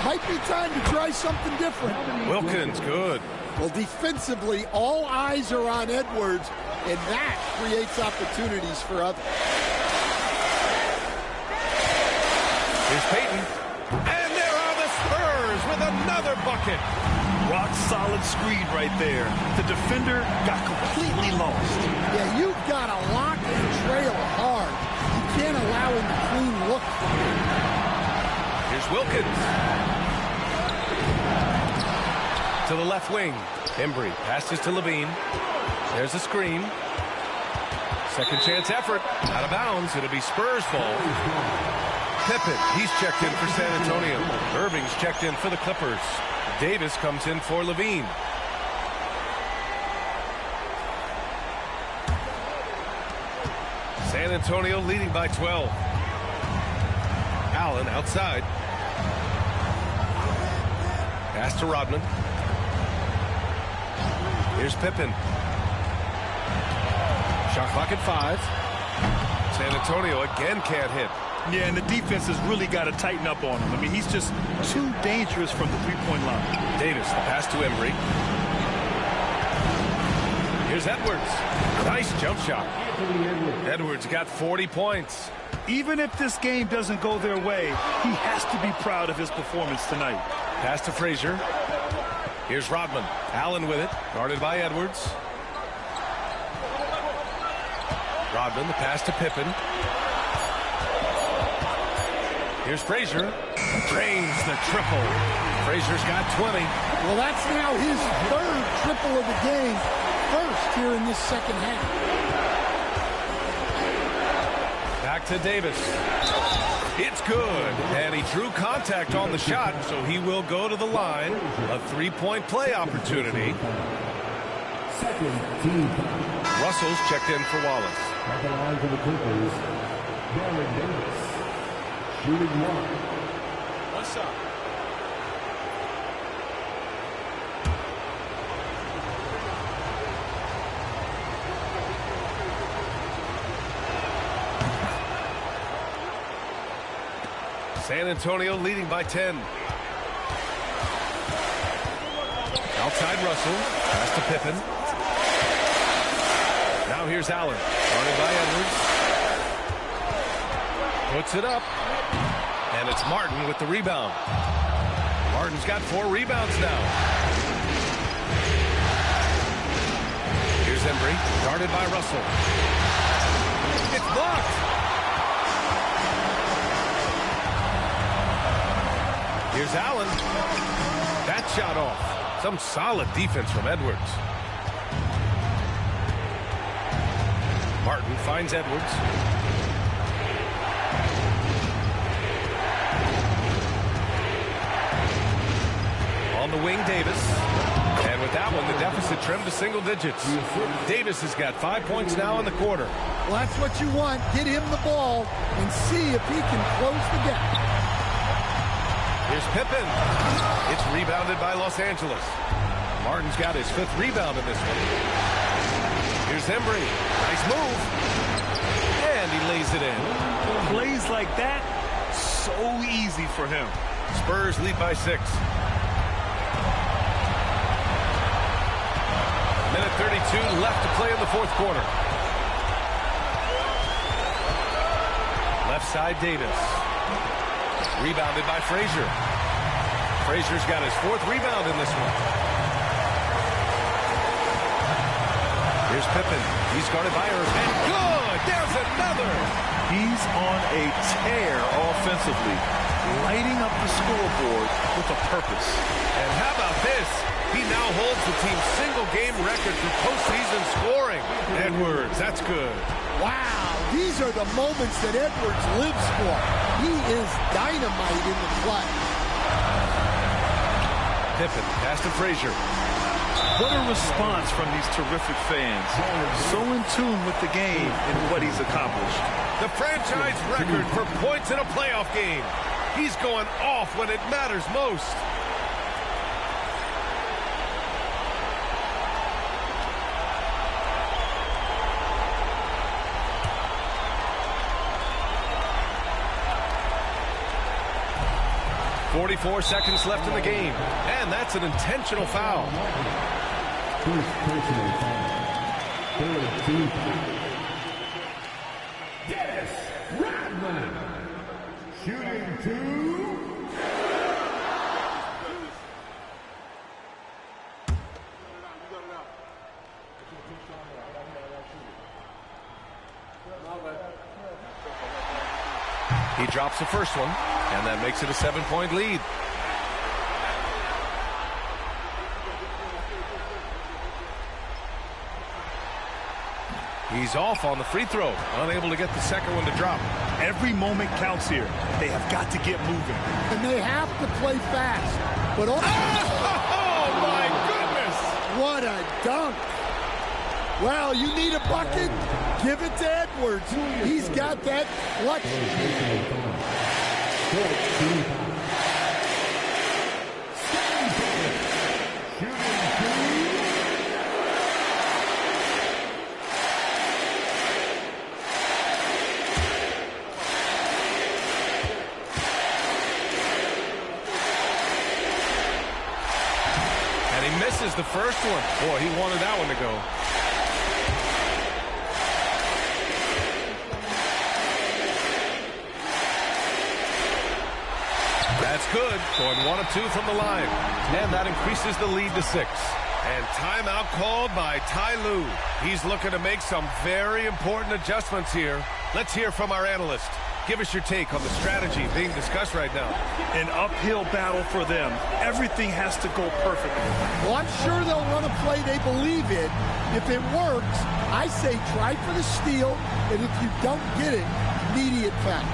N: Might be time to try something different.
L: Wilkins, good.
N: Well, defensively, all eyes are on Edwards, and that creates opportunities for others.
L: Here's Payton. And there are the Spurs with another bucket.
M: Rock solid screen right there. The defender got completely lost.
N: Yeah, you've got to lock and trail hard. You can't allow him to clean look.
L: Here's Wilkins. To the left wing. Embry passes to Levine. There's a screen. Second chance effort. Out of bounds. It'll be Spurs ball. Pippen, he's checked in for San Antonio. Irving's checked in for the Clippers. Davis comes in for Levine. San Antonio leading by 12. Allen outside. Pass to Rodman. Here's Pippen. Shot clock at 5. San Antonio again can't hit.
M: Yeah, and the defense has really got to tighten up on him. I mean, he's just too dangerous from the three-point line.
L: Davis, the pass to Embry. Here's Edwards. Nice jump shot. Edwards got 40 points.
M: Even if this game doesn't go their way, he has to be proud of his performance tonight.
L: Pass to Frazier. Here's Rodman. Allen with it. Guarded by Edwards. Rodman, the pass to Pippen. Here's Frazier. Drains the triple. Frazier's got 20.
N: Well, that's now his third triple of the game. First here in this second half.
L: Back to Davis. It's good. And he drew contact on the shot, so he will go to the line. A three-point play opportunity. Russell's checked in for Wallace.
F: At the line for the Clippers, Baron Davis. Shooting 1.
H: What's up?
L: San Antonio leading by 10. Outside Russell. Pass to Pippen. Now here's Allen. Guarded by Edwards. Puts it up. And it's Martin with the rebound. Martin's got 4 rebounds now. Here's Embry. Guarded by Russell. It's blocked. Here's Allen. That shot off. Some solid defense from Edwards. Martin finds Edwards. On the wing, Davis. And with that one, the deficit trimmed to single digits. Davis has got 5 points now in the quarter.
N: Well, that's what you want. Get him the ball and see if he can close the gap.
L: Here's Pippen. It's rebounded by Los Angeles. Martin's got his 5th rebound in this one. Here's Embry. Nice move. And he lays it in.
M: Plays like that, so easy for him.
L: Spurs lead by 6. Minute 32 left to play in the 4th quarter. Left side, Davis. Rebounded by Frazier. Frazier's got his 4th rebound in this one. Here's Pippen. He's guarded by Irving. And good! There's another!
M: He's on a tear offensively, lighting up the scoreboard with a purpose.
L: And how about this? He now holds the team's single-game record for postseason scoring. Edwards, that's good.
N: Wow, these are the moments that Edwards lives for. He is dynamite in the play.
L: Pippen, pass to Frazier.
M: What a response from these terrific fans. So in tune with the game and what he's accomplished.
L: The franchise record for points in a playoff game. He's going off when it matters most. .44 seconds left in the game. And that's an intentional foul.
F: First personal foul. Third team foul. Dennis Rodman. Shooting 2.
L: He drops the first one, and that makes it a 7-point lead. He's off on the free throw, unable to get the second one to drop.
M: Every moment counts here. They have got to get moving.
N: And they have to play fast. But
L: oh my goodness!
N: What a dunk. Well, you need a bucket? Give it to Edwards. He's got that clutch.
L: He misses the first one. Boy, he wanted that one to go. That's good. Going 1 of 2 from the line. And that increases the lead to 6. And timeout called by Ty Lue. He's looking to make some very important adjustments here. Let's hear from our analyst. Give us your take on the strategy being discussed right now.
M: An uphill battle for them. Everything has to go perfectly.
N: Well, I'm sure they'll run a play they believe in. If it works, I say try for the steal, and if you don't get it, immediate foul.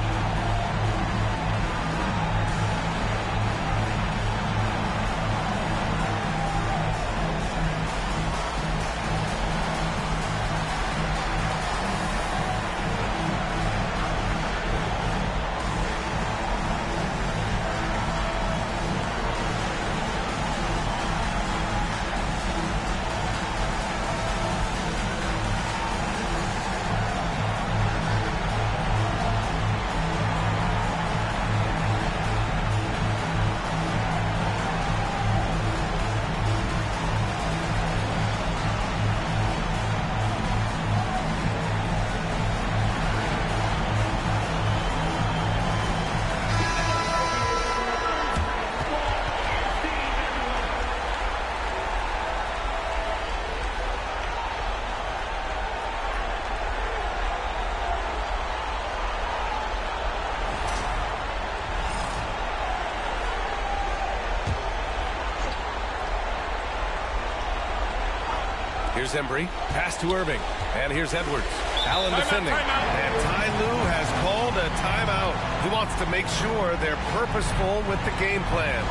L: Here's Embry. Pass to Irving. And here's Edwards. Allen defending. And Ty Lue has called a timeout. He wants to make sure they're purposeful with the game plan.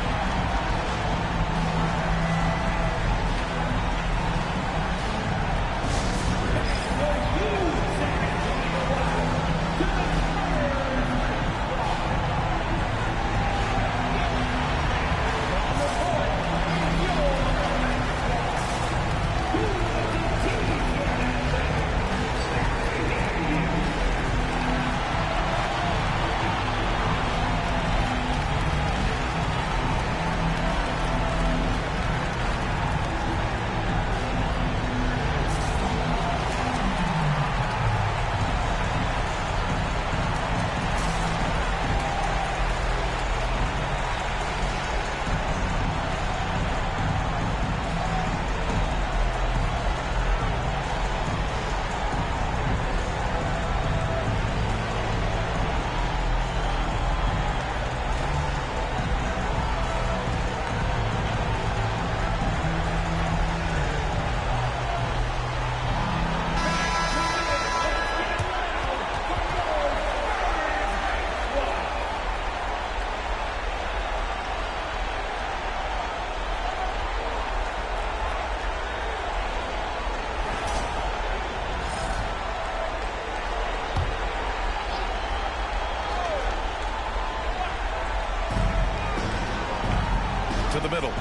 L: To the middle.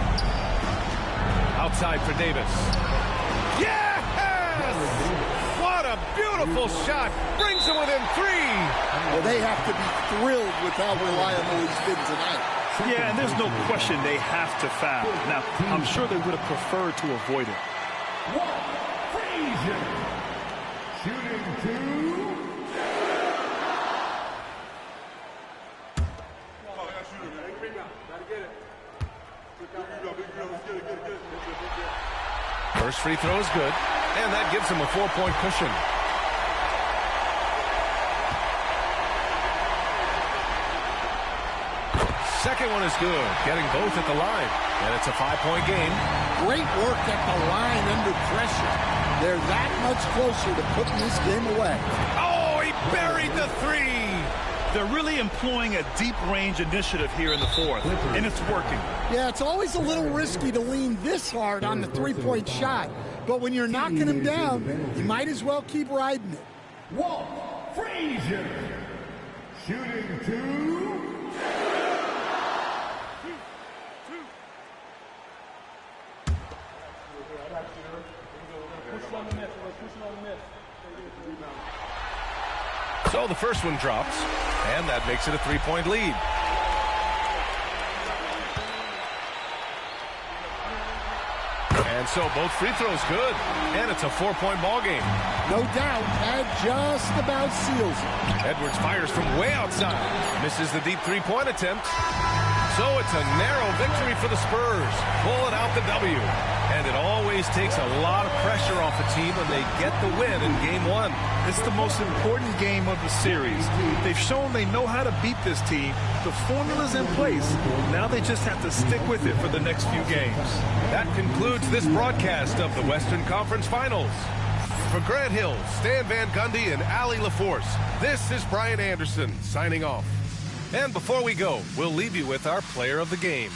L: Outside for Davis. Yes! What a beautiful shot. Brings them within 3.
N: Well, they have to be thrilled with how reliable he's been tonight.
M: Yeah, and there's no question they have to foul. Now, I'm sure they would have preferred to avoid it.
F: Frazier. Shooting 2.
L: First free throw is good, and that gives him a 4-point cushion. Second one is good, getting both at the line, and it's a 5-point game.
N: Great work at the line under pressure. They're that much closer to putting this game away.
L: Oh, he buried the 3.
M: They're really employing a deep-range initiative here in the fourth, and it's working.
N: Yeah, it's always a little risky to lean this hard on the three-point shot, but when you're knocking him down, you might as well keep riding it.
F: Walt Frazier. Shooting 2.
L: So the first one drops, and that makes it a 3-point lead. And so both free throws good. And it's a 4-point ball game.
N: No doubt, that just about seals it.
L: Edwards fires from way outside. Misses the deep three-point attempt. So it's a narrow victory for the Spurs. Pulling out the W. And it always takes a lot of pressure off a team when they get the win in Game 1.
M: It's the most important game of the series. They've shown they know how to beat this team. The formula's in place. Now they just have to stick with it for the next few games.
L: That concludes this broadcast of the Western Conference Finals. For Grant Hill, Stan Van Gundy, and Allie LaForce, this is Brian Anderson signing off. And before we go, we'll leave you with our player of the game.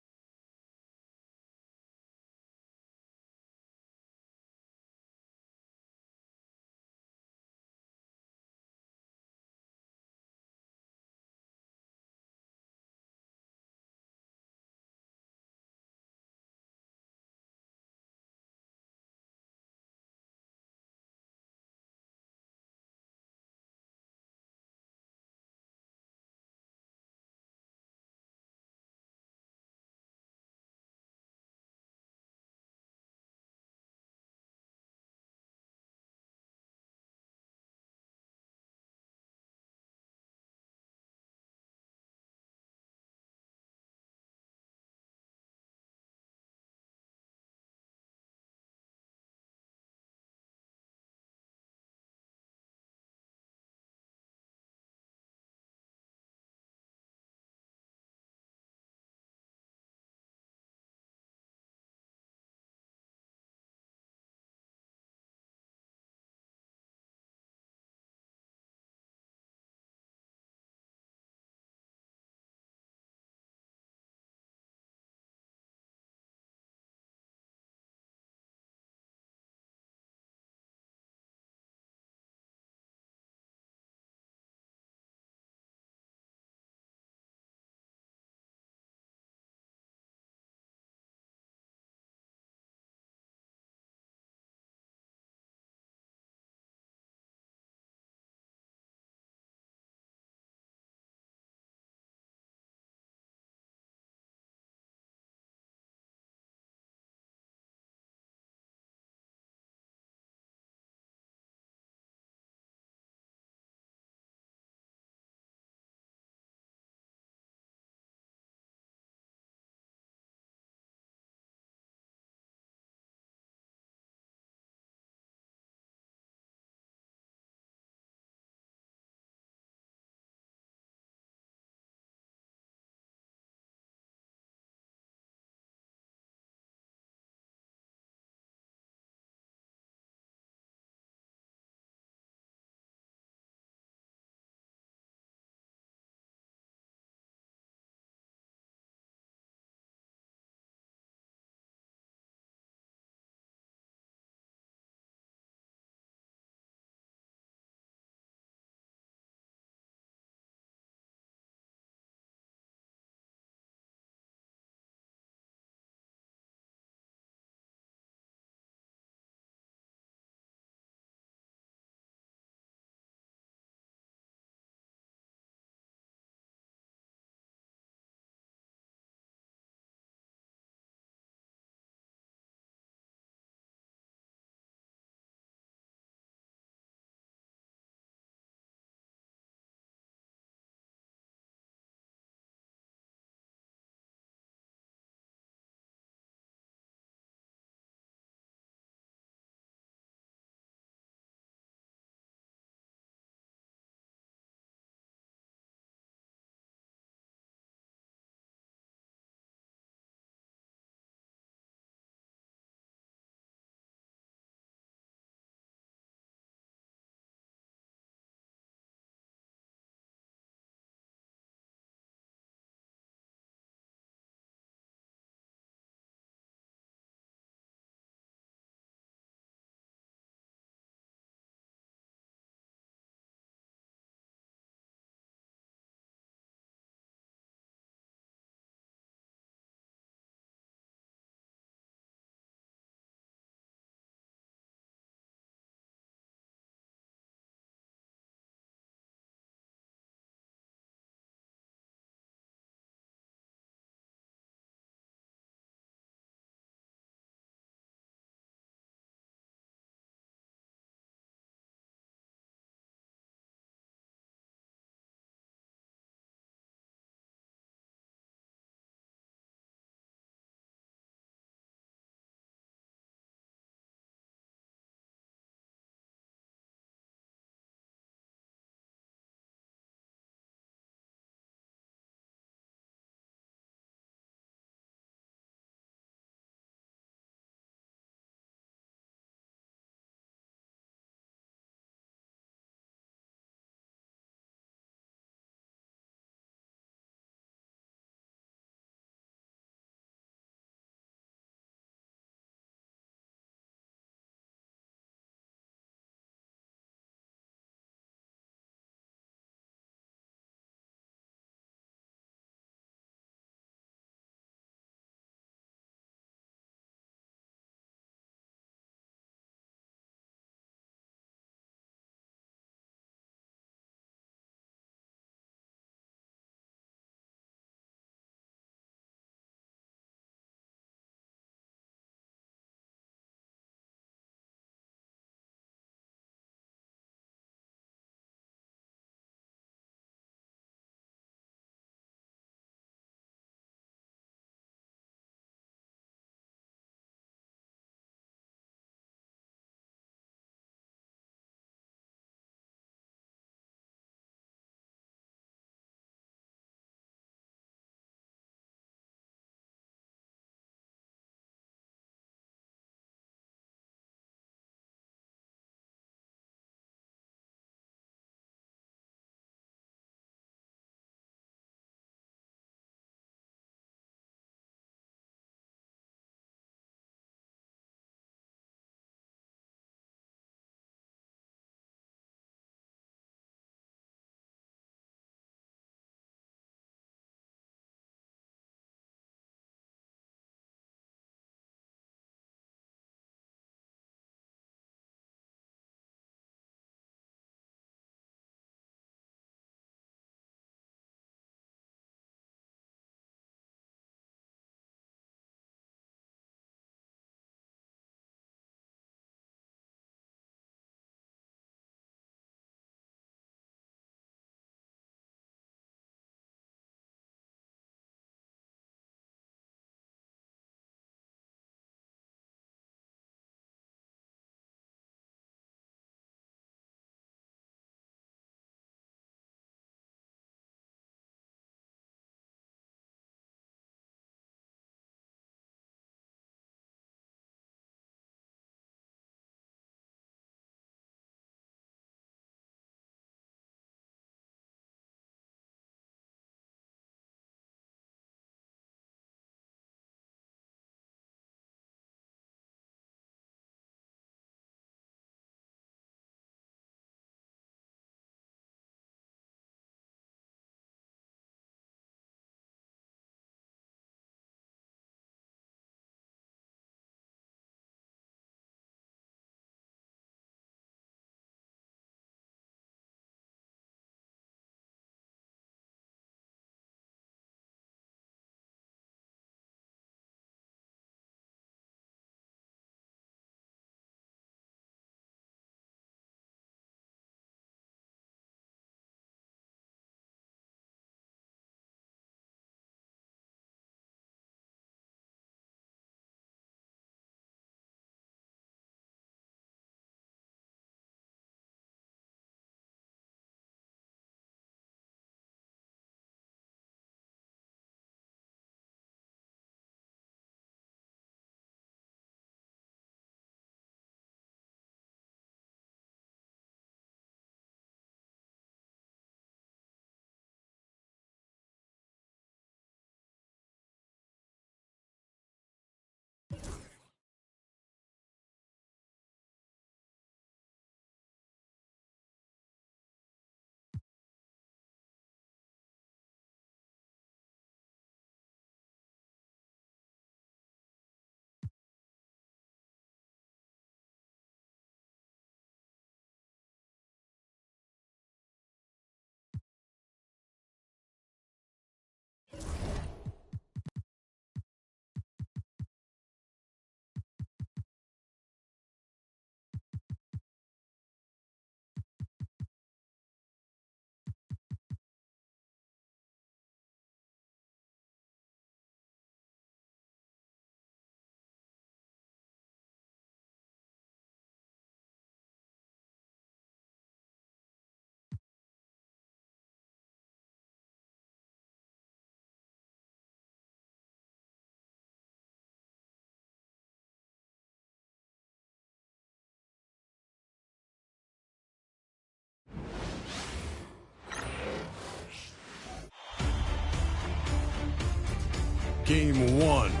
A: Game 1.
B: Here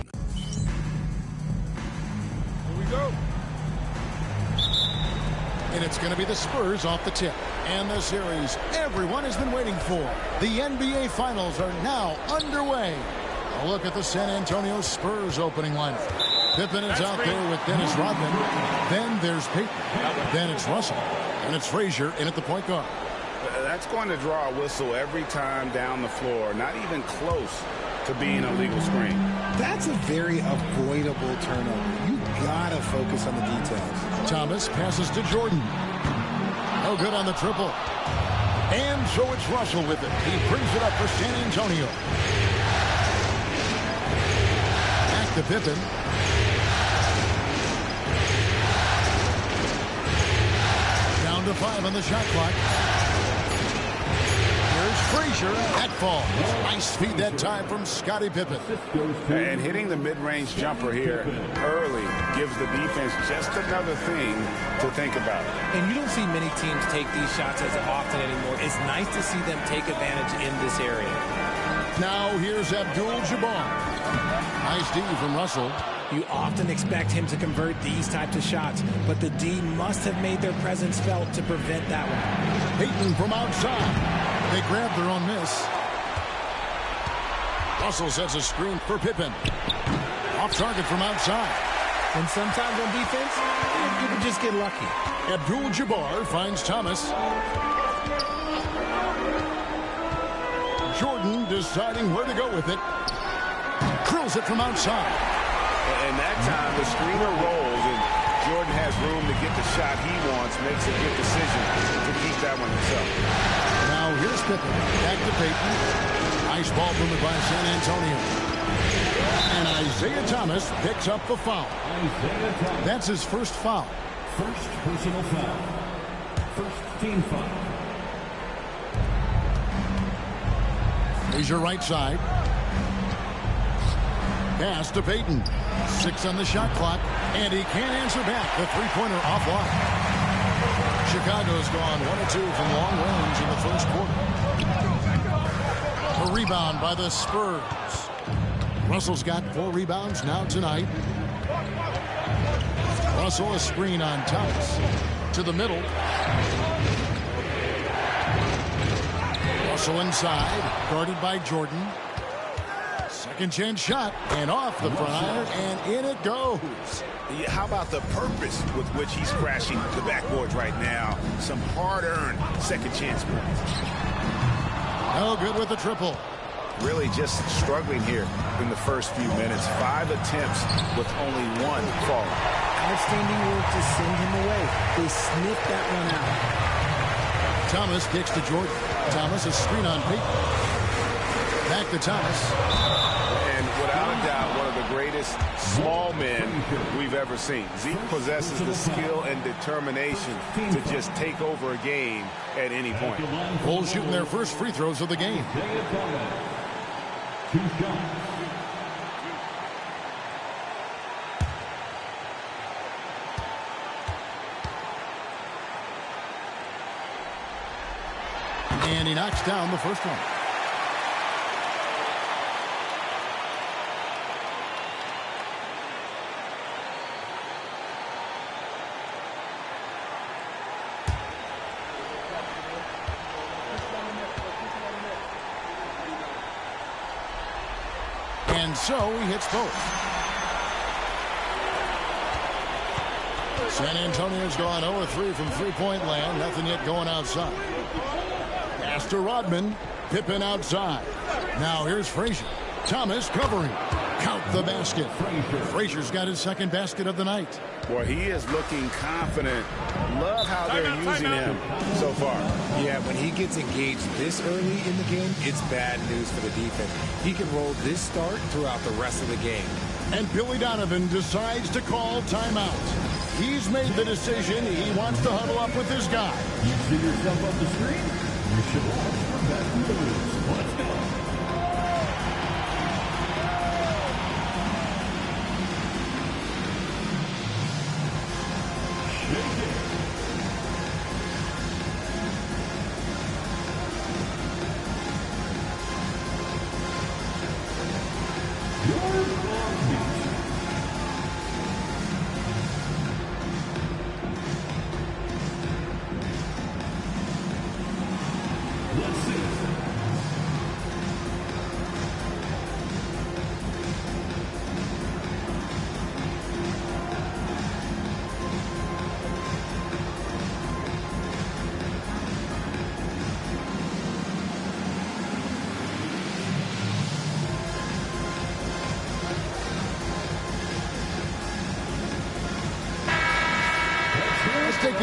B: we go. And it's going to be the Spurs off the tip. And the series everyone has been waiting for. The NBA Finals are now underway. A look at the San Antonio Spurs opening lineup. Pippen is out there with Dennis Rodman. Then there's Peyton. Then it's Russell. And it's Frazier in at the point guard.
C: That's going to draw a whistle every time down the floor. Not even close to being a legal screen.
R: That's a very avoidable turnover. You gotta focus on the details.
B: Thomas passes to Jordan. No good on the triple. And so it's Russell with it. He brings it up for San Antonio. Back to Pippen. Down to 5 on the shot clock. Frazier, that falls. Nice feed that time from Scottie Pippen.
C: And hitting the mid-range jumper here early gives the defense just another thing to think about.
S: And you don't see many teams take these shots as often anymore. It's nice to see them take advantage in this area.
B: Now here's Abdul-Jabbar. Nice D from Russell.
S: You often expect him to convert these types of shots, but the D must have made their presence felt to prevent that one.
B: Peyton from outside. They grab their own miss. Russell sets a screen for Pippen. Off target from outside.
S: And sometimes on defense, you can just get lucky.
B: Abdul-Jabbar finds Thomas. Jordan deciding where to go with it. Drills it from outside.
C: And that time the screener rolls and Jordan has room to get the shot he wants, makes a good decision to keep that one himself.
B: Now here's Pippen. Back to Peyton. Nice ball movement by San Antonio. And Isaiah Thomas picks up the foul. That's his first foul.
F: First personal foul. First team foul.
B: Here's your right side. Pass to Peyton. 6 on the shot clock. And he can't answer back. The three-pointer offline. Chicago's gone 1 of 2 from long range in the first quarter. A rebound by the Spurs. Russell's got 4 rebounds now tonight. Russell a screen on Thomas. To the middle. Russell inside. Guarded by Jordan. Second chance shot. And off the front iron. And in it goes.
C: How about the purpose with which he's crashing the backboards right now? Some hard-earned second chance points.
B: No good with the triple.
C: Really just struggling here in the first few minutes. 5 attempts with only 1 falling.
S: Outstanding work to send him away. They sniffed that one out.
B: Thomas kicks to Jordan. Thomas a screen on Peyton. Back to Thomas.
C: And without a doubt, one of the greatest small men we've ever seen. Zeke possesses the skill and determination to just take over a game at any point.
B: Bulls shooting their first free throws of the game.
F: 2 shots.
B: And he knocks down the first one. And so he hits both. San Antonio's gone 0-3 from three-point land. Nothing yet going outside. Pass to Rodman. Pippen outside. Now here's Frazier. Thomas covering. Count the basket. Frazier's got his second basket of the night.
C: Boy, he is looking confident. Love how they're using him so far.
S: Yeah, when he gets engaged this early in the game, it's bad news for the defense. He can roll this start throughout the rest of the game.
B: And Billy Donovan decides to call timeout. He's made the decision. He wants to huddle up with his guy.
F: You see yourself on the screen? You should watch for back to the loose. Let's go. Your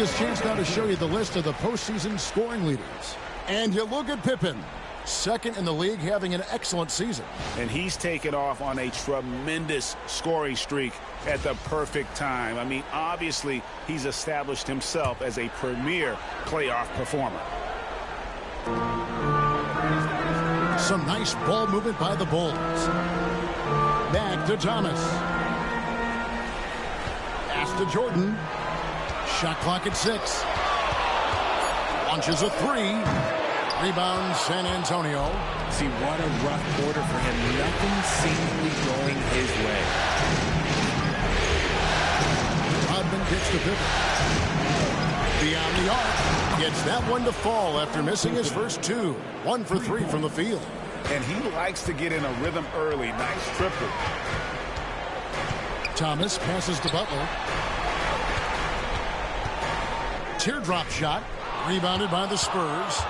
B: his chance now to show you the list of the postseason scoring leaders. And you look at Pippen, second in the league, having an excellent season.
C: And he's taken off on a tremendous scoring streak at the perfect time. I mean, obviously, he's established himself as a premier playoff performer.
B: Some nice ball movement by the Bulls. Back to Thomas. Pass to Jordan. Shot clock at 6. Launches a 3. Rebound, San Antonio.
S: See, what a rough quarter for him. Nothing seemingly going his way.
B: Rodman gets to Pippen. Beyond the arc. Gets that one to fall after missing his first 2. 1 for 3 from the field.
C: And he likes to get in a rhythm early. Nice triple.
B: Thomas passes to Butler. Teardrop shot. Rebounded by the Spurs.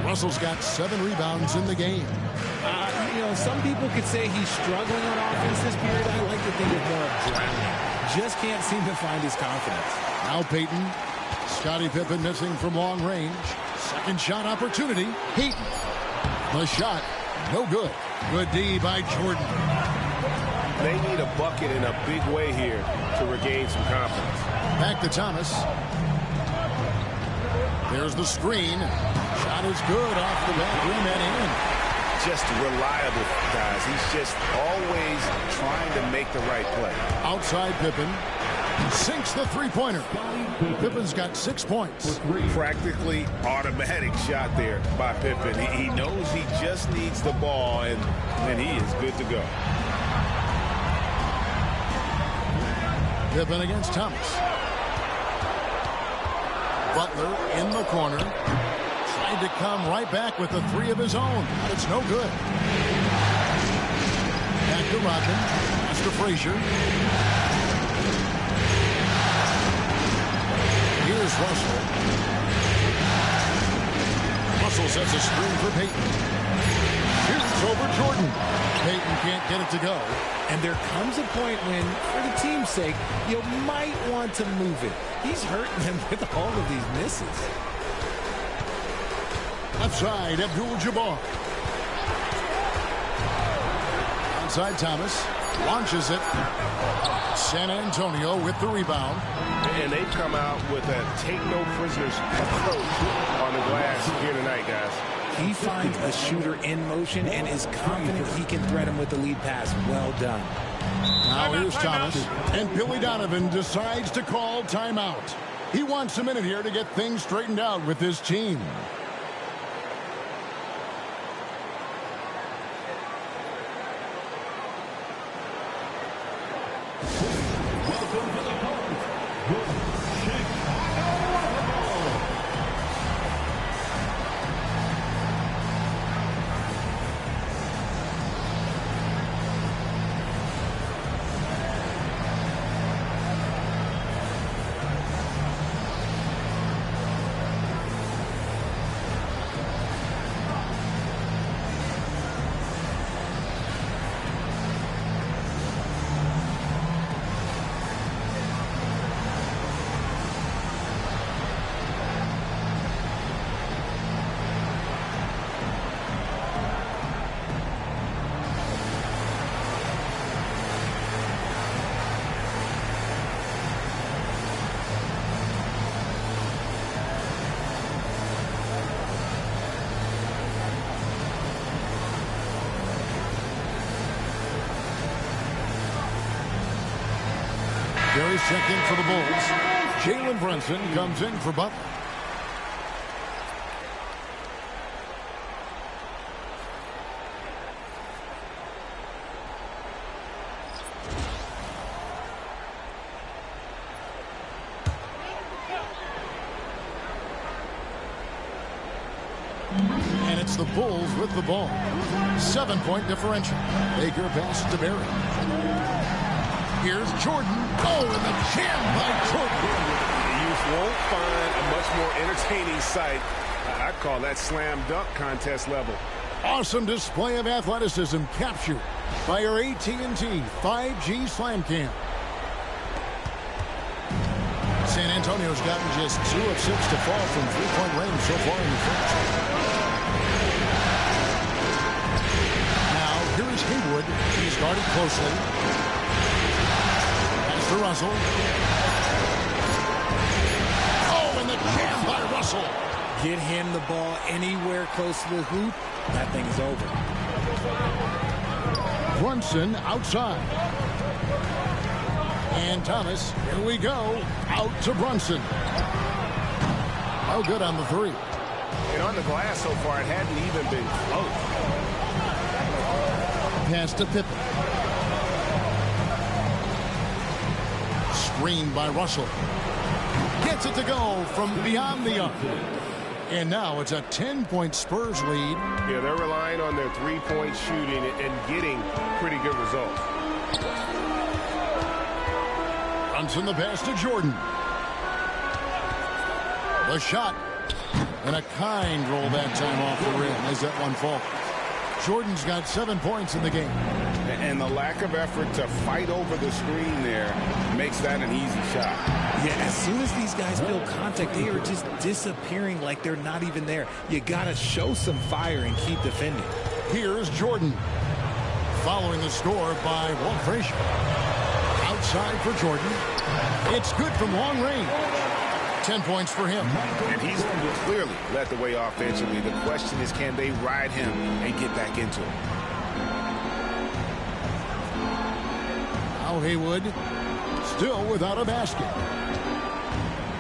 B: Russell's got 7 rebounds in the game.
S: Some people could say he's struggling on offense this period. I like to think of more of drowning. Just can't seem to find his confidence.
B: Now Payton. Scottie Pippen missing from long range. Second shot opportunity. Payton. The shot. No good. Good D by Jordan.
E: They need a bucket in a big way here to regain some confidence.
B: Back to Thomas. There's the screen. Shot is good off the back rim and in.
C: Just reliable, guys. He's just always trying to make the right play.
B: Outside Pippen. Sinks the three-pointer. Pippen's got 6 points.
C: Practically automatic shot there by Pippen. He knows he just needs the ball, and he is good to go.
B: Pippen against Thomas. Butler in the corner. Tried to come right back with a 3 of his own, but it's no good. Back to Rodman. Pass to Frazier. Here's Russell. Russell sets a screen for Payton. Shoots over Jordan. Payton can't get it to go.
S: And there comes a point when, for the team's sake, you might want to move it. He's hurting them with all of these misses.
B: Left side, Abdul-Jabbar. Outside Thomas. Launches it. San Antonio with the rebound.
E: And they've come out with a take-no-prisoners approach on the glass here tonight, guys.
S: He finds a shooter in motion and is confident he can threat him with the lead pass. Well done.
B: Now here's Thomas. And Billy Donovan decides to call timeout. He wants a minute here to get things straightened out with his team. Gary's checked in for the Bulls. Jalen Brunson comes in for Butler. And it's the Bulls with the ball. 7-point differential. Baker passes to Barry. Here's Jordan. Oh, and the jam by Jordan.
E: You won't find a much more entertaining sight. I'd call that slam dunk contest level.
B: Awesome display of athleticism captured by our AT&T 5G Slam Cam. San Antonio's gotten just 2 of 6 to fall from three-point range so far in the first. Now, here is Haywood. He's guarded closely. Pass to Russell. Oh, and the jam by Russell.
R: Get him the ball anywhere close to the hoop. That thing is over.
B: Brunson outside. And Thomas, here we go. Out to Brunson. Oh, good on the three.
E: And on the glass so far, it hadn't even been close.
B: Pass to Pippen. Screened by Russell. Gets it to go from beyond the arc. And now it's a 10-point Spurs lead.
E: Yeah, they're relying on their three-point shooting and getting pretty good results.
B: Brunson the pass to Jordan. The shot. And a kind roll that time off the rim as that one falls. Jordan's got 7 points in the game.
E: And the lack of effort to fight over the screen there makes that an easy shot.
S: Yeah, as soon as these guys feel contact, they are just disappearing like they're not even there. You got to show some fire and keep defending.
B: Here's Jordan. Following the score by Walt Frazier. Outside for Jordan. It's good from long range. 10 points for him.
E: And he's clearly led the way offensively. The question is, can they ride him and get back into it?
B: Now Haywood still without a basket.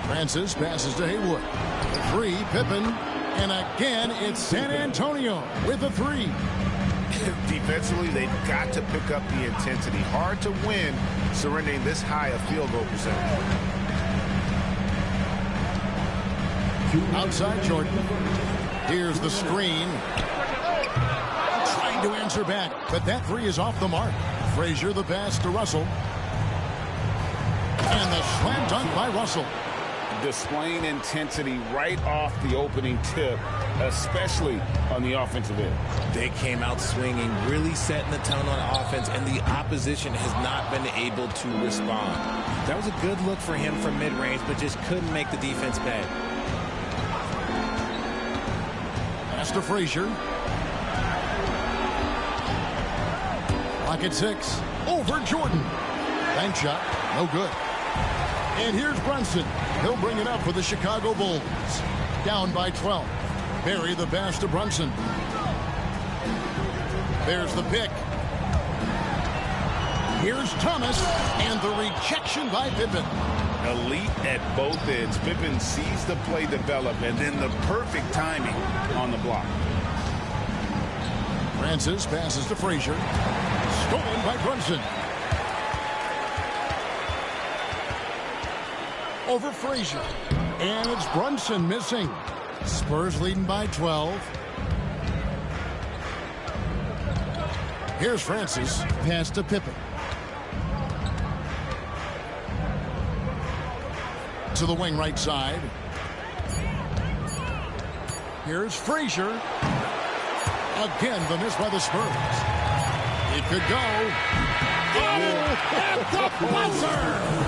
B: Francis passes to Haywood. Three, Pippen. And again, it's San Antonio with a three.
E: Defensively, they've got to pick up the intensity. Hard to win surrendering this high a field goal percentage.
B: Outside Jordan. Here's the screen. Trying to answer back, but that three is off the mark. Frazier the pass to Russell. And the slam dunk by Russell.
E: Displaying intensity right off the opening tip, especially on the offensive end.
S: They came out swinging, really setting the tone on offense, and the opposition has not been able to respond. That was a good look for him from mid-range, but just couldn't make the defense pay.
B: Pass to Frazier. Lock at 6. Over Jordan. Bank shot. No good. And here's Brunson. He'll bring it up for the Chicago Bulls. Down by 12. Barry the pass to Brunson. There's the pick. Here's Thomas. And the rejection by Pippen.
E: Elite at both ends. Pippen sees the play develop and then the perfect timing on the block.
B: Francis passes to Frazier. Stolen by Brunson. Over Frazier. And it's Brunson missing. Spurs leading by 12. Here's Francis. Pass to Pippen. To the wing right side. Here's Frazier. Again, the miss by the Spurs. It could go. Oh, at the buzzer!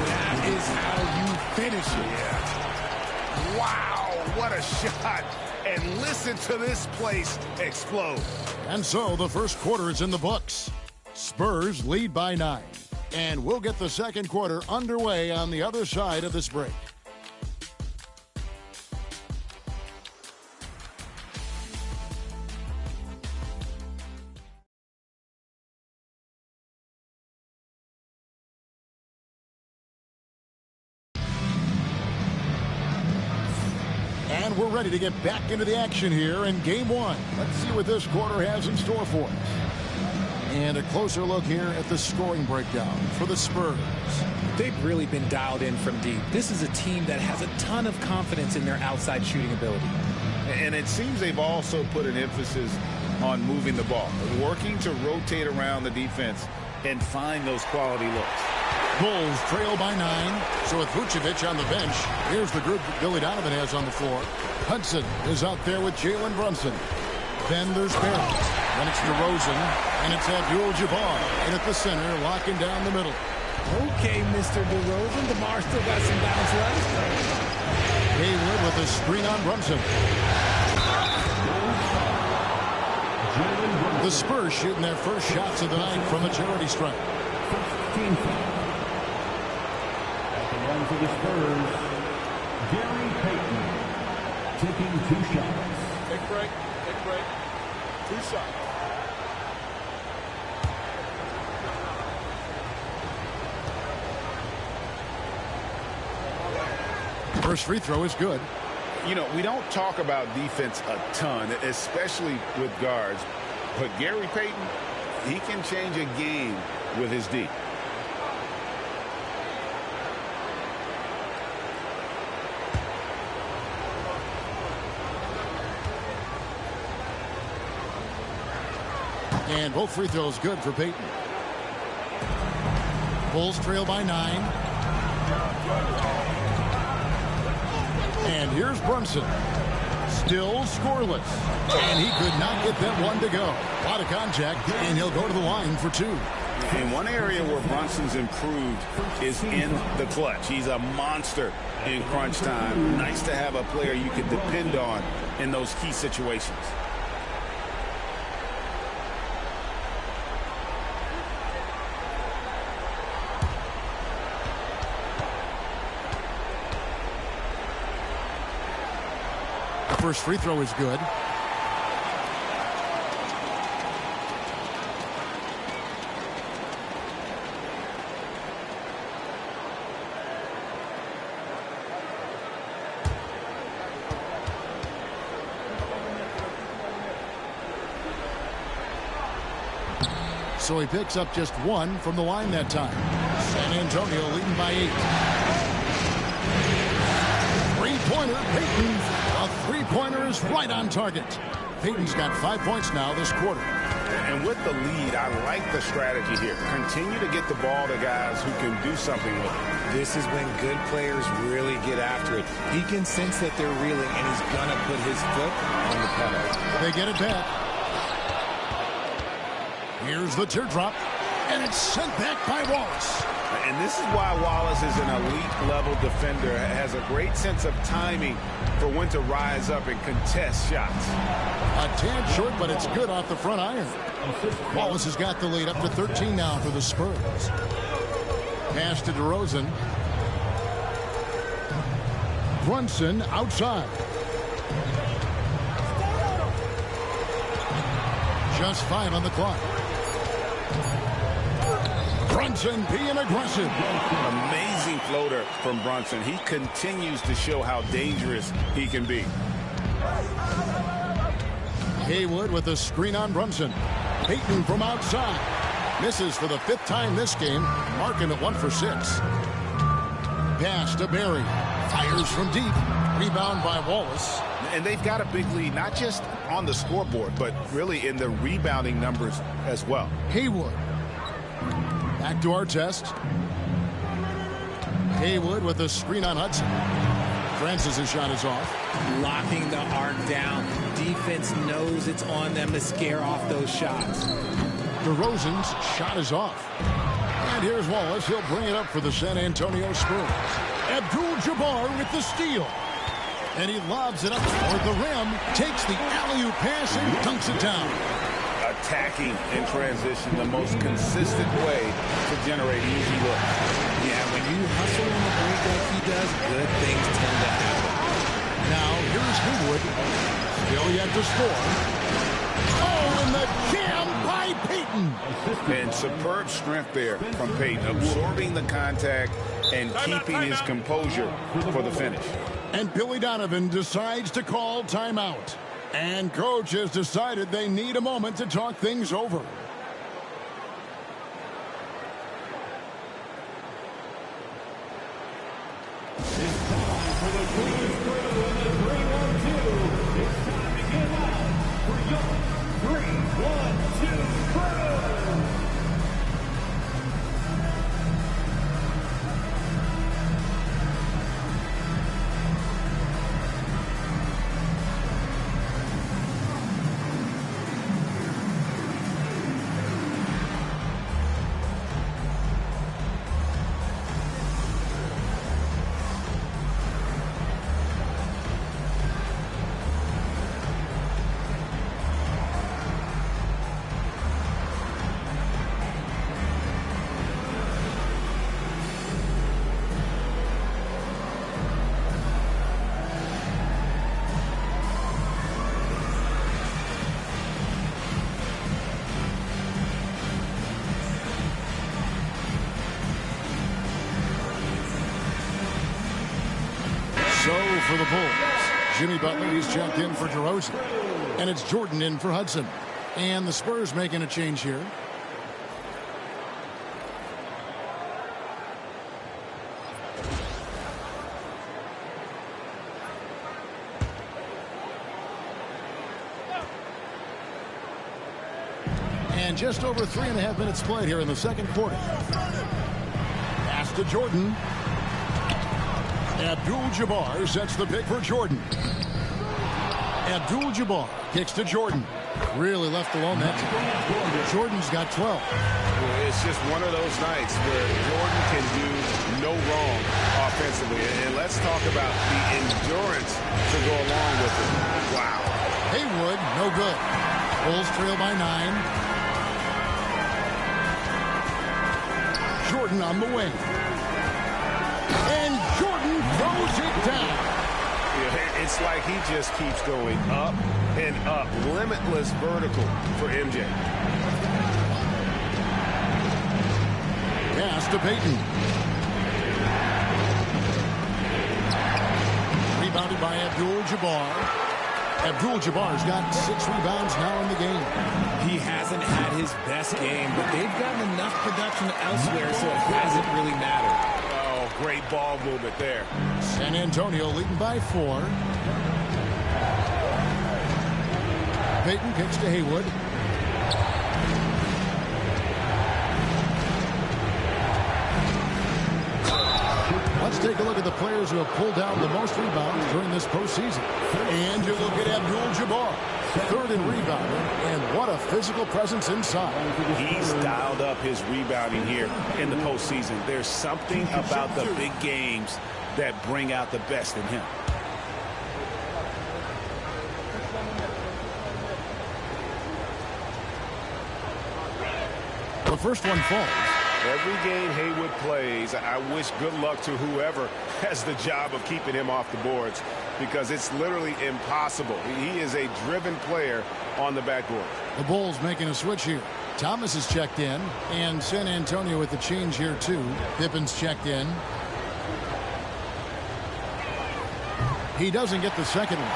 S: That is how you finish it.
E: Yeah. Wow, what a shot. And listen to this place explode.
B: And so the first quarter is in the books. Spurs lead by 9. And we'll get the second quarter underway on the other side of this break. And we're ready to get back into the action here in Game 1. Let's see what this quarter has in store for us. And a closer look here at the scoring breakdown for the Spurs.
S: They've really been dialed in from deep. This is a team that has a ton of confidence in their outside shooting ability.
E: And it seems they've also put an emphasis on moving the ball, working to rotate around the defense and find those quality looks.
B: Bulls trail by 9. So with Vucevic on the bench, here's the group that Billy Donovan has on the floor. Hudson is out there with Jalen Brunson. Then there's Barry. Then it's DeRozan. And it's Abdul-Jabbar. And at the center, locking down the middle.
S: Okay, Mr. DeRozan. DeMar still got some bounce left.
B: Haywood with a screen on Brunson. The Spurs shooting their first shots of the night from a charity stripe.
F: At the line for the Spurs, Gary Payton taking 2 shots.
J: Take break. 2 shots.
B: First free throw is good.
C: You know, we don't talk about defense a ton, especially with guards. But Gary Payton, he can change a game with his D.
B: And both free throws good for Payton. Bulls trail by 9. And here's Brunson. Still scoreless. And he could not get that one to go. A lot of contact, and he'll go to the line for 2.
C: And one area where Brunson's improved is in the clutch. He's a monster in crunch time. Nice to have a player you can depend on in those key situations.
B: First free throw is good. So he picks up just 1 from the line that time. San Antonio leading by 8. Three-pointer, Payton. A three-pointer is right on target. Payton's got 5 points now this quarter.
C: And with the lead, I like the strategy here. Continue to get the ball to guys who can do something with it.
S: This is when good players really get after it. He can sense that they're reeling, and he's going to put his foot on the pedal.
B: They get it back. Here's the teardrop, and it's sent back by Wallace.
C: And this is why Wallace is an elite-level defender, has a great sense of timing for when to rise up and contest shots.
B: A tad short, but it's good off the front iron. Wallace has got the lead up to 13 now for the Spurs. Pass to DeRozan. Brunson outside. Just 5 on the clock. Brunson being aggressive.
C: Amazing floater from Brunson. He continues to show how dangerous he can be.
B: Haywood with a screen on Brunson. Payton from outside. Misses for the 5th time this game. Marking at 1 for 6. Pass to Barry. Fires from deep. Rebound by Wallace.
C: And they've got a big lead, not just on the scoreboard, but really in the rebounding numbers as well.
B: Haywood. Back to our test. Haywood with a screen on Hudson. Francis' shot is off.
S: Locking the arc down. Defense knows it's on them to scare off those shots.
B: DeRozan's shot is off. And here's Wallace. He'll bring it up for the San Antonio Spurs. Abdul-Jabbar with the steal. And he lobs it up toward the rim. Takes the alley-oop pass and dunks it down.
C: Attacking in transition, the most consistent way to generate easy looks.
S: Yeah, when you hustle on the break like he does, good things tend to happen.
B: Now, here's Haywood. Still yet to score. Oh, and the jam by Payton.
C: And superb strength there from Payton, absorbing the contact and keeping his composure for the finish.
B: And Billy Donovan decides to call timeout. And coach has decided they need a moment to talk things over.
F: It's time for the Queen's Crew and the 3-1-2. It's time to give up for your 3-1-2 crew.
B: for the Bulls. Jimmy Butler, he's checked in for DeRozan. And it's Jordan in for Hudson. And the Spurs making a change here. And just over 3.5 minutes played here in the second quarter. Pass to Jordan. Abdul-Jabbar sets the pick for Jordan. Abdul-Jabbar kicks to Jordan. Really left alone that time. Jordan's got 12.
E: It's just one of those nights where Jordan can do no wrong offensively. And let's talk about the endurance to go along with it. Wow.
B: Haywood, no good. Bulls trail by 9. Jordan on the wing. And Jordan throws it down.
E: Yeah, it's like he just keeps going up and up. Limitless vertical for MJ.
B: Pass to Payton. Rebounded by Abdul-Jabbar. Abdul-Jabbar's got 6 rebounds now in the game.
S: He hasn't had his best game, but they've gotten enough production elsewhere, so it hasn't really mattered.
E: Oh, great ball movement there.
B: San Antonio leading by 4. Payton kicks to Haywood. Let's take a look at the players who have pulled down the most rebounds during this postseason. And you look at Abdul-Jabbar, 3rd in rebounding, and what a physical presence inside.
C: He's dialed up his rebounding here in the postseason. There's something about the big games that bring out the best in him.
B: The first one falls.
E: Every game Haywood plays, I wish good luck to whoever has the job of keeping him off the boards, because it's literally impossible. He is a driven player on the backboard.
B: The Bulls making a switch here. Thomas is checked in, and San Antonio with the change here too. Pippen's checked in. He doesn't get the second one.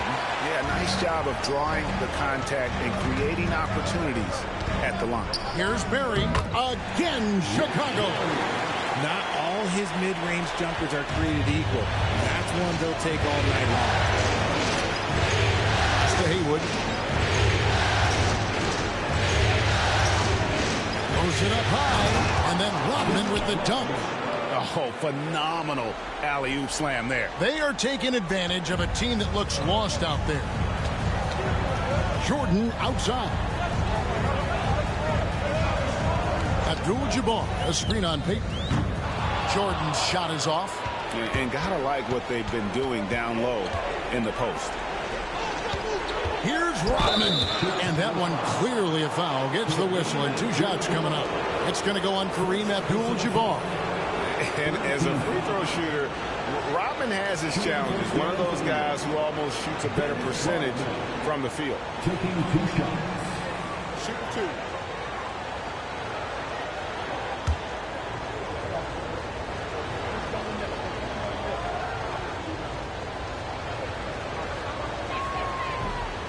C: Yeah, nice job of drawing the contact and creating opportunities at the line.
B: Here's Barry. Again, Chicago.
S: Not all his mid-range jumpers are created equal. That's one they'll take all night long.
B: That's to Haywood. Goes it up high, and then Rodman with the dunk.
C: Oh, phenomenal alley-oop slam there.
B: They are taking advantage of a team that looks lost out there. Jordan outside. Abdul-Jabbar, a screen on Payton. Jordan's shot is off.
C: And gotta like what they've been doing down low in the post.
B: Here's Rodman. And that one clearly a foul. Gets the whistle, and 2 shots coming up. It's going to go on Kareem Abdul-Jabbar.
E: And as a free throw shooter, Rodman has his challenges. One of those guys who almost shoots a better percentage from the field.
F: Taking 2 shots.
E: Shoot 2.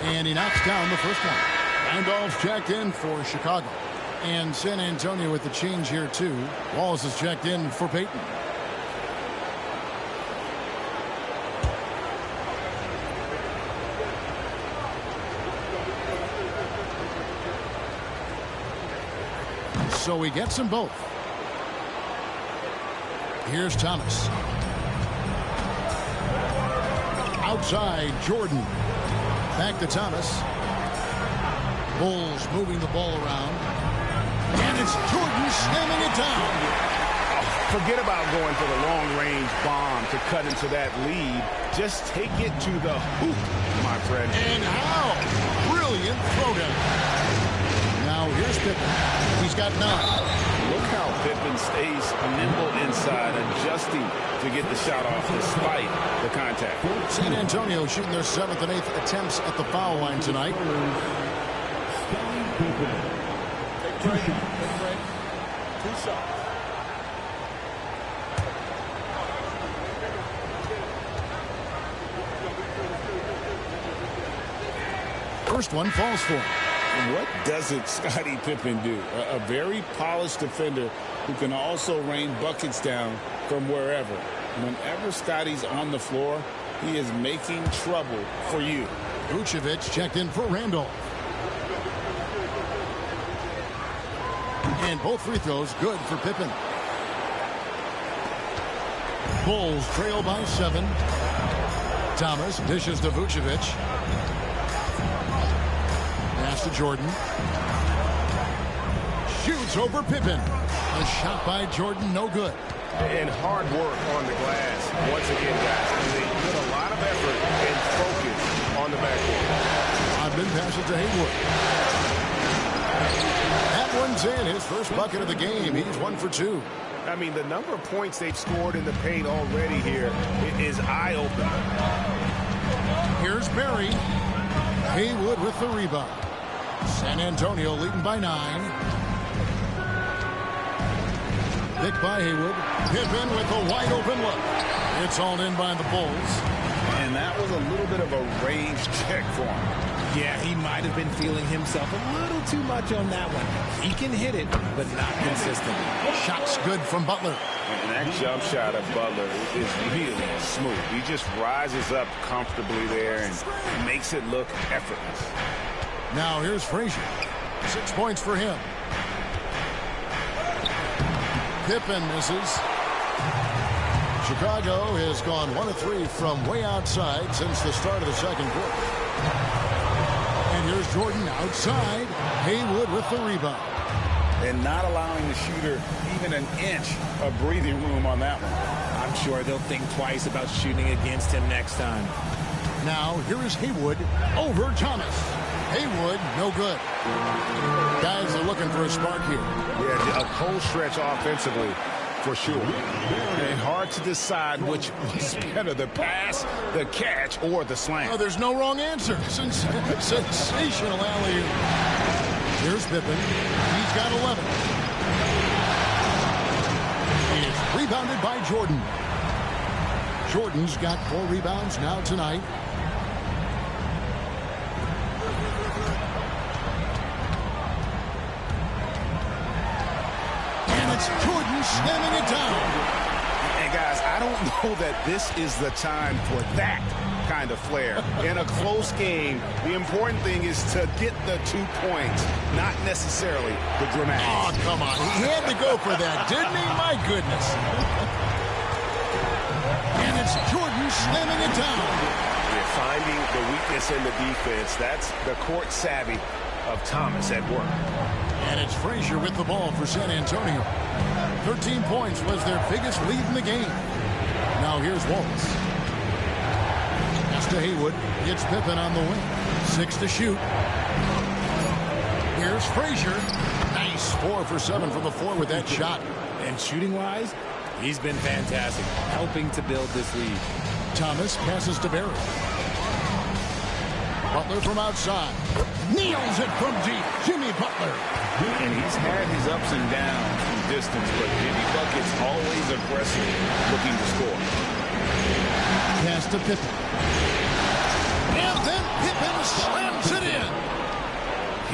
B: And he knocks down the first one. Randolph's checked in for Chicago. And San Antonio with the change here too. Wallace is checked in for Payton. So he gets them both. Here's Thomas. Outside, Jordan. Back to Thomas. Bulls moving the ball around. And it's Jordan slamming it down.
C: Forget about going for the long-range bomb to cut into that lead. Just take it to the hoop, my friend.
B: And how? Brilliant throwdown. Now here's Pippen. He's got 9.
C: Look how Pippen stays nimble inside, adjusting to get the shot off despite the contact.
B: San Antonio shooting their 7th and 8th attempts at the foul line tonight.
F: Take break. 2 shots.
B: first one falls for him.
C: And what doesn't Scottie Pippen do? A very polished defender who can also rain buckets down from wherever. Whenever Scottie's on the floor, he is making trouble for you.
B: Vucevic checked in for Randolph. And both free throws good for Pippen. Bulls trail by 7. Thomas dishes to Vucevic. Pass to Jordan. Shoots over Pippen. A shot by Jordan, no good.
E: And hard work on the glass. Once again, guys, they put a lot of effort and focus on the backcourt.
B: Odman passes to Haywood. That one's in. His first bucket of the game. He's 1 for 2.
E: I mean, the number of points they've scored in the paint already here is eye-opening.
B: Here's Barry. Haywood with the rebound. San Antonio leading by 9. Pick by Haywood. Pippen with a wide-open look. It's all in by the Bulls.
C: And that was a little bit of a range check for him.
S: Yeah, he might have been feeling himself a little too much on that one. He can hit it, but not consistently.
B: Shot's good from Butler.
C: And that jump shot of Butler is really smooth. He just rises up comfortably there and makes it look effortless.
B: Now here's Frazier. 6 points for him. Pippen misses. Chicago has gone 1 of 3 from way outside since the start of the second quarter. And here's Jordan outside. Haywood with the rebound.
C: And not allowing the shooter even an inch of breathing room on that one.
S: I'm sure they'll think twice about shooting against him next time.
B: Now here is Haywood over Thomas. Haywood, no good. Guys are looking for a spark here.
E: Yeah, a cold stretch offensively for sure.
C: And hard to decide which was better, the pass, the catch, or the slam.
B: Oh, there's no wrong answer. Sensational alley-oop. Here's Pippen. He's got 11. It's rebounded by Jordan. Jordan's got 4 rebounds now tonight. Jordan slamming it down.
C: And guys, I don't know that this is the time for that kind of flair. In a close game, the important thing is to get the 2 points, not necessarily the dramatic.
B: Oh, come on. He had to go for that, didn't he? My goodness. And it's Jordan slamming it down.
E: You're finding the weakness in the defense. That's the court savvy of Thomas at work.
B: And it's Frazier with the ball for San Antonio. 13 points was their biggest lead in the game. Now here's Wallace. Pass to Haywood. Gets Pippen on the wing. 6 to shoot. Here's Frazier. Nice 4 for 7 from the floor with that shot.
S: And shooting-wise, he's been fantastic, helping to build this lead.
B: Thomas passes to Barry. Butler from outside. Nails it from deep. Jimmy Butler.
C: And he's had his ups and downs from distance, but Jimmy Bucket's always aggressive, looking to score.
B: Pass to Pippen. And then Pippen slams it in.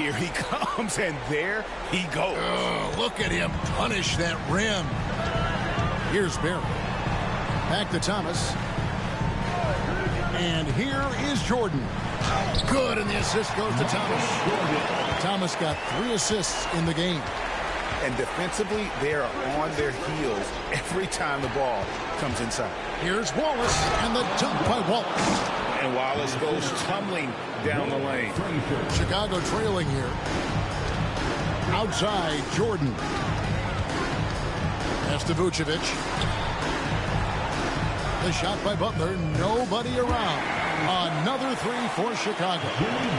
C: Here he comes, and there he goes.
B: Oh, look at him punish that rim. Here's Barry. Back to Thomas. And here is Jordan. Good, and the assist goes to Thomas. Thomas got 3 assists in the game.
C: And defensively, they are on their heels every time the ball comes inside.
B: Here's Wallace, and the dunk by Wallace.
C: And Wallace goes tumbling down the lane.
B: Chicago trailing here. Outside, Jordan. Pass to Vucevic. The shot by Butler, nobody around. Another 3 for Chicago.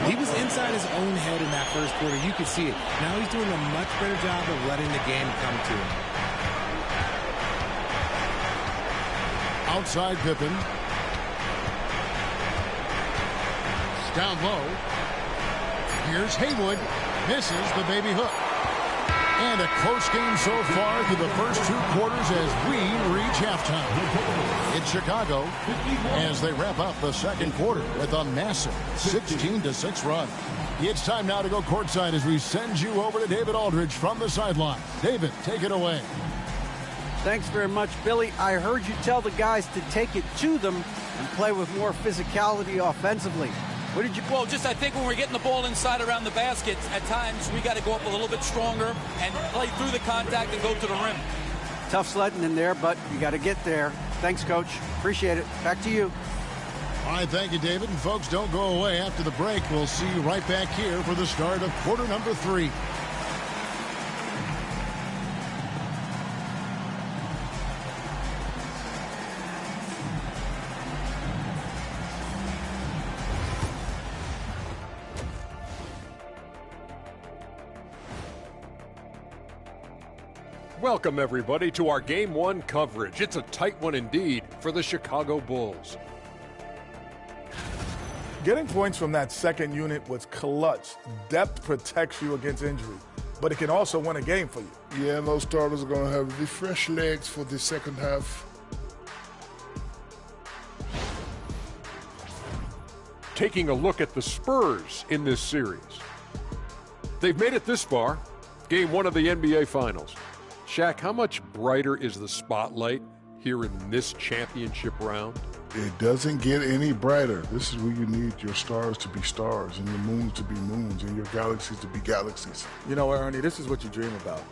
S: He was inside his own head in that first quarter. You could see it. Now he's doing a much better job of letting the game come to him.
B: Outside Pippen. Down low. Here's Haywood. Misses the baby hook. And a close game so far through the first 2 quarters as we reach halftime. It's Chicago as they wrap up the second quarter with a massive 16-6 run. It's time now to go courtside as we send you over to David Aldridge from the sideline. David, take it away.
G: Thanks very much, Billy. I heard you tell the guys to take it to them and play with more physicality offensively. What did you...
H: Well, just I think when we're getting the ball inside around the basket, at times we got to go up a little bit stronger and play through the contact and go to the rim.
G: Tough sledding in there, but you got to get there. Thanks, Coach. Appreciate it. Back to you.
B: All right, thank you, David. And folks, don't go away. After the break, we'll see you right back here for the start of quarter number 3.
I: Welcome, everybody, to our Game 1 coverage. It's a tight one indeed for the Chicago Bulls.
J: Getting points from that second unit was clutch. Depth protects you against injury, but it can also win a game for you.
K: Yeah, and those starters are going to have refreshed legs for the second half.
I: Taking a look at the Spurs in this series. They've made it this far, Game 1 of the NBA Finals. Shaq, how much brighter is the spotlight here in this championship round?
K: It doesn't get any brighter. This is where you need your stars to be stars and your moons to be moons and your galaxies to be galaxies.
J: You know, Ernie, this is what you dream about.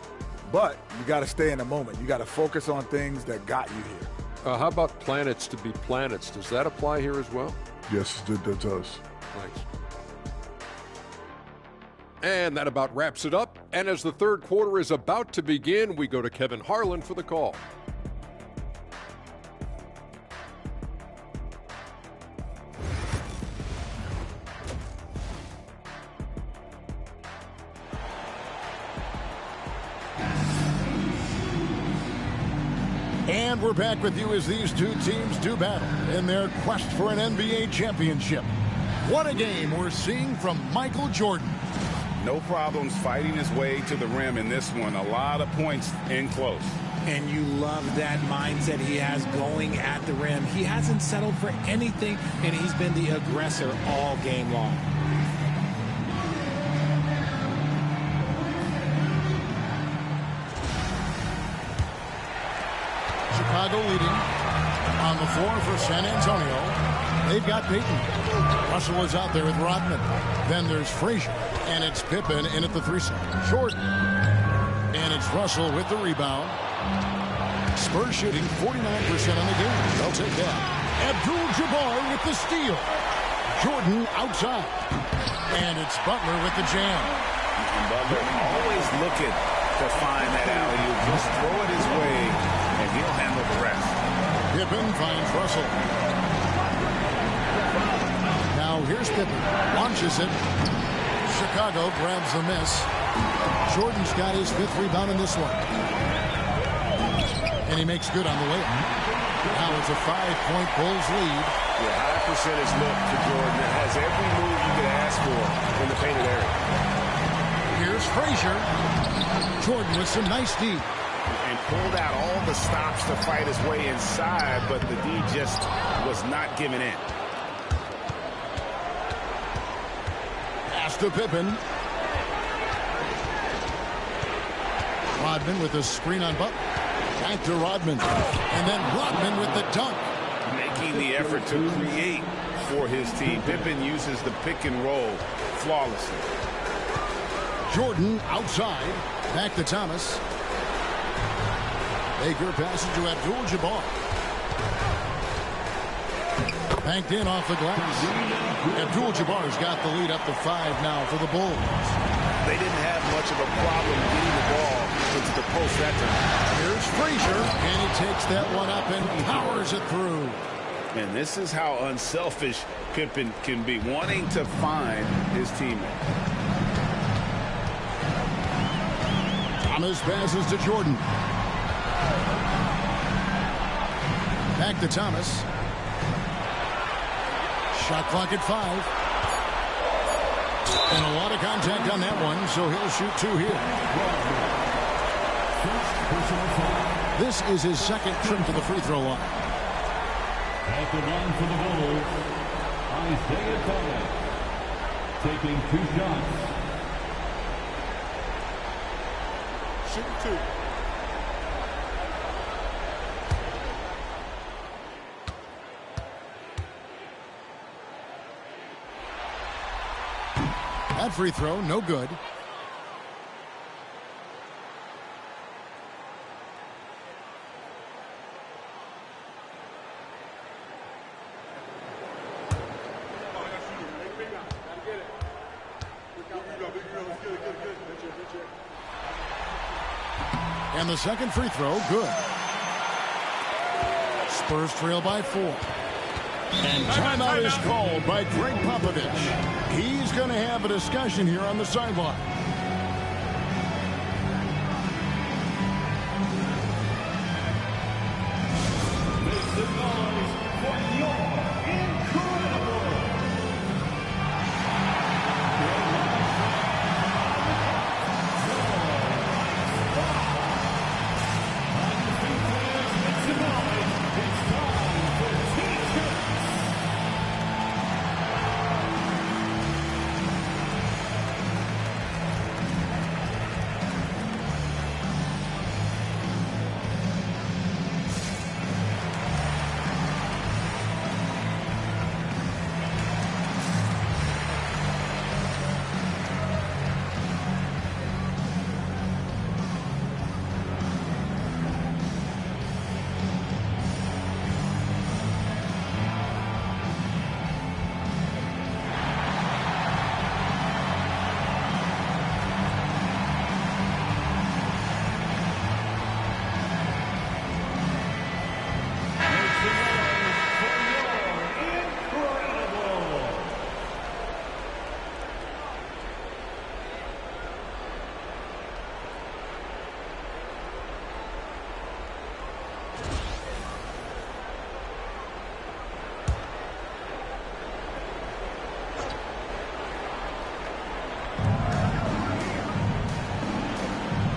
J: But you got to stay in the moment. You got to focus on things that got you here.
I: How about planets to be planets? Does that apply here as well?
K: Yes, it does.
I: Thanks. And that about wraps it up. And as the third quarter is about to begin, we go to Kevin Harlan for the call.
B: And we're back with you as these two teams do battle in their quest for an NBA championship. What a game we're seeing from Michael Jordan.
C: No problems fighting his way to the rim in this one. A lot of points in close.
S: And you love that mindset he has going at the rim. He hasn't settled for anything, and he's been the aggressor all game long.
B: Chicago leading on the floor for San Antonio. They've got Payton. Russell is out there with Rodman. Then there's Frazier. And it's Pippen in at the 3-second. Jordan. And it's Russell with the rebound. Spurs shooting 49% on the game. They'll take that. Abdul-Jabbar with the steal. Jordan outside. And it's Butler with the jam.
C: And Butler always looking to find that alley-oop. Just throw it his way, and he'll handle the rest.
B: Pippen finds Russell. Now here's Pippen. Launches it. Chicago grabs the miss. Jordan's got his 5th rebound in this one. And he makes good on the way. Now it's a 5-point Bulls lead.
E: Yeah, high percentage look to Jordan that has every move you could ask for in the painted area.
B: Here's Frazier. Jordan with some nice D.
C: And pulled out all the stops to fight his way inside, but the D just was not giving in.
B: Pass to Pippen. Rodman with a screen on Butler. Back to Rodman. And then Rodman with the dunk.
C: Making the effort to create for his team. Pippen uses the pick and roll flawlessly.
B: Jordan outside. Back to Thomas. Baker passes to Abdul-Jabbar. Banked in off the glass. Abdul-Jabbar's got the lead up to 5 now for the Bulls.
C: They didn't have much of a problem getting the ball into the post that time.
B: Here's Frazier, and he takes that one up and powers it through.
C: And this is how unselfish Pippen can be, wanting to find his teammate.
B: Thomas passes to Jordan. Back to Thomas. Shot clock at 5. And a lot of contact on that one, so he'll shoot 2 here. This is his second trip to the free throw line.
F: At the line for the Bulls, Isaiah Thomas, taking 2 shots.
J: Shoot 2.
B: That free throw, no good. And the second free throw, good. Spurs trail by 4. And timeout is called by Greg Popovich. He's going to have a discussion here on the sideline.
F: Make some noise for your incredible.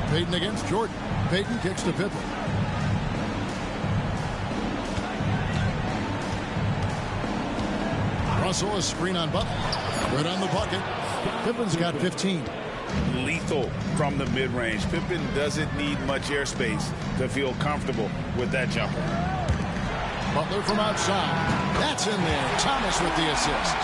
B: Payton against Jordan. Payton kicks to Pippen. Russell, a screen on Butler. Good on the bucket. Pippen's got 15.
C: Lethal from the mid-range. Pippen doesn't need much airspace to feel comfortable with that jumper.
B: Butler from outside. That's in there. Thomas with the assist.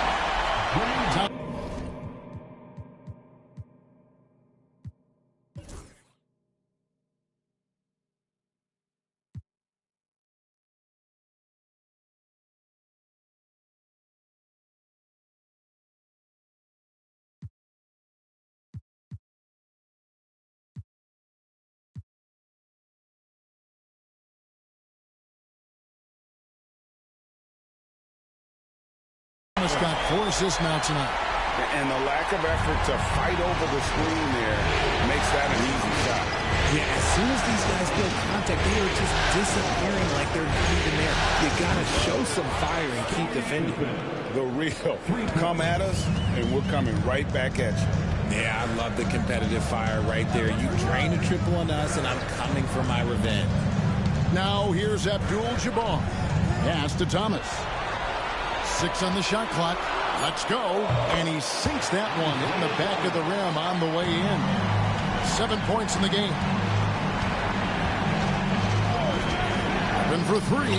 B: Thomas got 4 assists now tonight.
C: And the lack of effort to fight over the screen there makes that an easy shot.
S: Yeah, as soon as these guys build contact, they are just disappearing like they're not even there. You got to show some fire and keep defending.
C: The real. Come at us, and we're coming right back at you.
S: Yeah, I love the competitive fire right there. You drain a triple on us, and I'm coming for my revenge.
B: Now here's Abdul-Jabbar. Pass to Thomas. 6 on the shot clock. Let's go. And he sinks that one in the back of the rim on the way in. 7 points in the game. Open for 3.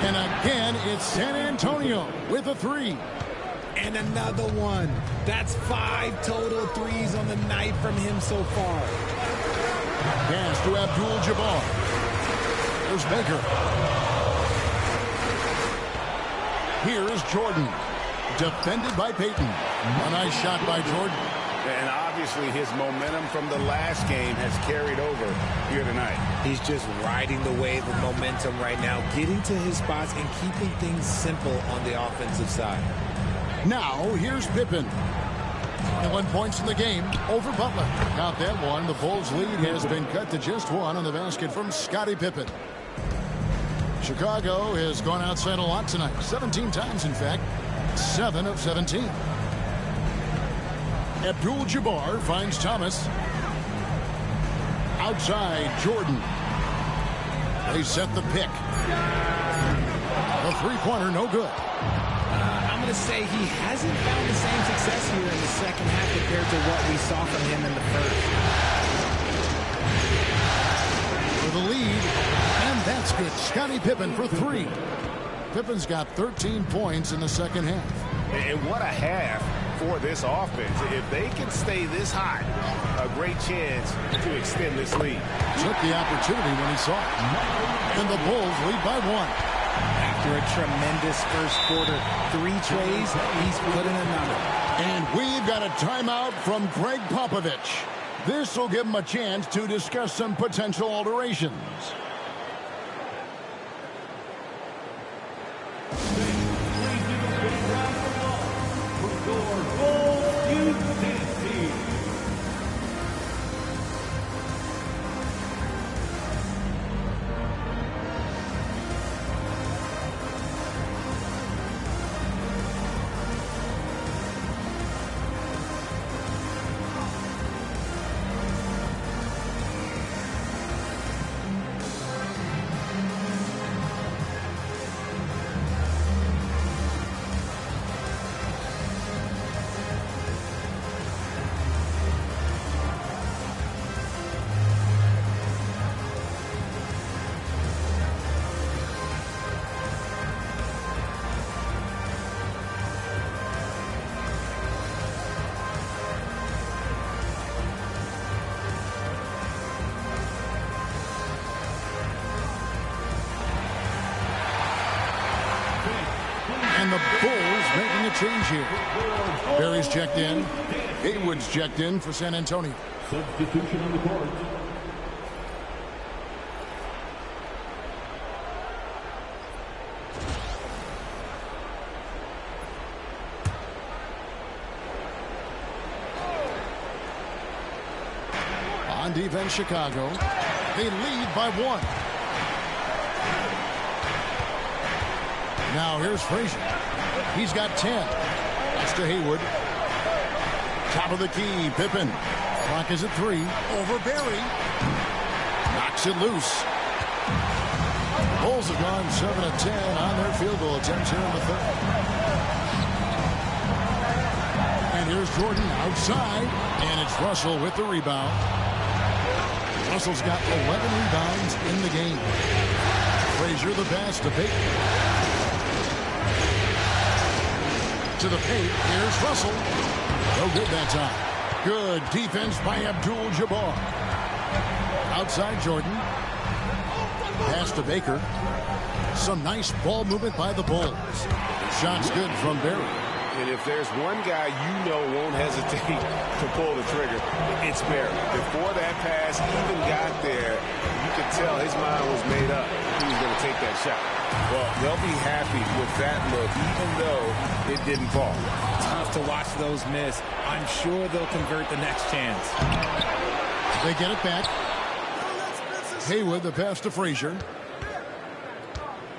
B: And again, it's San Antonio with a 3.
S: And another one. That's 5 total threes on the night from him so far.
B: Pass to Abdul-Jabbar. There's Baker. Here is Jordan. Defended by Payton. A nice shot by Jordan.
C: And obviously his momentum from the last game has carried over here tonight.
S: He's just riding the wave of momentum right now, getting to his spots and keeping things simple on the offensive side.
B: Now, here's Pippen. 21 points in the game over Butler. Count that one. The Bulls' lead has been cut to just 1 on the basket from Scottie Pippen. Chicago has gone outside a lot tonight. 17 times, in fact. 7 of 17. Abdul-Jabbar finds Thomas. Outside, Jordan. They set the pick. The three-pointer, no good.
S: I'm going to say he hasn't found the same success here in the second half compared to what we saw from him in the first.
B: For the lead, and that's good. Scottie Pippen for three. Pippen's got 13 points in the second half.
E: And what a half for this offense. If they can stay this hot, a great chance to extend this lead.
B: Took the opportunity when he saw it. And the Bulls lead by one.
S: After a tremendous first quarter, 3 trays, he's put in another.
B: And we've got a timeout from Greg Popovich. This will give him a chance to discuss some potential alterations. And the Bulls making a change here. Barry's checked in. Haywood's checked in for San Antonio.
F: Substitution on the court.
B: On defense, Chicago. They lead by one. Now here's Frazier. He's got 10. That's to Haywood. Top of the key, Pippen. Clock is at 3. Over Barry. Knocks it loose. Bulls have gone 7 of 10 on their field goal attempts here in the third. And here's Jordan outside. And it's Russell with the rebound. Russell's got 11 rebounds in the game. Frazier the pass to Payton. To the paint, here's Russell. No good that time. Good defense by Abdul-Jabbar. Outside Jordan. Pass to Baker. Some nice ball movement by the Bulls. Shot's good from Barry.
E: And if there's one guy you know won't hesitate to pull the trigger, it's Barry. Before that pass even got there, you could tell his mind was made up. He was going to take that shot. Well, they'll be happy with that look, even though it didn't fall.
S: Tough to watch those miss. I'm sure they'll convert the next chance.
B: They get it back. Haywood, the pass to Frazier.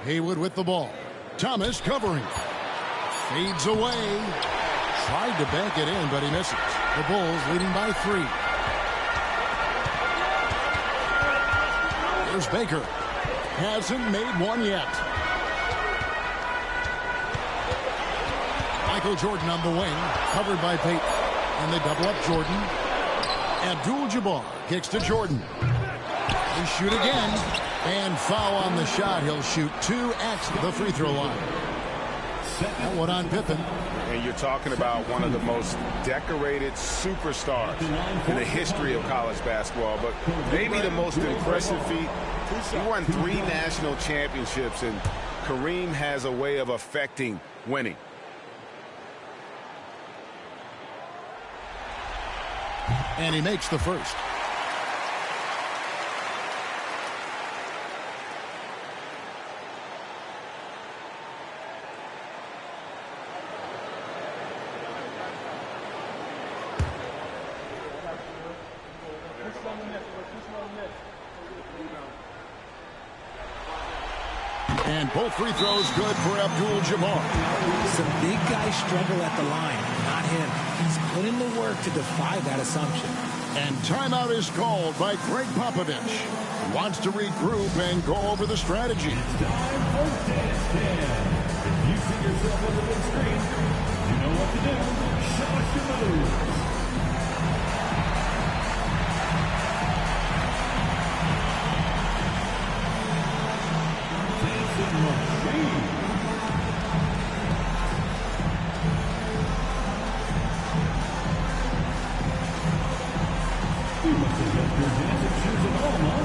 B: Haywood with the ball. Thomas covering. Fades away. Tried to bank it in, but he misses. The Bulls leading by 3. There's Baker. Hasn't made one yet. Michael Jordan on the wing. Covered by Payton. And they double up Jordan. Abdul-Jabbar kicks to Jordan. They shoot again. And foul on the shot. He'll shoot 2 at the free throw line. That one on Pippen.
E: And you're talking about one of the most decorated superstars in the history of college basketball, but maybe the most impressive feat. He won 3 national championships, and Kareem has a way of affecting winning.
B: And he makes the first. And both free throws good for Abdul-Jabbar.
S: Some big guys struggle at the line, not him. He's put in the work to defy that assumption.
B: And timeout is called by Greg Popovich. Wants to regroup and go over the strategy.
F: It's time for Dance Cam. If you see yourself on the big screen, you know what to do. Show us your moves. Dancing Machine. You must have left your dancing shoes at home, huh?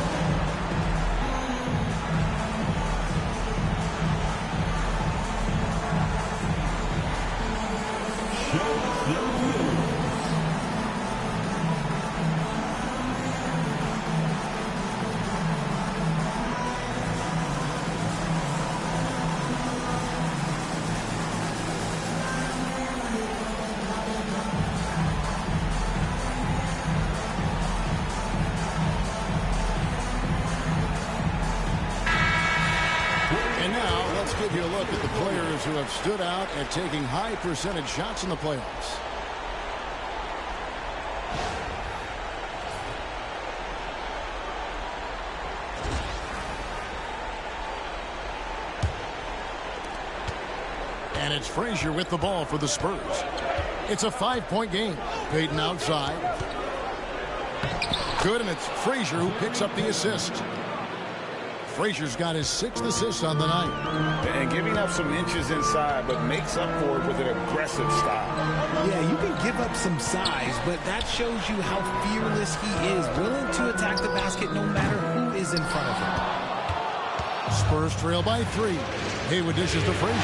F: Show us your moves.
B: And now, let's give you a look at the players who have stood out at taking high percentage shots in the playoffs. And it's Frazier with the ball for the Spurs. It's a 5-point game. Payton outside. Good, and it's Frazier who picks up the assist. Frazier's got his 6th assist on the night.
C: And giving up some inches inside, but makes up for it with an aggressive style.
S: Yeah, you can give up some size, but that shows you how fearless he is, willing to attack the basket no matter who is in front of him.
B: Spurs trail by 3. Haywood dishes to Frazier.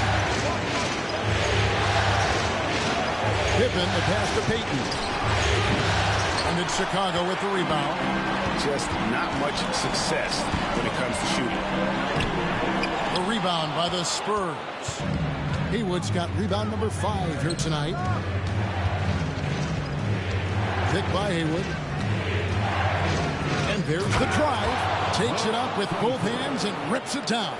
B: Pippen, the pass to Payton. And it's Chicago with the rebound.
C: Just not much success when it comes to shooting.
B: A rebound by the Spurs. Haywood's got rebound number 5 here tonight. Pick by Haywood. And there's the drive. Takes it up with both hands and rips it down.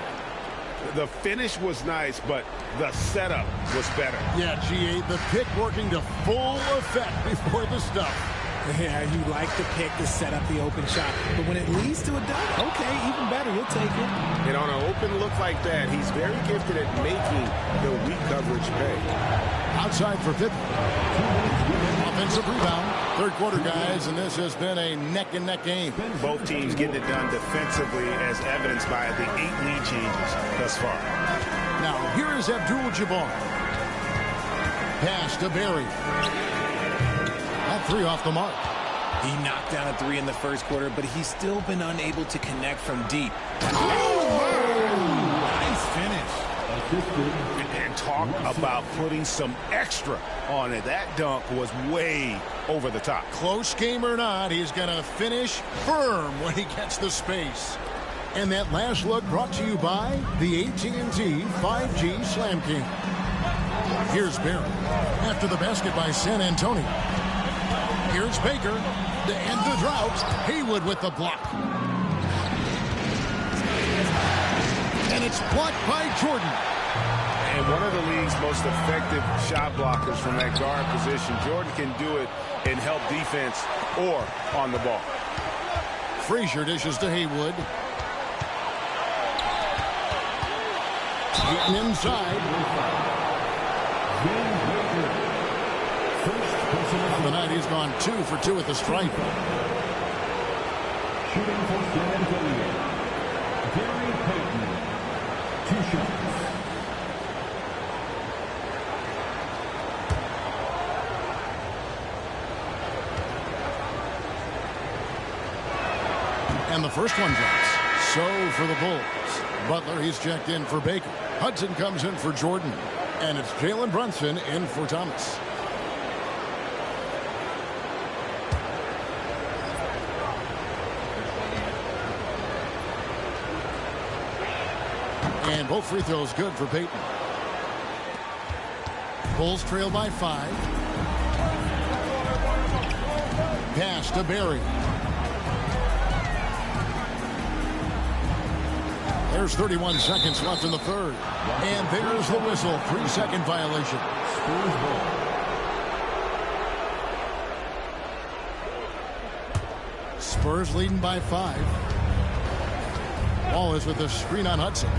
C: The finish was nice, but the setup was better.
B: Yeah, GA, the pick working to full effect before the stuff.
S: Yeah, you like the pick to set up the open shot, but when it leads to a dunk, okay, even better, you'll take it.
C: And on an open look like that, he's very gifted at making the weak coverage pay.
B: Outside for Pippen. Offensive rebound. Third quarter, guys, and this has been a neck-and-neck game.
C: Both teams getting it done defensively, as evidenced by the 8 lead changes thus far.
B: Now, here is Abdul-Jabbar. Pass to Barry. That 3 off the mark.
S: He knocked down a 3 in the first quarter, but he's still been unable to connect from deep.
C: Nice finish. And talk about putting some extra on it. That dunk was way over the top.
B: Close game or not, he's going to finish firm when he gets the space. And that last look brought to you by the AT&T 5G Slam King. Here's Barry. After the basket by San Antonio. Here's Baker to end the drought. Haywood with the block. And it's blocked by Jordan.
C: And one of the league's most effective shot blockers from that guard position. Jordan can do it in help defense or on the ball.
B: Frazier dishes to Haywood. Payton inside. On the night, he's gone 2 for 2 at the stripe.
F: Shooting for San Antonio. Gary Payton. 2 shots.
B: And the first one drops. So for the Bulls. Butler, he's checked in for Baker. Hudson comes in for Jordan. And it's Jalen Brunson in for Thomas. And both free throws good for Payton. Bulls trail by 5. Pass to Barry. There's 31 seconds left in the third. And there's the whistle. 3-second violation. Spurs leading by 5. Wallace with the screen on Hudson.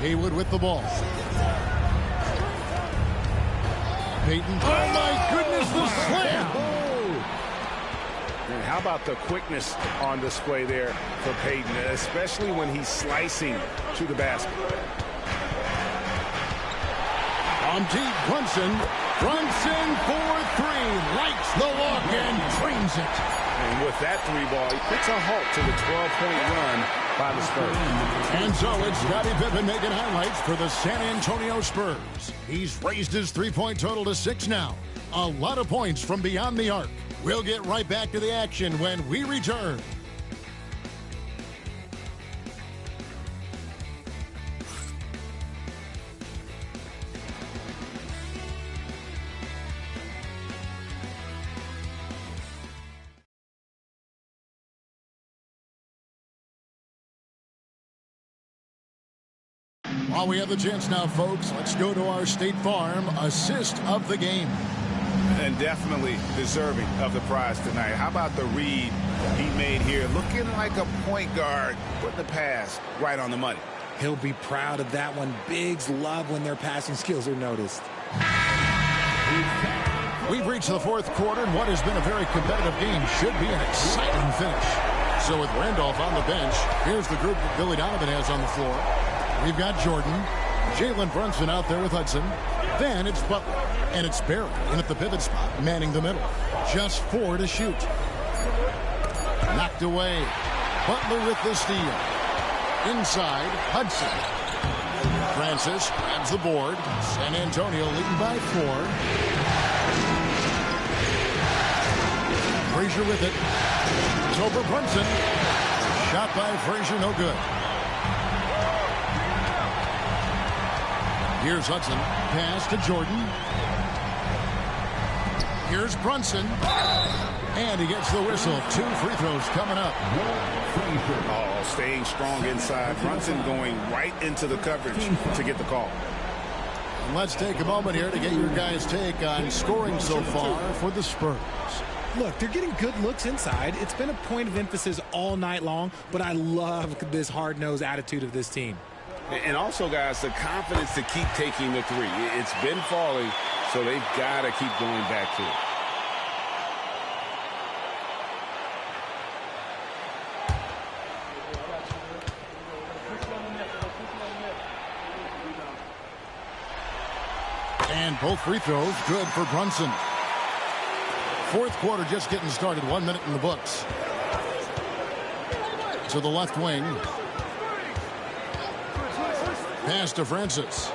B: Haywood with the ball. Payton. Oh, my goodness, the slam!
C: And how about the quickness on display there for Payton, especially when he's slicing to the basket.
B: On deep, Brunson. Brunson for 3. Lights the walk and drains it.
C: And with that 3-ball, he puts a halt to the 12-point run by the Spurs.
B: And so it's Scottie Pippen making highlights for the San Antonio Spurs. He's raised his 3-point total to 6 now. A lot of points from beyond the arc. We'll get right back to the action when we return. While we have the chance now, folks, let's go to our State Farm assist of the game.
C: And definitely deserving of the prize tonight. How about the read he made here? Looking like a point guard, putting the pass right on the money.
S: He'll be proud of that one. Bigs love when their passing skills are noticed.
B: We've reached the 4th quarter, and what has been a very competitive game should be an exciting finish. So with Randolph on the bench, here's the group that Billy Donovan has on the floor. We've got Jordan, Jalen Brunson out there with Hudson. Then it's Butler, and it's Barry in at the pivot spot, manning the middle. Just 4 to shoot. Knocked away. Butler with the steal. Inside, Hudson. Francis grabs the board. San Antonio leading by 4. Frazier with it. It's over Brunson. Shot by Frazier, no good. Here's Hudson. Pass to Jordan. Here's Brunson. And he gets the whistle. 2 free throws coming up.
C: Oh, staying strong inside. Brunson going right into the coverage to get the call.
B: And let's take a moment here to get your guys' take on scoring so far for the Spurs.
S: Look, they're getting good looks inside. It's been a point of emphasis all night long, but I love this hard-nosed attitude of this team.
C: And also, guys, the confidence to keep taking the 3. It's been falling, so they've got to keep going back to
B: it. And both free throws good for Brunson. 4th quarter just getting started. 1 minute in the books. To the left wing. Pass to Francis.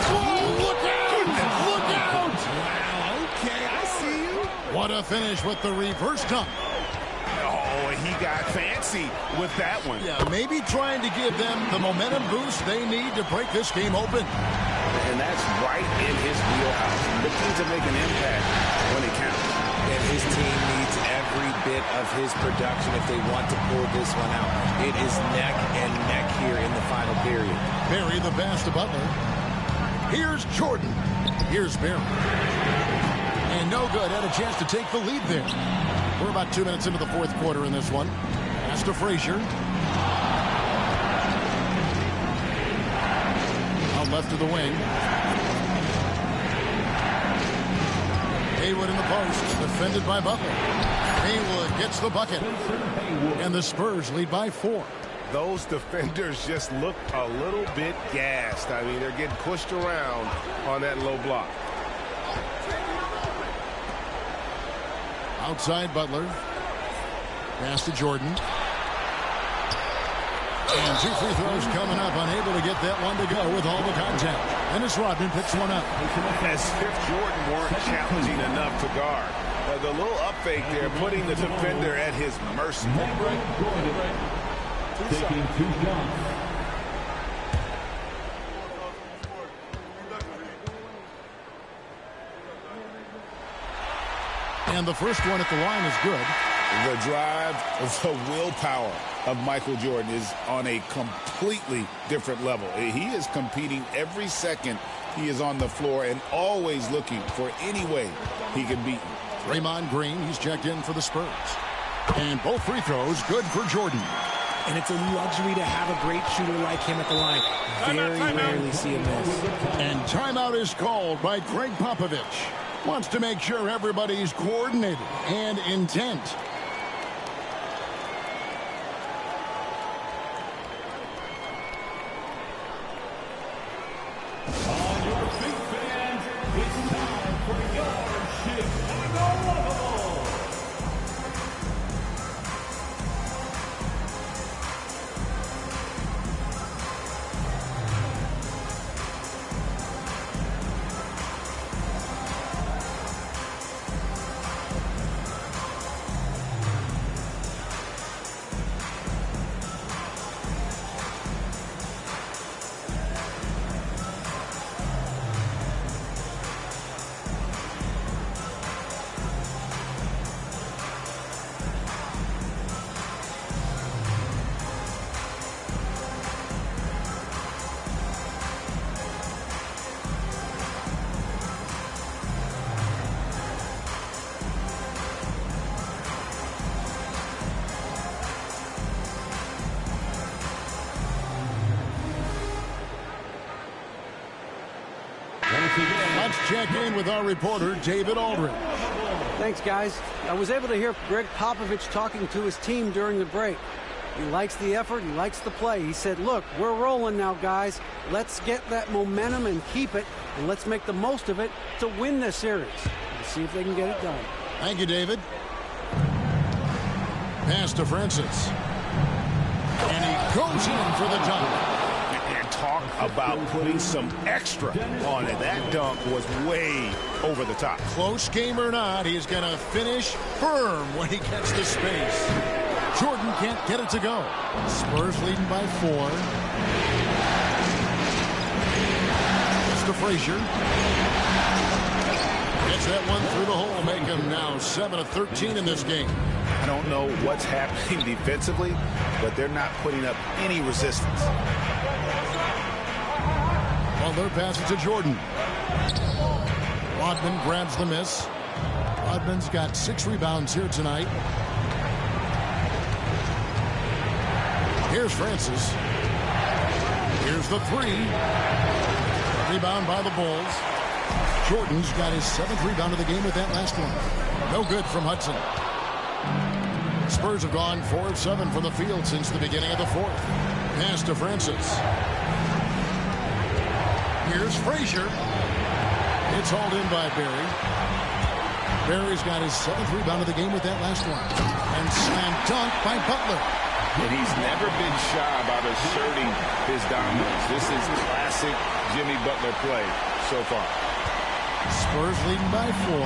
B: Whoa, look out! Look out!
S: Wow, okay, I see you.
B: What a finish with the reverse dunk.
C: Oh, he got fancy with that one.
B: Yeah, maybe trying to give them the momentum boost they need to break this game open.
C: And that's right in his wheelhouse. Looking to make an impact when it counts.
S: And his team needs every bit of his production if they want to pull this one out. It is neck and neck here in the final period.
B: Barry the pass to Butler. Here's Jordan. Here's Barry. And no good. Had a chance to take the lead there. We're about 2 minutes into the 4th quarter in this one. Pass to Frazier. Out left to the wing. Haywood in the post, defended by Butler. Haywood gets the bucket, and the Spurs lead by 4.
C: Those defenders just look a little bit gassed. I mean, they're getting pushed around on that low block.
B: Outside Butler. Pass to Jordan. And 2 free throws coming up, unable to get that one to go with all the contact. Dennis Rodman picks one up.
C: As if Jordan weren't challenging enough to guard. The little up fake there, putting the defender at his mercy.
F: Taking 2 shots.
B: And the first one at the line is good.
C: The drive, the willpower of Michael Jordan is on a completely different level. He is competing every second he is on the floor and always looking for any way he can beat him.
B: Draymond Green, he's checked in for the Spurs. And both free throws good for Jordan.
S: And it's a luxury to have a great shooter like him at the line. Very rarely see a miss.
B: And timeout is called by Greg Popovich. Wants to make sure everybody's coordinated and intent.
F: On your feet, fans, it's time for your Chicago Level.
B: Let's check in with our reporter, David Aldridge.
G: Thanks, guys. I was able to hear Greg Popovich talking to his team during the break. He likes the effort. He likes the play. He said, look, we're rolling now, guys. Let's get that momentum and keep it, and let's make the most of it to win this series. Let's see if they can get it done.
B: Thank you, David. Pass to Francis. And he goes in for the dunk.
C: And talk about putting some extra on it. That dunk was way over the top.
B: Close game or not, he's going to finish firm when he gets the space. Jordan can't get it to go. Spurs leading by 4. It's to Frazier. Gets that one through the hole, make him now 7 of 13 in this game.
C: I don't know what's happening defensively, but they're not putting up any resistance.
B: Butler passes to Jordan. Rodman grabs the miss. Rodman's got 6 rebounds here tonight. Here's Francis. Here's the 3. Rebound by the Bulls. Jordan's got his 7th rebound of the game with that last one. No good from Hudson. Spurs have gone 4 of 7 from the field since the beginning of the 4th. Pass to Francis. Here's Frazier. It's hauled in by Barry. Barry's got his 7th rebound of the game with that last one. And slam dunk by Butler.
C: And he's never been shy about asserting his dominance. This is classic Jimmy Butler play so far.
B: Spurs leading by 4.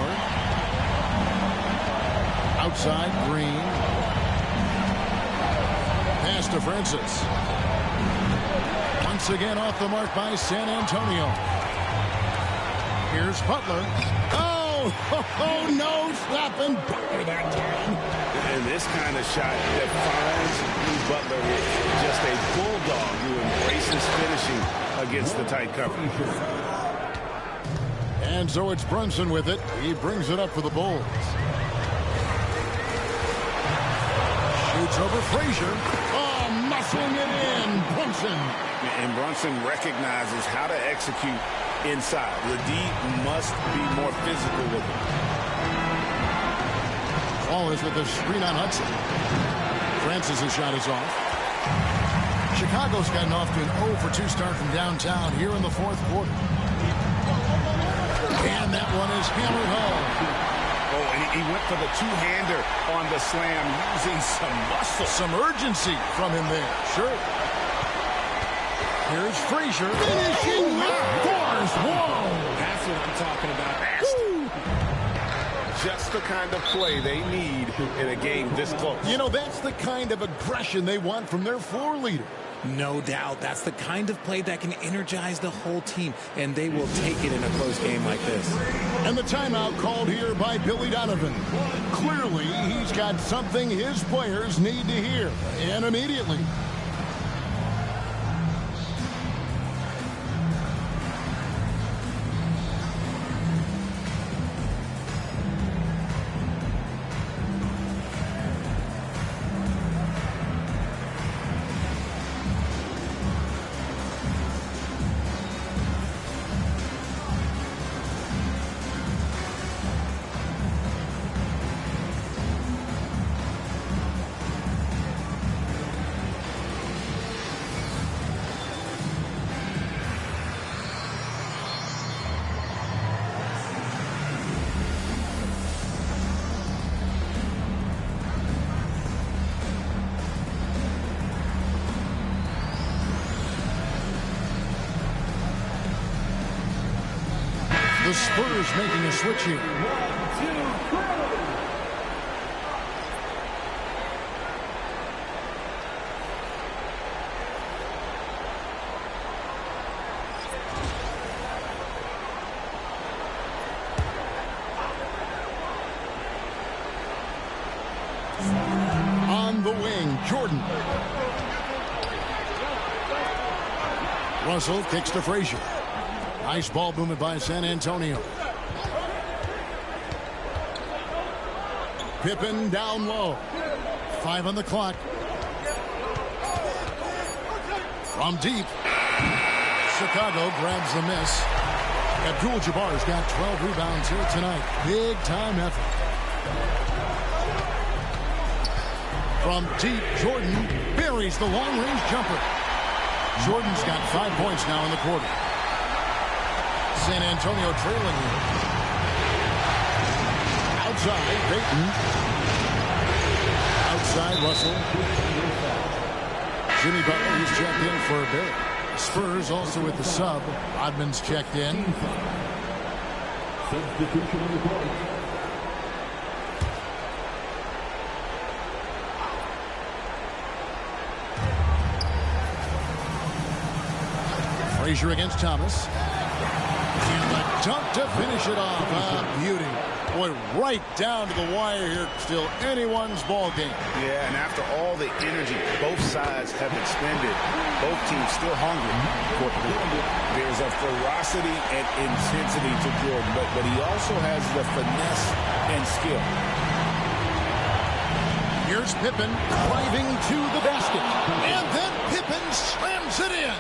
B: Outside, Green. Pass to Francis. Once again off the mark by San Antonio. Here's Butler. Oh, no, slapping Butler that time.
C: And this kind of shot defines who Butler is. Just a bulldog who embraces finishing against the tight coverage.
B: And so it's Brunson with it. He brings it up for the Bulls. Shoots over Frazier. Oh, muscling it in. Brunson.
C: And Brunson recognizes how to execute inside. The D must be more physical with him.
B: Wallace with the screen on Hudson. Francis' shot is off. Chicago's gotten off to an 0 for 2 start from downtown here in the 4th quarter. And that one is hammered home.
C: Oh, and he went for the two-hander on the slam using some muscle.
B: Some urgency from him there. Sure. Here's Frazier finishing with force. Whoa!
S: That's what I'm talking about.
C: Just the kind of play they need in a game this close.
B: You know, that's the kind of aggression they want from their floor leader.
S: No doubt. That's the kind of play that can energize the whole team, and they will take it in a close game like this.
B: And the timeout called here by Billy Donovan. Clearly, he's got something his players need to hear, and immediately. The Spurs making a switch here. On the wing, Jordan. Russell kicks to Frazier. Nice ball movement by San Antonio. Pippen down low. 5 on the clock. From deep. Chicago grabs the miss. Abdul-Jabbar's got 12 rebounds here tonight. Big time effort. From deep, Jordan buries the long-range jumper. Jordan's got 5 points now in the quarter. San Antonio trailing here. Outside, Payton. Outside, Russell. Jimmy Butler, he's checked in for a bit. Spurs also with the sub. Rodman's checked in.
F: Substitution on the court.
B: Frazier against Thomas. And the dunk to finish it off. Beauty. Boy, right down to the wire here. Still anyone's ball game.
C: Yeah, and after all the energy both sides have expended, both teams still hungry for it. There's a ferocity and intensity to Jordan, but he also has the finesse and skill.
B: Here's Pippen driving to the basket. And then Pippen slams it in.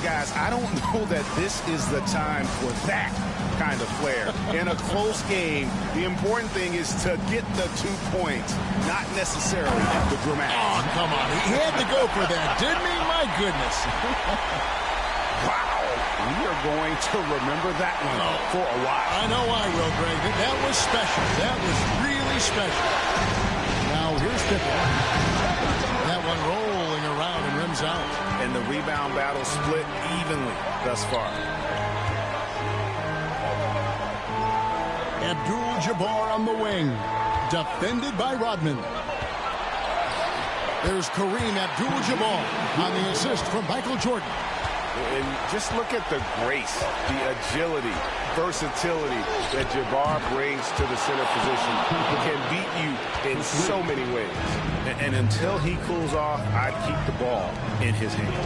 C: Guys, I don't know that this is the time for that kind of flair. In a close game, the important thing is to get the 2 points, not necessarily the dramatic.
B: Oh, come on. He had to go for that, didn't he? My goodness.
C: Wow. We are going to remember that one for a while.
B: I know I will, Greg. That was special. That was really special. Now, here's Pippen. That one rolling around and rims out.
C: And the rebound battle split evenly thus far.
B: Abdul-Jabbar on the wing. Defended by Rodman. There's Kareem Abdul-Jabbar on the assist from Michael Jordan.
C: And just look at the grace, the agility, versatility that Jabbar brings to the center position. He can beat you in so many ways. And until he cools off, I'd keep the ball in his hand.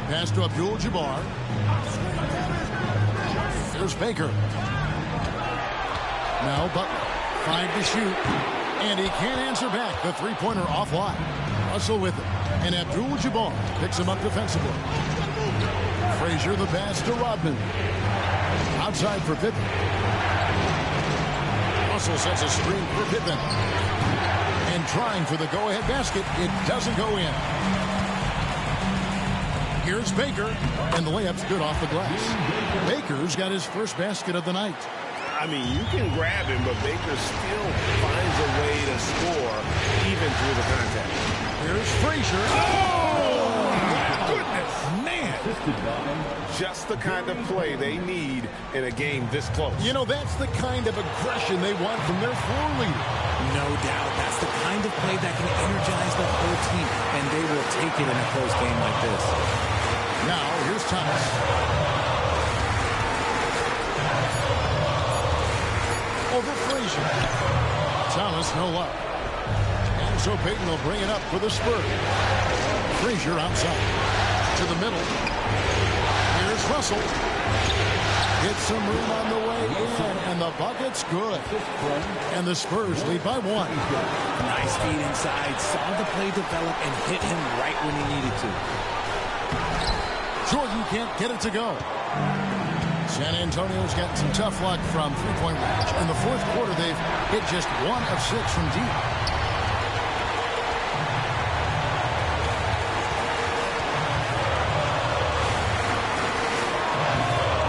B: Pass to Abdul-Jabbar. There's Baker. Now Butler. 5 to shoot. And he can't answer back. The three-pointer offline. Russell with it. And Abdul-Jabbar picks him up defensively. Frazier the pass to Rodman. Outside for Pippen. Russell sets a screen for Pippen. And trying for the go-ahead basket. It doesn't go in. Here's Baker. And the layup's good off the glass. Baker's got his first basket of the night.
C: I mean, you can grab him, but Baker still finds a way to score even through the contact.
B: Here's Frazier.
C: Oh, my goodness, man. Just the kind of play they need in a game this close.
B: You know, that's the kind of aggression they want from their floor leader.
S: No doubt. That's the kind of play that can energize the whole team, and they will take it in a close game like this.
B: Now, here's Thomas. Over Frazier. Thomas, no luck. And so Payton will bring it up for the Spurs. Frazier outside. To the middle. Here's Russell. Gets some room on the way in, and the bucket's good. And the Spurs lead by 1.
S: Nice feed inside. Saw the play develop and hit him right when he needed to.
B: Jordan can't get it to go. San Antonio's gotten some tough luck from three-point range. In the fourth quarter, they've hit just 1 of 6 from deep.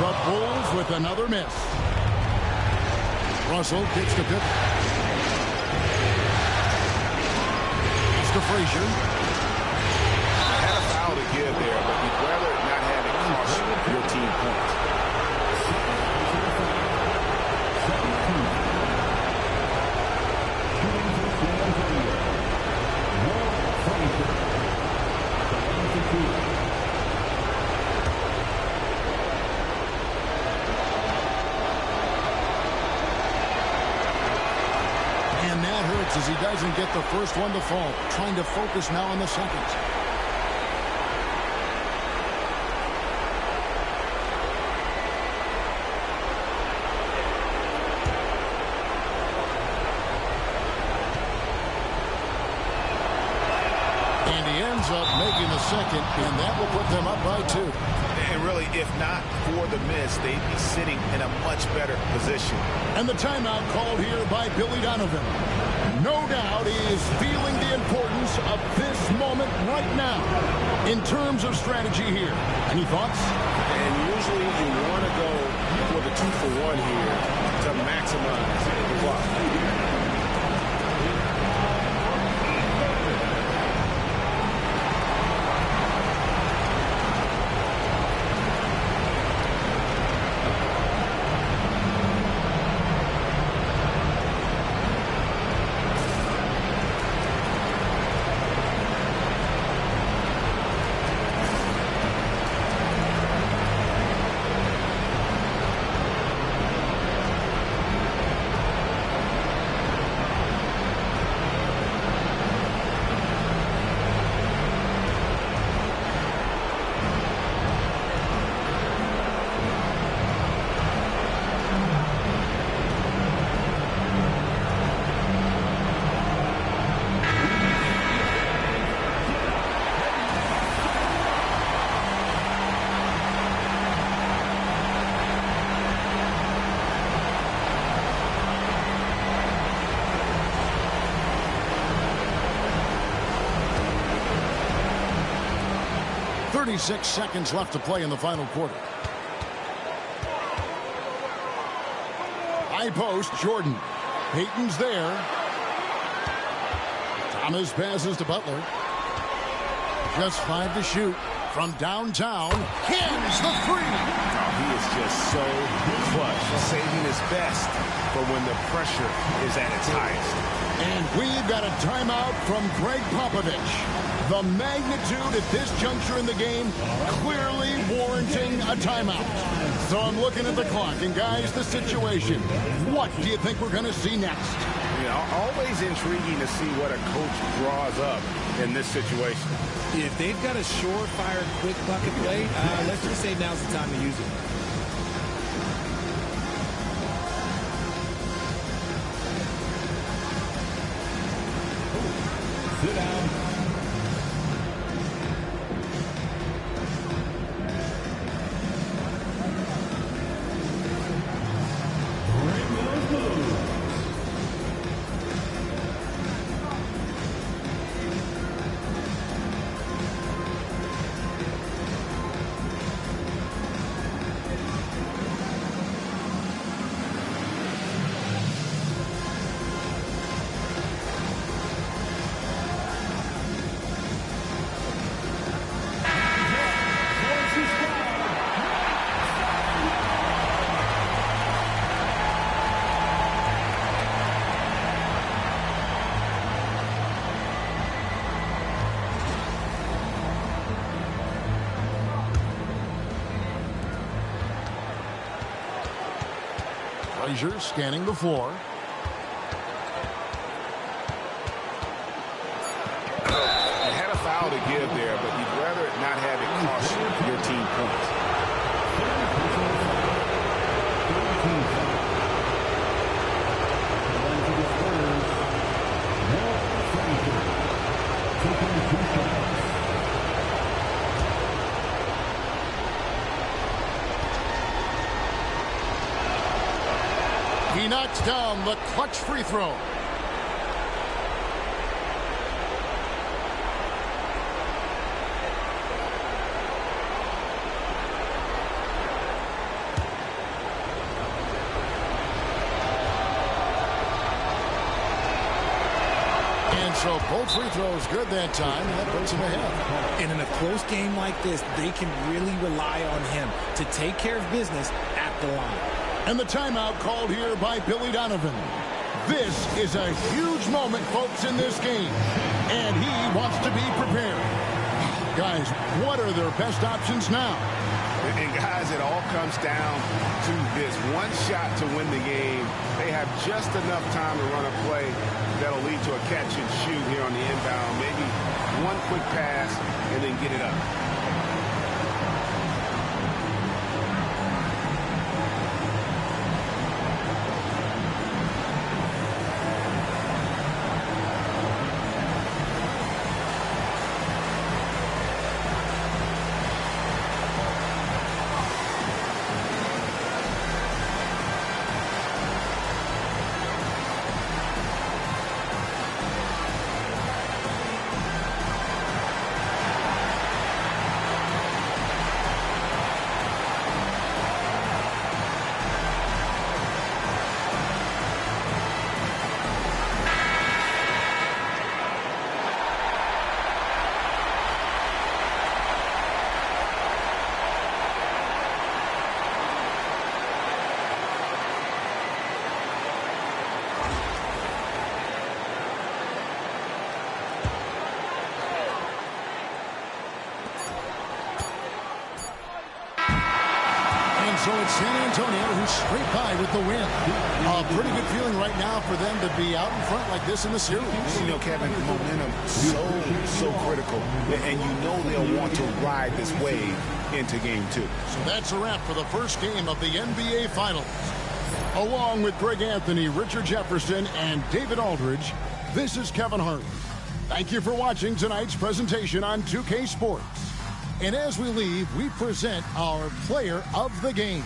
B: The Bulls with another miss. Russell kicks to Pippen. It's to Frazier.
C: Had a foul to give there, but you'd rather not have it cost your team points.
B: as he doesn't get the first one to fall. Trying to focus now on the second. Up making the second, and that will put them up by 2.
C: And really, if not for the miss, they'd be sitting in a much better position.
B: And the timeout called here by Billy Donovan. No doubt he is feeling the importance of this moment right now in terms of strategy here. Any thoughts?
E: And usually you want to go for the 2-for-1 here to maximize the clock.
B: 36 seconds left to play in the final quarter. High post, Jordan. Payton's there. Thomas passes to Butler. Just 5 to shoot. From downtown, hits the three.
E: Oh, he is just so clutch, saving his best for when the pressure is at its highest.
B: And we've got a timeout from Greg Popovich. The magnitude at this juncture in the game clearly warranting a timeout. So I'm looking at the clock, and guys, the situation. What do you think we're going to see next?
E: You know, always intriguing to see what a coach draws up in this situation.
S: If they've got a surefire, quick bucket play, let's just say now's the time to use it.
F: Sit down.
B: Frazier scanning the floor.
E: You had a foul to give there, but you'd rather not have it cost your team points.
B: He knocks down the clutch free throw. And so both free throws good that time, and that puts him ahead.
S: And in a close game like this, they can really rely on him to take care of business at the line.
B: And the timeout called here by Billy Donovan. This is a huge moment, folks, in this game. And he wants to be prepared. Guys, what are their best options now?
E: And guys, it all comes down to this one shot to win the game. They have just enough time to run a play that'll lead to a catch and shoot here on the inbound. Maybe one quick pass and then get it up.
B: So it's San Antonio who's scraped by with the win. A pretty good feeling right now for them to be out in front like this in the series.
C: You know, Kevin, momentum so critical. And you know they'll want to ride this wave into game 2.
B: So that's a wrap for the first game of the NBA Finals. Along with Greg Anthony, Richard Jefferson, and David Aldridge, this is Kevin Hart. Thank you for watching tonight's presentation on 2K Sports. And as we leave, we present our player of the game.